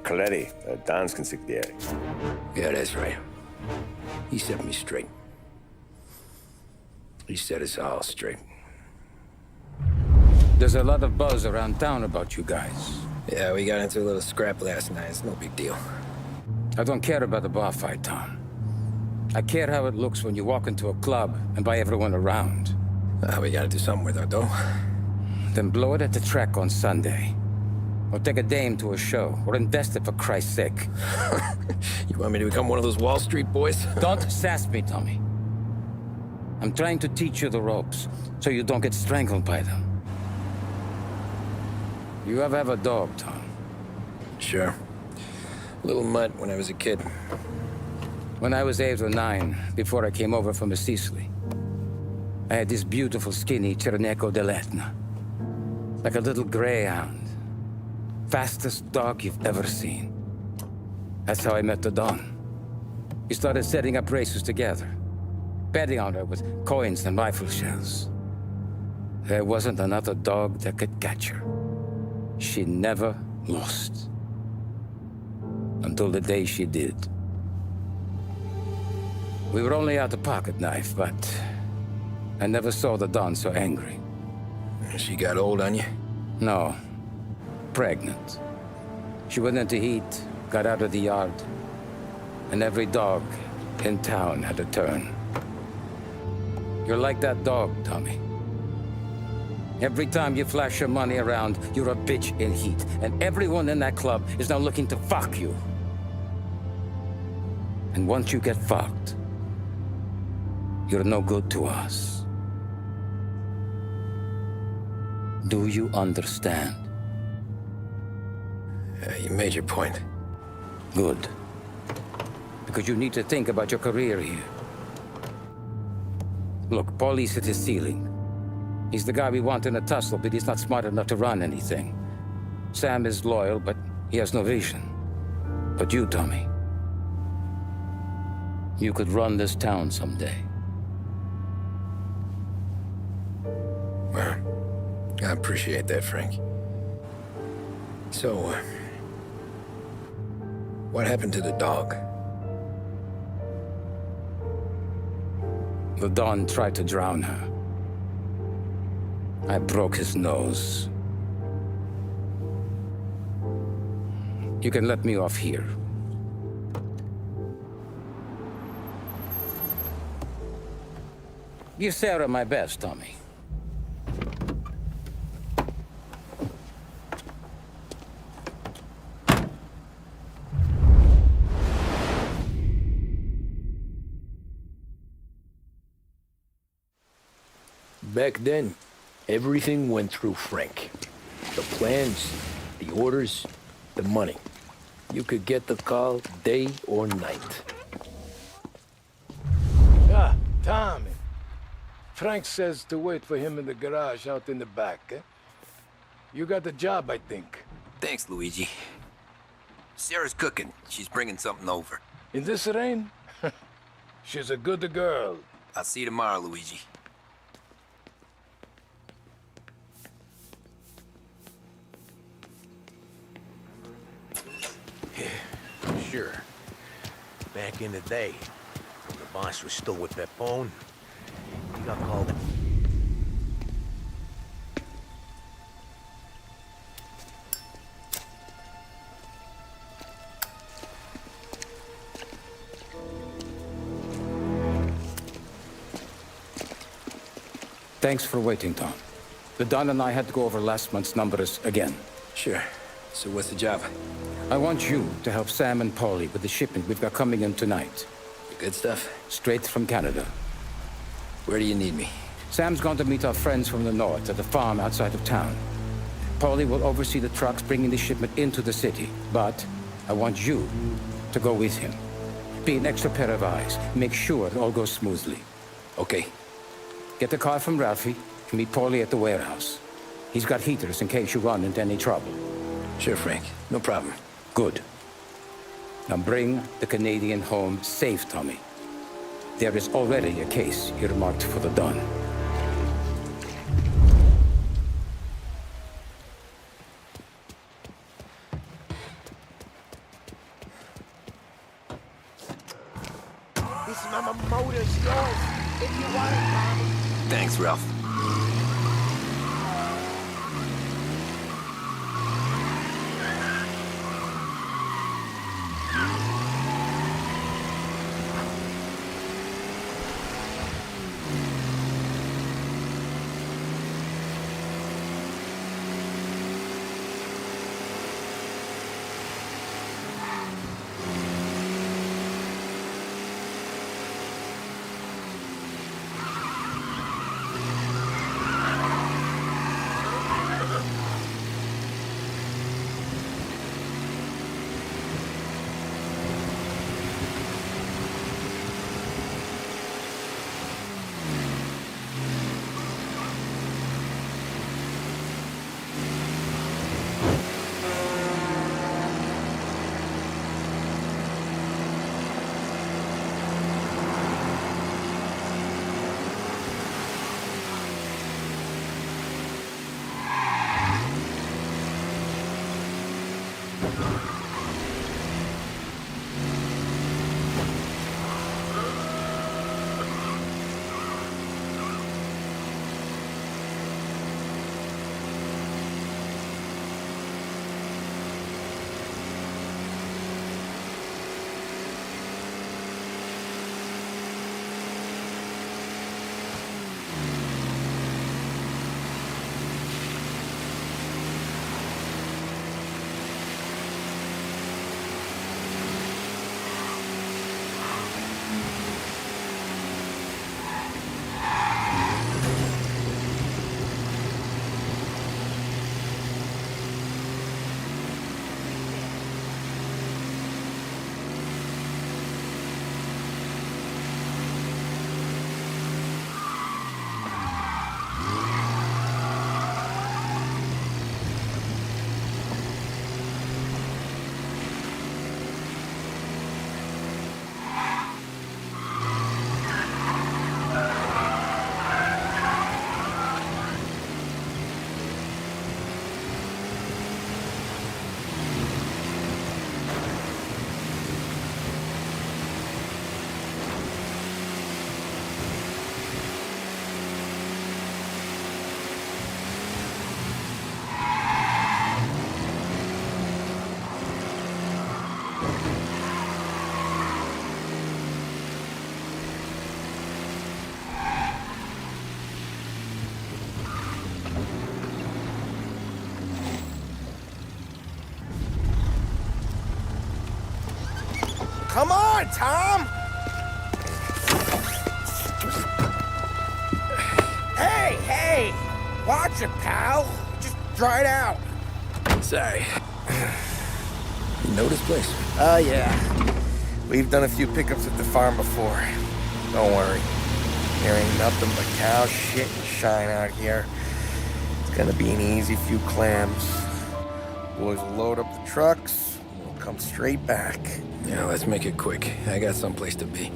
Coletti, Don's consigliere. Yeah, that's right. He set me straight. He set us all straight. There's a lot of buzz around town about you guys. Yeah, we got into a little scrap last night. It's no big deal. I don't care about the bar fight, Tom. I care how it looks when you walk into a club and buy everyone around. We gotta do something with our dough. Then blow it at the track on Sunday. Or take a dame to a show, or invest it for Christ's sake. You want me to become one of those Wall Street boys? Don't sass me, Tommy. I'm trying to teach you the ropes, so you don't get strangled by them. You ever have a dog, Tom? Sure. Little mutt when I was a kid. When I was 8 or 9, before I came over from Sicily, I had this beautiful, skinny Cerneco dell'Etna. Like a little greyhound. Fastest dog you've ever seen. That's how I met the Don. We started setting up races together, betting on her with coins and rifle shells. There wasn't another dog that could catch her. She never lost. Until the day she did. We were only out a pocket knife, but I never saw the Don so angry. She got old on you? No. Pregnant. She went into heat, got out of the yard, and every dog in town had a turn. You're like that dog, Tommy. Every time you flash your money around, you're a bitch in heat, and everyone in that club is now looking to fuck you. And once you get fucked, you're no good to us. Do you understand? You made your point. Good. Because you need to think about your career here. Look, Paulie's hit his ceiling. He's the guy we want in a tussle, but he's not smart enough to run anything. Sam is loyal, but he has no vision. But you, Tommy, you could run this town someday. Well, I appreciate that, Frank. So, what happened to the dog? The Don tried to drown her. I broke his nose. You can let me off here. Give Sarah my best, Tommy. Back then, everything went through Frank. The plans, the orders, the money. You could get the call day or night. Ah, Tommy. Frank says to wait for him in the garage out in the back, eh? You got the job, I think. Thanks, Luigi. Sarah's cooking. She's bringing something over. In this rain? She's a good girl. I'll see you tomorrow, Luigi. Sure. Back in the day, when the boss was still with Pepone, he got called in. Thanks for waiting, Tom. The Don and I had to go over last month's numbers again. Sure. So what's the job? I want you to help Sam and Paulie with the shipment we've got coming in tonight. Good stuff? Straight from Canada. Where do you need me? Sam's going to meet our friends from the north at the farm outside of town. Paulie will oversee the trucks bringing the shipment into the city. But I want you to go with him. Be an extra pair of eyes. Make sure it all goes smoothly. Okay. Get the car from Ralphie and meet Paulie at the warehouse. He's got heaters in case you run into any trouble. Sure, Frank. No problem. Good. Now bring the Canadian home safe, Tommy. There is already a case earmarked for the Don. This is my motor's yours. If you want it, Tommy. Thanks, Ralph. Come on, Tom! Hey! Watch it, pal. Just dry it out. Sorry. You know this place? Yeah. We've done a few pickups at the farm before. Don't worry. There ain't nothing but cow shit and shine out here. It's gonna be an easy few clams. Boys will load up the trucks, and we'll come straight back. Yeah, let's make it quick. I got someplace to be.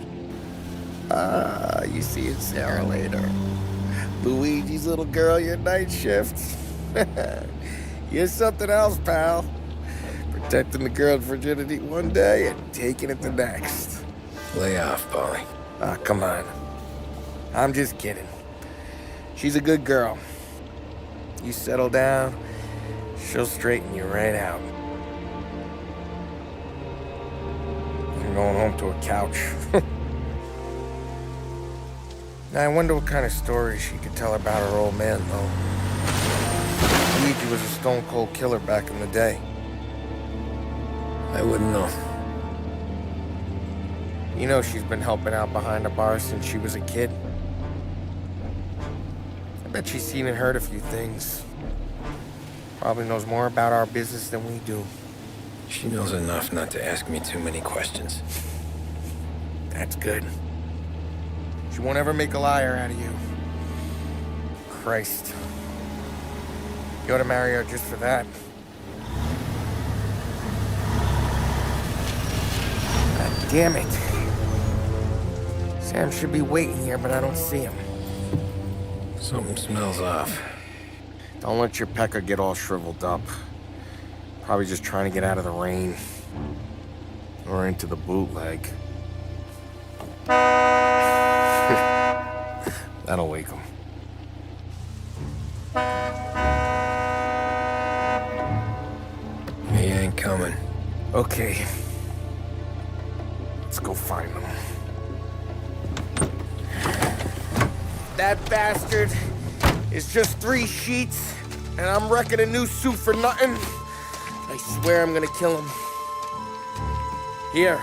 You see Sarah later. Luigi's little girl, your night shift. You're something else, pal. Protecting the girl's virginity one day and taking it the next. Lay off, Polly. Come on. I'm just kidding. She's a good girl. You settle down, she'll straighten you right out. I'm going home to a couch. Now, I wonder what kind of stories she could tell about her old man, though. Luigi was a stone-cold killer back in the day. I wouldn't know. You know she's been helping out behind the bar since she was a kid. I bet she's seen and heard a few things. Probably knows more about our business than we do. She knows enough not to ask me too many questions. That's good. She won't ever make a liar out of you. Christ. You ought to marry her just for that. God damn it. Sam should be waiting here, but I don't see him. Something smells off. Don't let your pecker get all shriveled up. Probably just trying to get out of the rain. Or into the bootleg. That'll wake him. He ain't coming. Okay. Let's go find him. That bastard is just 3 sheets, and I'm wrecking a new suit for nothing. I swear I'm gonna kill him. Here.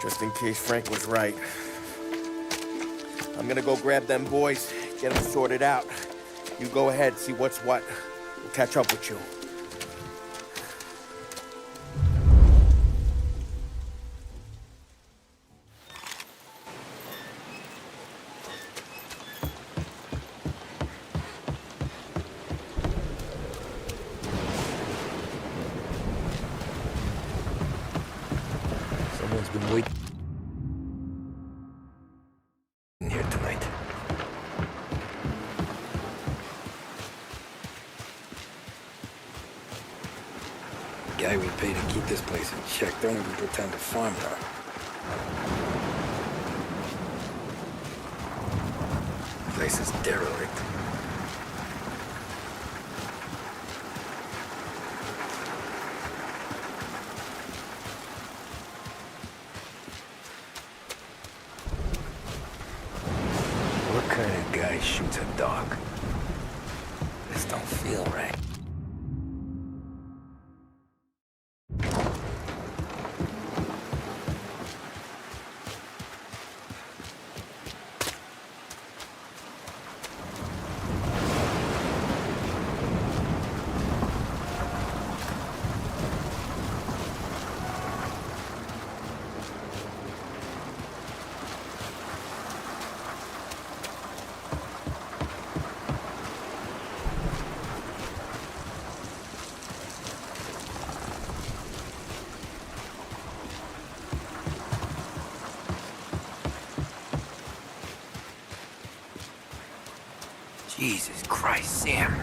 Just in case Frank was right. I'm gonna go grab them boys, get them sorted out. You go ahead, see what's what. We'll catch up with you. Someone's been waiting here tonight. The guy we pay to keep this place in check don't even pretend to farm now. Place is derelict. What kind of guy shoots a dog? This don't feel right. Jesus Christ, Sam.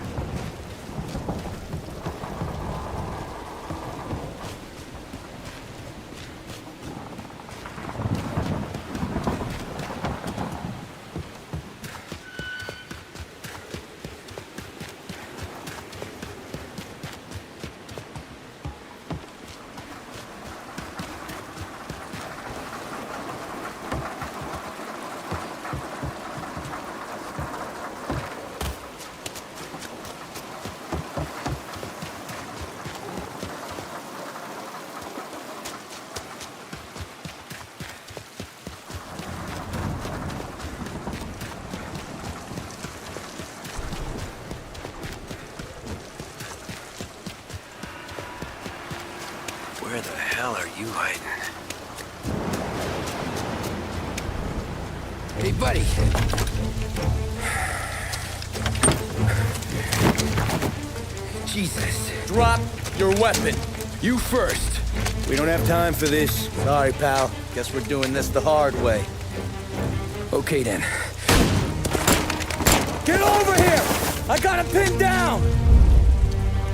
hell are you hiding? Hey, buddy. Jesus. Drop your weapon. You first. We don't have time for this. Sorry, pal. Guess we're doing this the hard way. Okay, then. Get over here! I got him pinned down!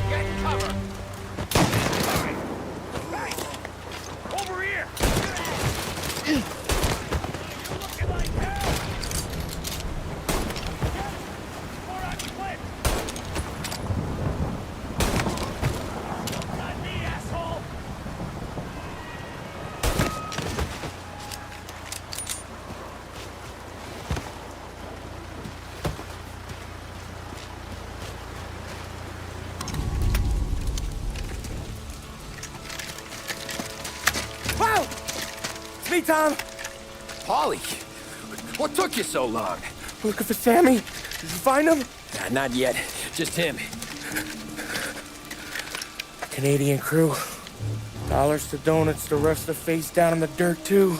Get cover! Hey! Over here! You're looking like hell! More on your clip! Not me, asshole! Wow! It's me, Tom. Polly, what took you so long? Looking for Sammy? Did you find him? Nah, not yet. Just him. Canadian crew. Dollars to donuts, the rest of the face down in the dirt, too.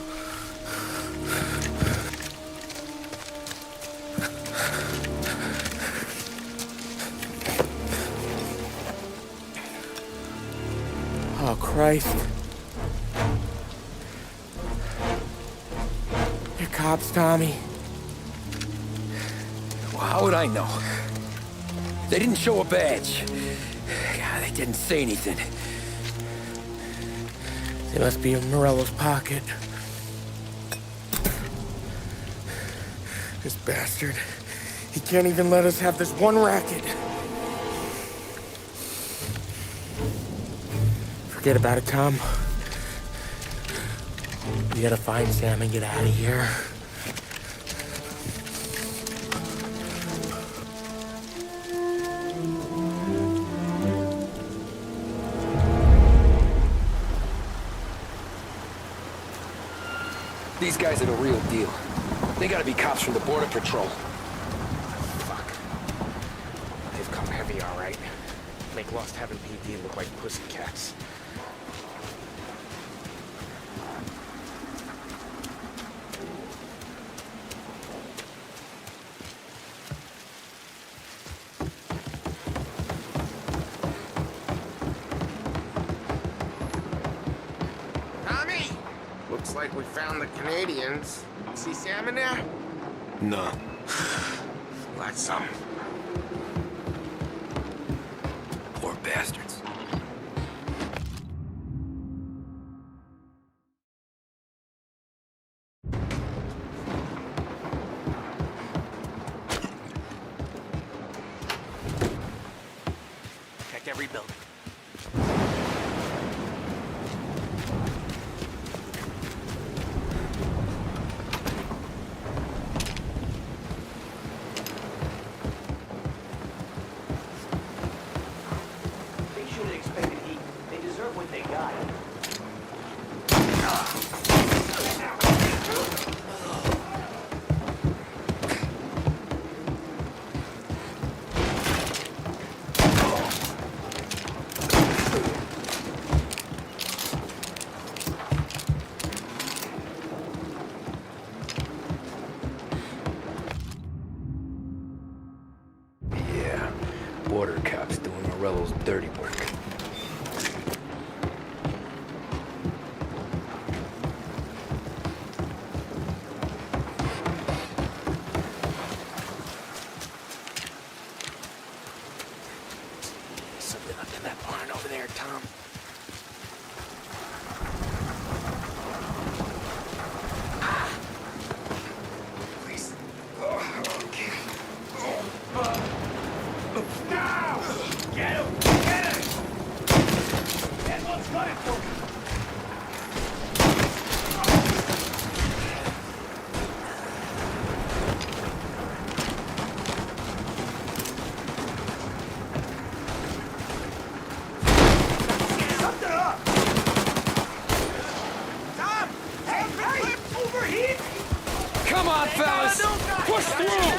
Oh, Christ. They're cops, Tommy. Well, how would I know? They didn't show a badge. God, they didn't say anything. They must be in Morello's pocket. This bastard. He can't even let us have this one racket. Forget about it, Tom. We gotta find Sam and get out of here. These guys are the real deal. They gotta be cops from the Border Patrol. Fuck. They've come heavy, all right. Make Lost Heaven PD look like pussycats. Tommy! Looks like we found the Canadians. See Sam in there? No. That's some. Poor bastards. Check every building. They should have expected heat. They deserve what they got. Yeah, border cops doing Morello's dirty work. Something up in that barn over there, Tom. Please. Now! Get him! Get him! Get what's got it for me! Something up! Tom! Hey! Overheat! Come on, fellas! Push through!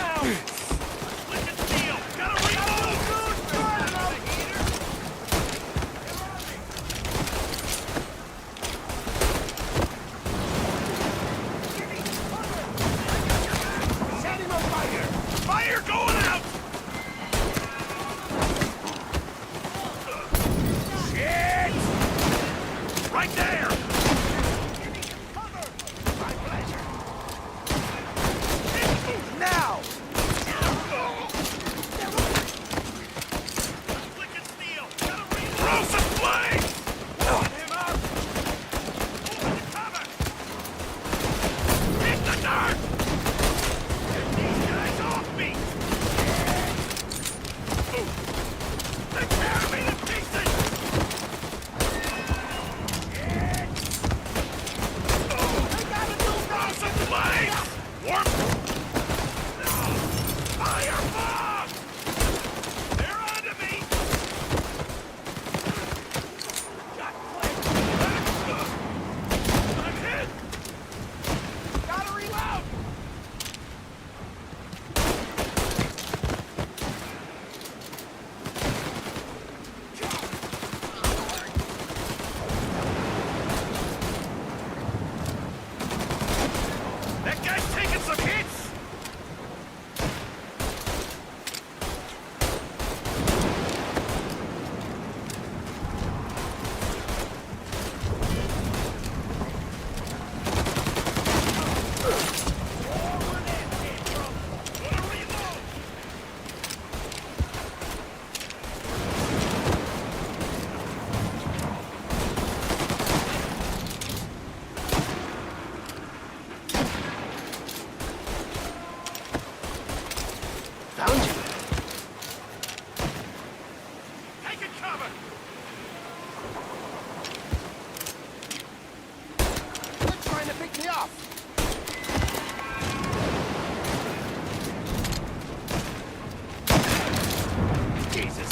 off! Jesus!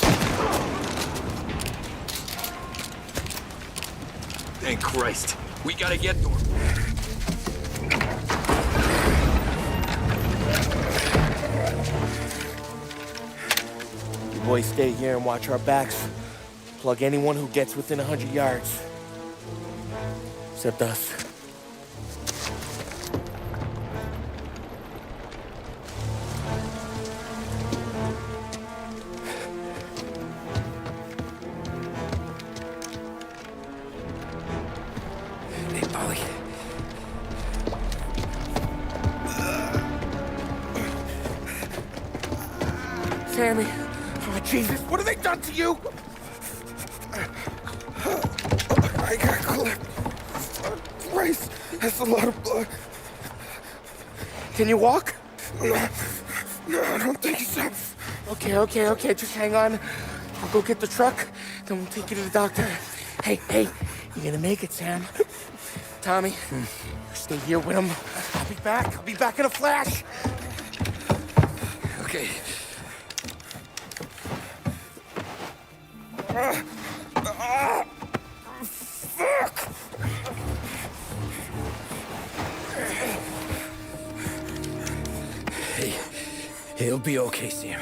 Thank Christ. We gotta get to him. You boys stay here and watch our backs. Plug anyone who gets within 100 yards. Except us. Hey, Ollie. Sammy. Oh, Jesus, what have they done to you? I got clipped. Christ, that's a lot of blood. Can you walk? No, I don't think so. Okay, just hang on. I'll go get the truck, then we'll take you to the doctor. Hey, you're gonna make it, Sam. Tommy, stay here with him. I'll be back in a flash. Okay. Fuck! Hey, he'll be okay, Sam.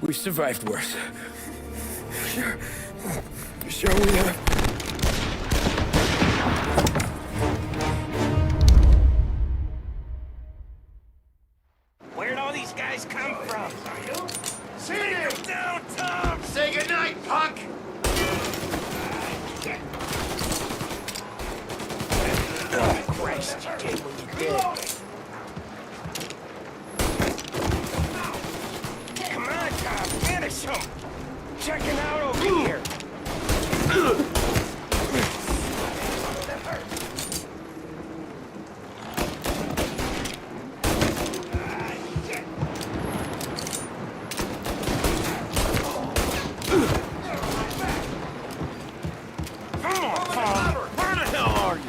We've survived worse. Sure we have. Where'd all these guys come from? See you down, Tom! Say goodnight, punk! Oh, Christ, you did what you did. Come on, Tom, finish him! Checking out over here. Come on, Tom! Where the hell are you?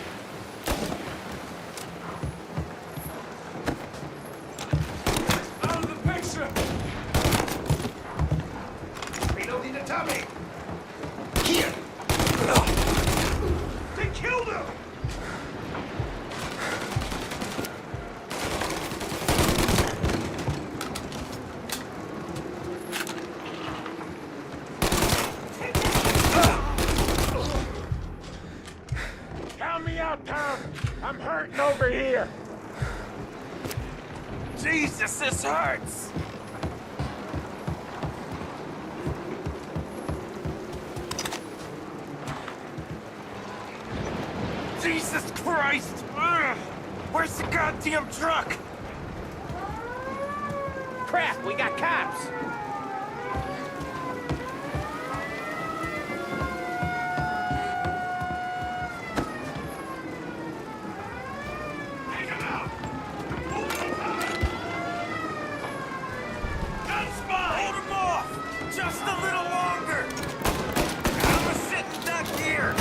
Out of the picture! Reloading the Tommy! Here! They killed him! Count me out, Tom! I'm hurting over here! Jesus, this hurts! Jesus Christ! Ugh. Where's the goddamn truck? Crap, we got cops! Hold him off! Just a little longer! I'm a sitting duck here!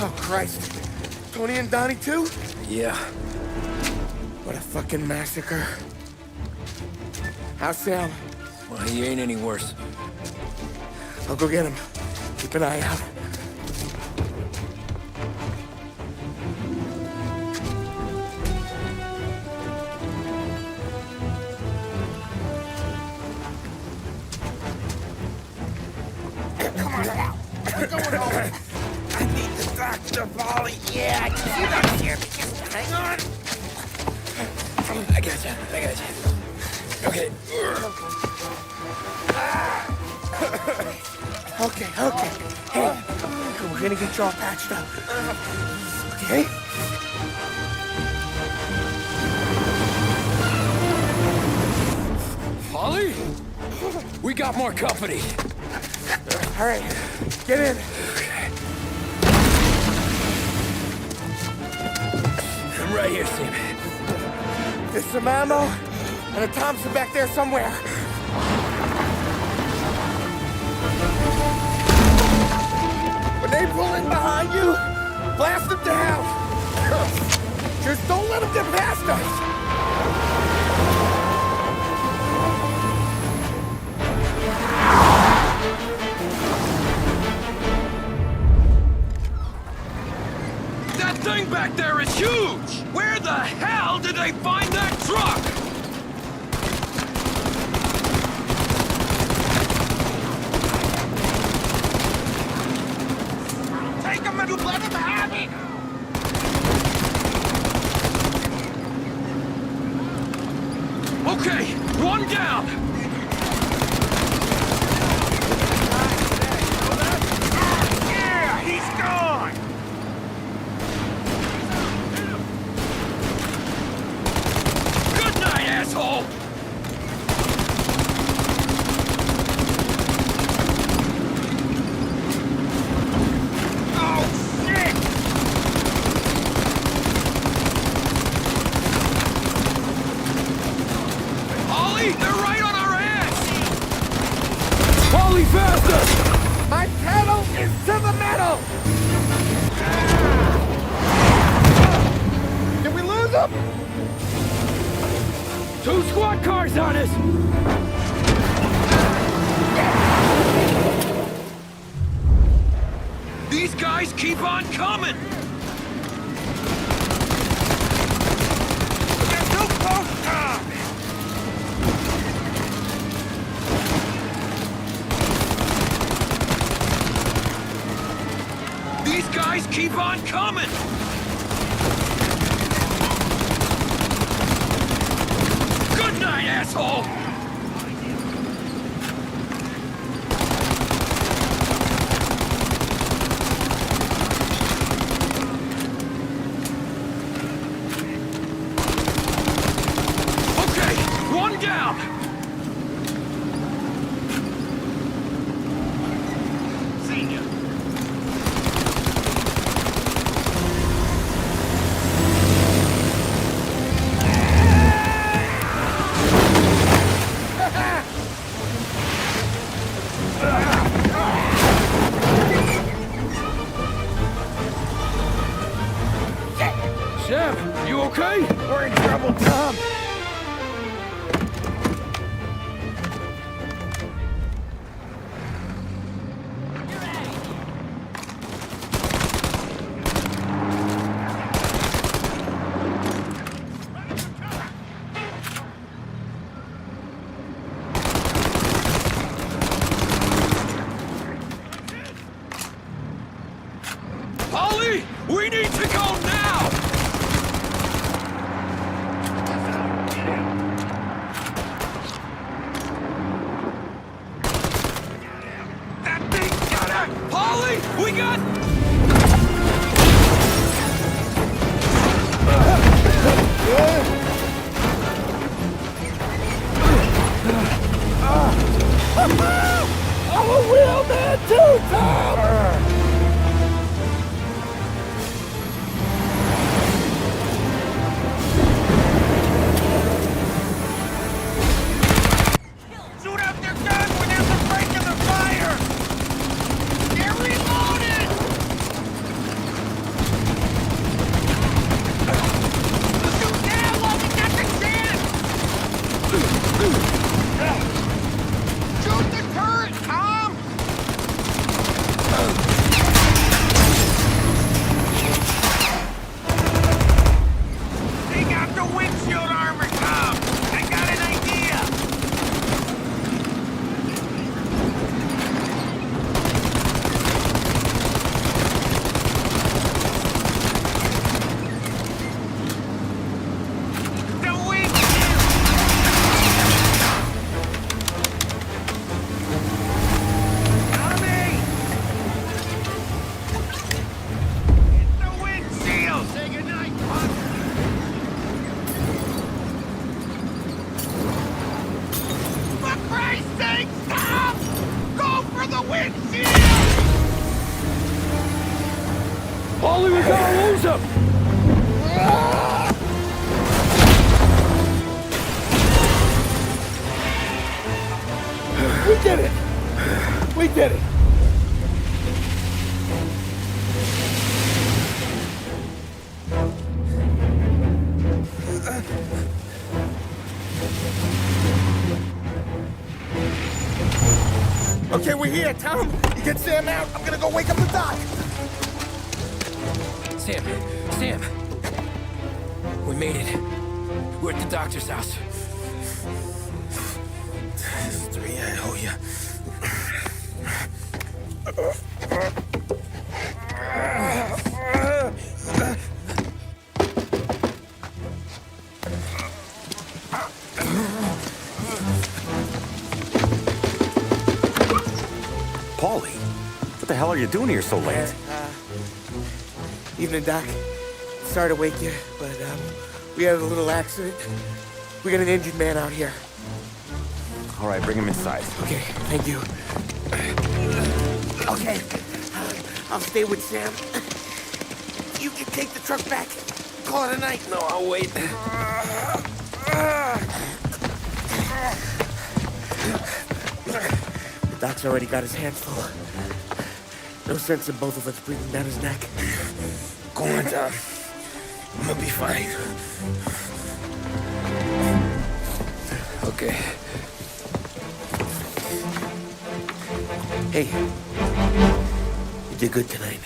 Oh, Christ. Tony and Donnie, too? Yeah. What a fucking massacre. How's Sam? Well, he ain't any worse. I'll go get him. Keep an eye out. Come on now! We're going home! I need the doctor, Molly! Yeah, you got here! Just hang on! I got you. Okay. Okay. Hey, we're gonna get you all patched up. Okay? Holly? We got more company. All right, get in. I'm right here, Sam. There's some ammo and a Thompson back there somewhere. When they pull in behind you, blast them down. Just don't let them get past us. That thing back there is huge! Where the hell did they find that truck? Take him and let him have it! Okay, one down! Yeah, he's gone! Good night, asshole! Oh, shit! Ollie, they're right on our ass! Holly, faster! My pedal is to the metal! Did we lose him? 2 squad cars on us! These guys keep on coming! They're too close! These guys keep on coming! Good night, asshole! Okay, one down! Senior. Sam, you okay? We're in trouble, Tom! Ollie, we need to go now! That thing got it! Ollie, we got... I'm a real man too, Tom! Shoot out their gun without the break of the fire! They're reloaded! Shoot now while we got the chance! Shoot the turret, Tom! Hands up! We did it! We did it! Okay, we're here, Tom. You get Sam out. I'm gonna go wake up the doc. Sam! We made it. We're at the doctor's house. 3, I owe you. Paulie, what the hell are you doing here so late? Evening, Doc. Sorry to wake you, but we had a little accident. We got an injured man out here. All right, bring him inside. Okay, thank you. Okay, I'll stay with Sam. You can take the truck back. Call it a night. No, I'll wait. The doc's already got his hands full. No sense in both of us breathing down his neck. Go on, Tom. I'm gonna be fine. Okay. Hey, you did good tonight.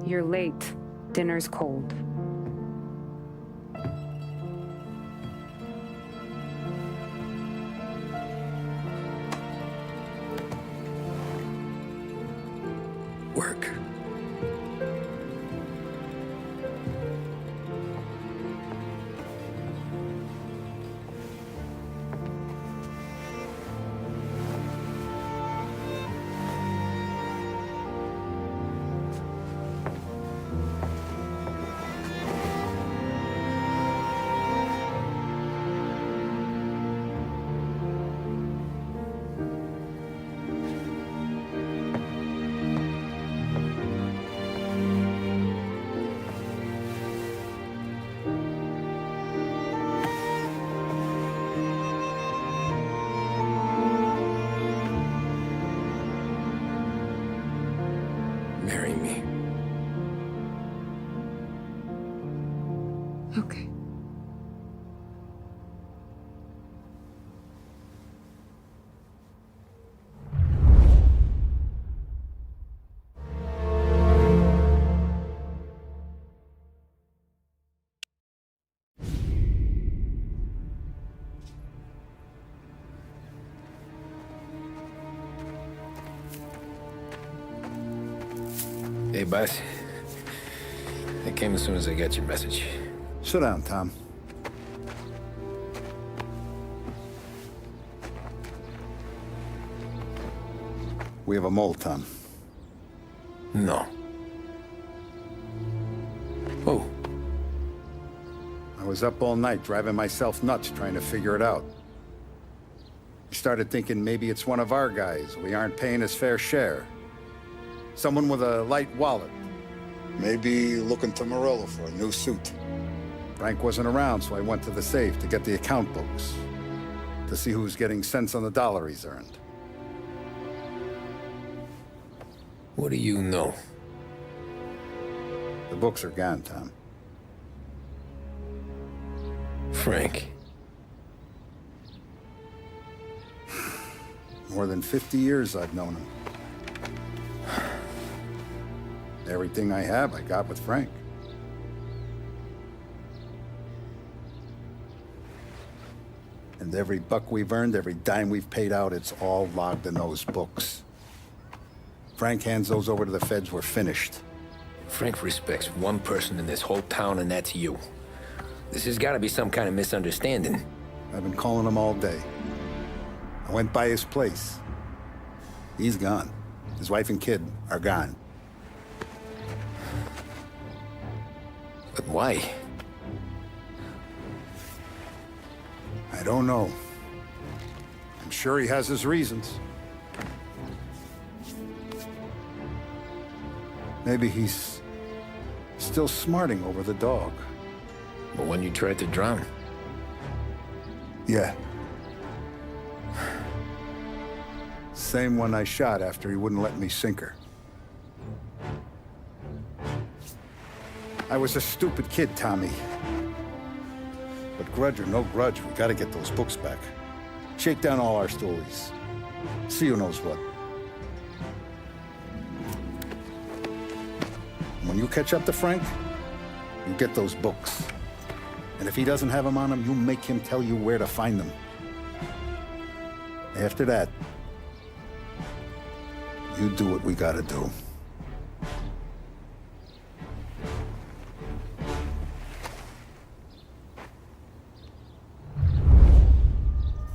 You're late. Dinner's cold. Work. Marry me. Okay. Hey, boss. I came as soon as I got your message. Sit down, Tom. We have a mole, Tom. No. Oh. I was up all night driving myself nuts trying to figure it out. I started thinking maybe it's one of our guys. We aren't paying his fair share. Someone with a light wallet. Maybe looking to Morello for a new suit. Frank wasn't around, so I went to the safe to get the account books. To see who's getting cents on the dollar he's earned. What do you know? The books are gone, Tom. Frank. More than 50 years I've known him. Everything I have, I got with Frank. And every buck we've earned, every dime we've paid out, it's all logged in those books. Frank hands those over to the feds, we're finished. Frank respects one person in this whole town, and that's you. This has got to be some kind of misunderstanding. I've been calling him all day. I went by his place. He's gone. His wife and kid are gone. But why? I don't know. I'm sure he has his reasons. Maybe he's still smarting over the dog. But when you tried to drown? Yeah. Same one I shot after he wouldn't let me sink her. I was a stupid kid, Tommy. But grudge or no grudge, we gotta get those books back. Shake down all our stories. See who knows what. When you catch up to Frank, you get those books. And if he doesn't have them on him, you make him tell you where to find them. After that, you do what we gotta do.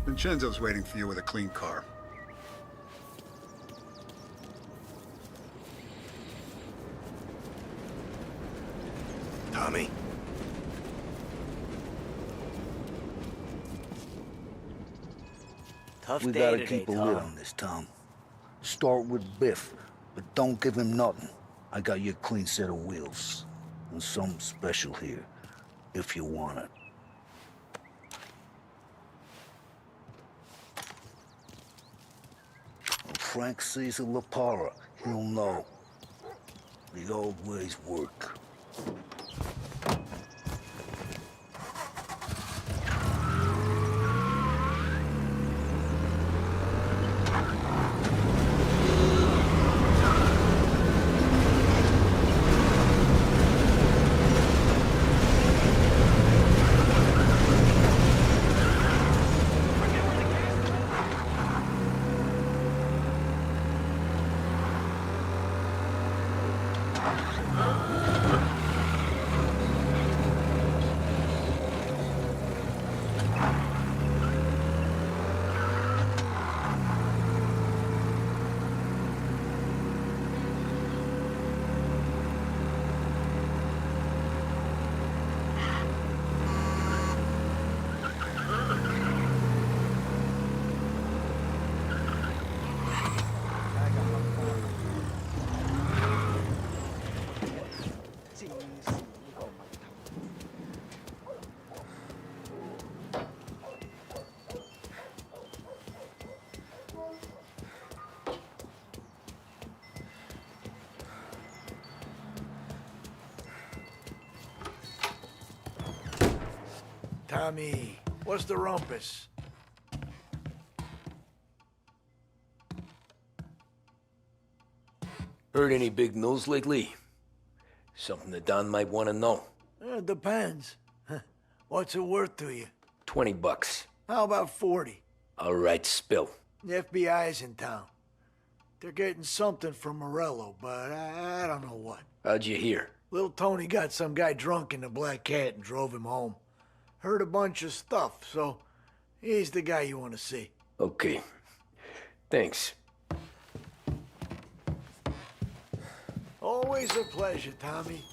Vincenzo's waiting for you with a clean car. Tommy. Tough We day gotta today, keep a lid Tom. on this town. Start with Biff, but don't give him nothing. I got you a clean set of wheels. And something special here, if you want it. When Frank sees a La Parra, he'll know. The old ways work. Tommy, what's the rumpus? Heard any big news lately? Something that Don might want to know. Depends. What's it worth to you? $20. How about 40? All right, spill. The FBI's in town. They're getting something from Morello, but I don't know what. How'd you hear? Little Tony got some guy drunk in the Black Cat and drove him home. Heard a bunch of stuff, so he's the guy you want to see. Okay. Thanks. Always a pleasure, Tommy.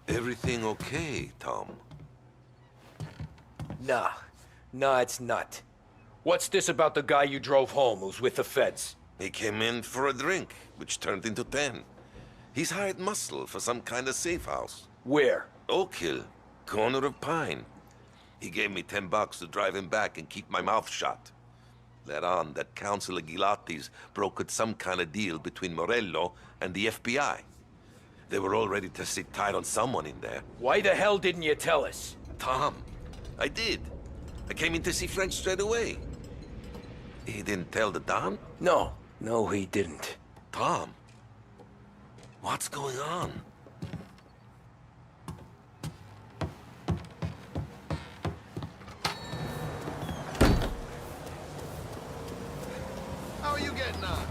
Everything okay, Tom? Nah, it's not. What's this about the guy you drove home who's with the feds? He came in for a drink, which turned into 10. He's hired muscle for some kind of safe house. Where? Oak Hill, corner of Pine. He gave me $10 to drive him back and keep my mouth shut. Let on that Councilor Gilatti's brokered some kind of deal between Morello and the FBI. They were all ready to sit tight on someone in there. Why the hell didn't you tell us? Tom, I did. I came in to see Frank straight away. He didn't tell the Don? No, he didn't. Tom, what's going on? How are you getting on?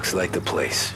Looks like the place.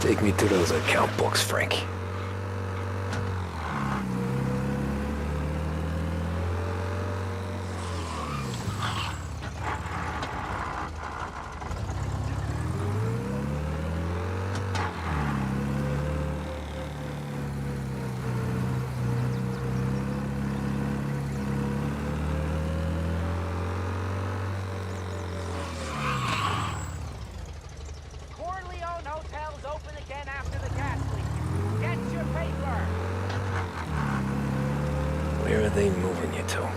Take me to those account books, Frank. Where are they moving you to?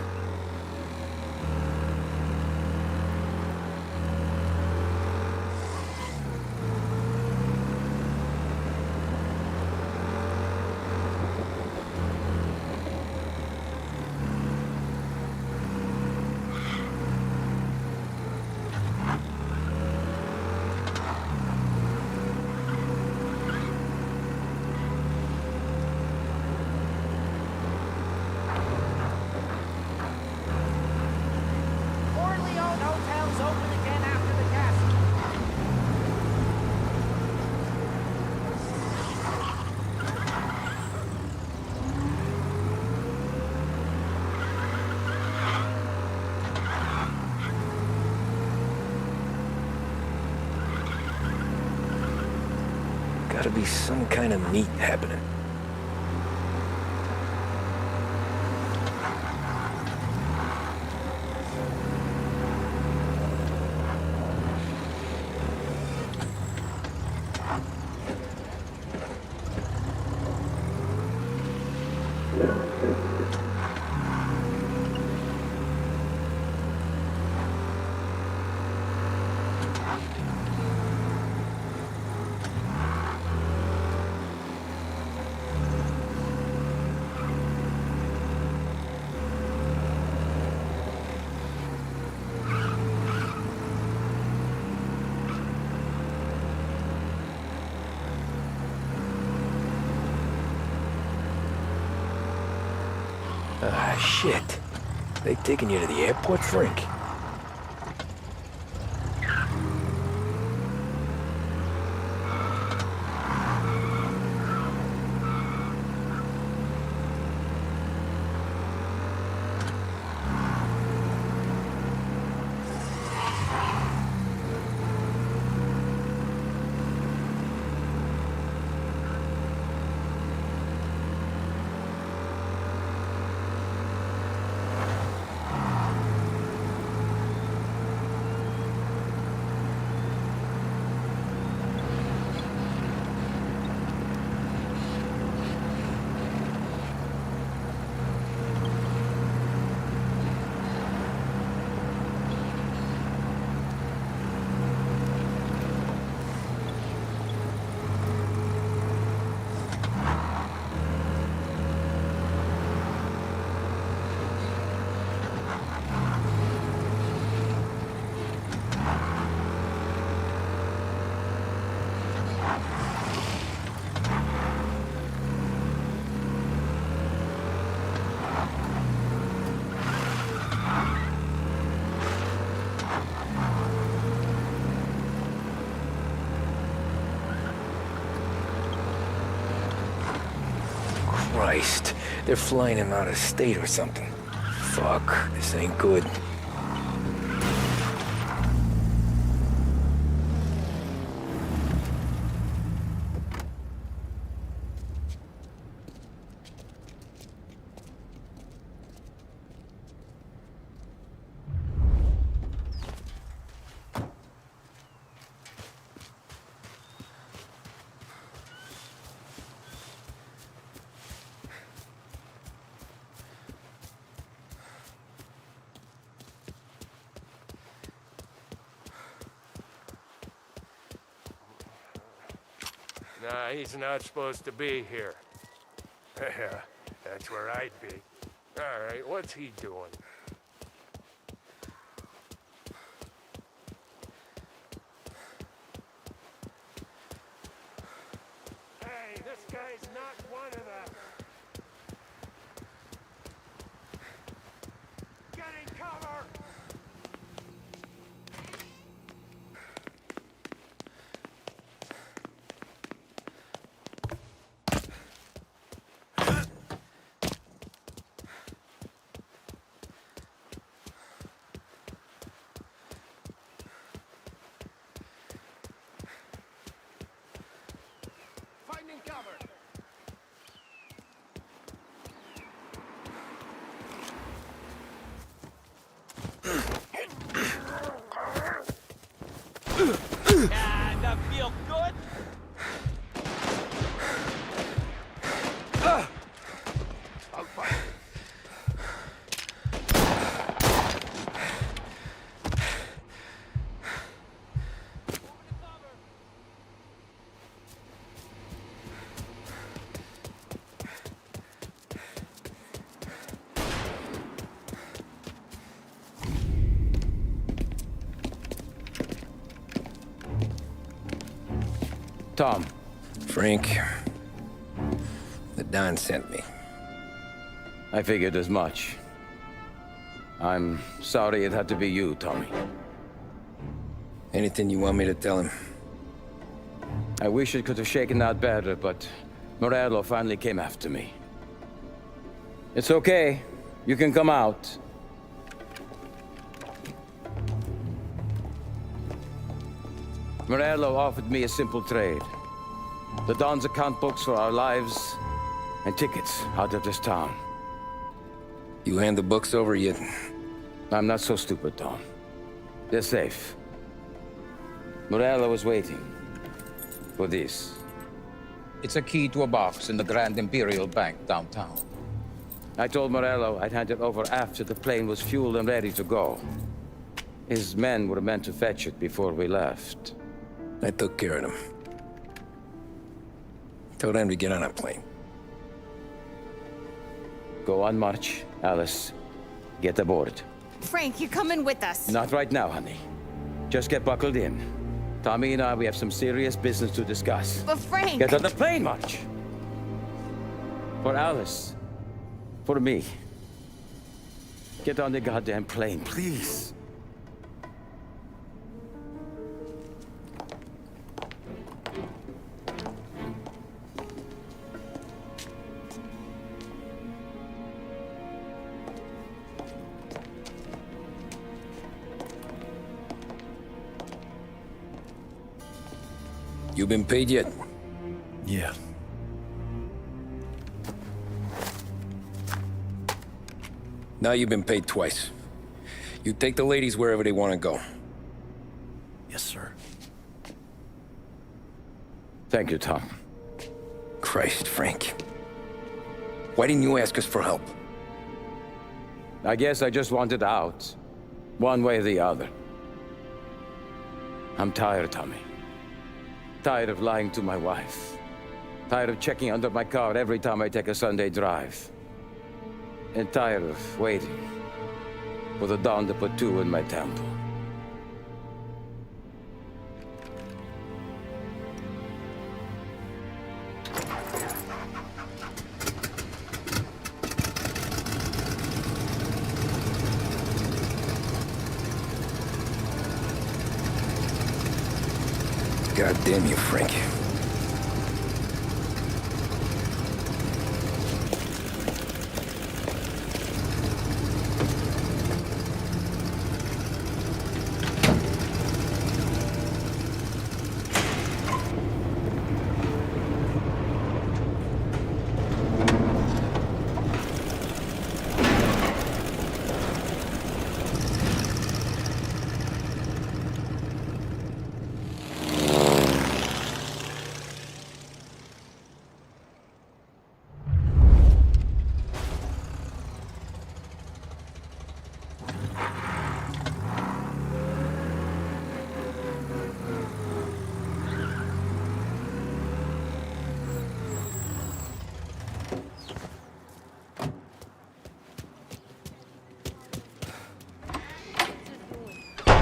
Gotta be some kind of meet happening. Ah, shit. They taking you to the airport, Frank? Christ, they're flying him out of state or something. Fuck, this ain't good. Nah, he's not supposed to be here. Yeah, that's where I'd be. All right, what's he doing? Hey, this guy's not one of them. Getting cover! Finding cover! Ah, that feel good? I'll fight. Tom. Frank. The Don sent me. I figured as much. I'm sorry it had to be you, Tommy. Anything you want me to tell him? I wish it could have shaken out better, but Morello finally came after me. It's okay. You can come out. Morello offered me a simple trade. The Don's account books for our lives and tickets out of this town. You hand the books over yet? I'm not so stupid, Tom. They're safe. Morello was waiting for this. It's a key to a box in the Grand Imperial Bank downtown. I told Morello I'd hand it over after the plane was fueled and ready to go. His men were meant to fetch it before we left. I took care of them. Told them to get on a plane. Go on, March. Alice, get aboard. Frank, you're coming with us. Not right now, honey. Just get buckled in. Tommy and I, we have some serious business to discuss. But Frank... Get on the plane, March! For Alice. For me. Get on the goddamn plane, please. You been paid yet? Yeah. Now you've been paid twice. You take the ladies wherever they want to go. Yes, sir. Thank you, Tom. Christ, Frank. Why didn't you ask us for help? I guess I just wanted out. One way or the other. I'm tired, Tommy. Tired of lying to my wife. Tired of checking under my car every time I take a Sunday drive. And tired of waiting for the dawn to put two in my temple. God damn you, Frank.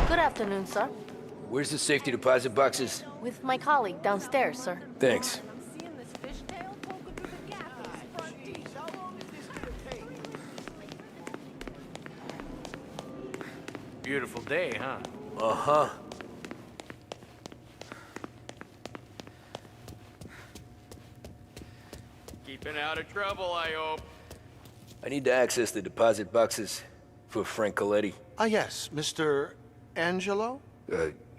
Good afternoon, sir. Where's the safety deposit boxes? With my colleague downstairs, sir. Thanks. Beautiful day, huh? Uh-huh. Keeping out of trouble, I hope. I need to access the deposit boxes for Frank Coletti. Ah, yes, Mr. Angelo?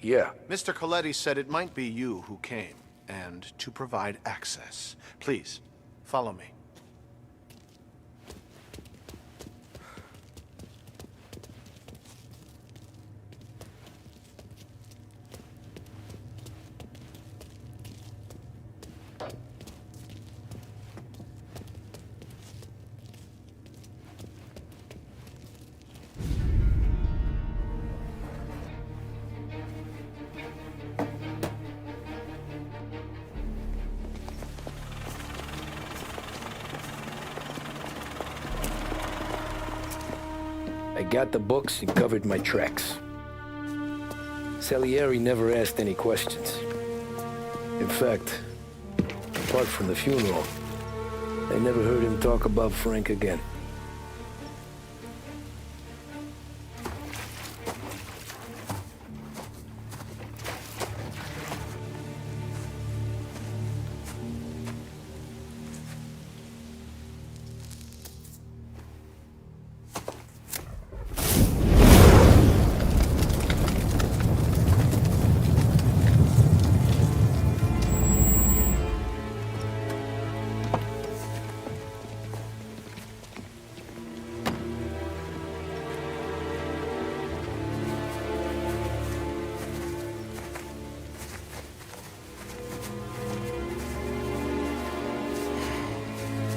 Yeah. Mr. Coletti said it might be you who came, and to provide access. Please, follow me. I got the books and covered my tracks. Salieri never asked any questions. In fact, apart from the funeral, I never heard him talk about Frank again.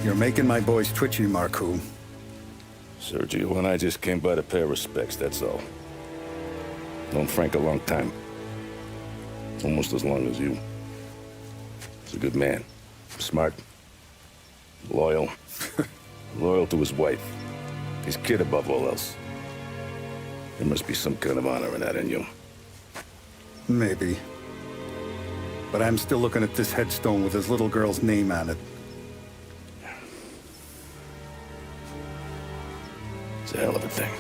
You're making my boys twitchy, Marku. Sergio and I just came by to pay respects, that's all. Known Frank a long time. Almost as long as you. He's a good man. Smart. Loyal. Loyal to his wife. His kid above all else. There must be some kind of honor in that in you. Maybe. But I'm still looking at this headstone with his little girl's name on it. It's a hell of a thing.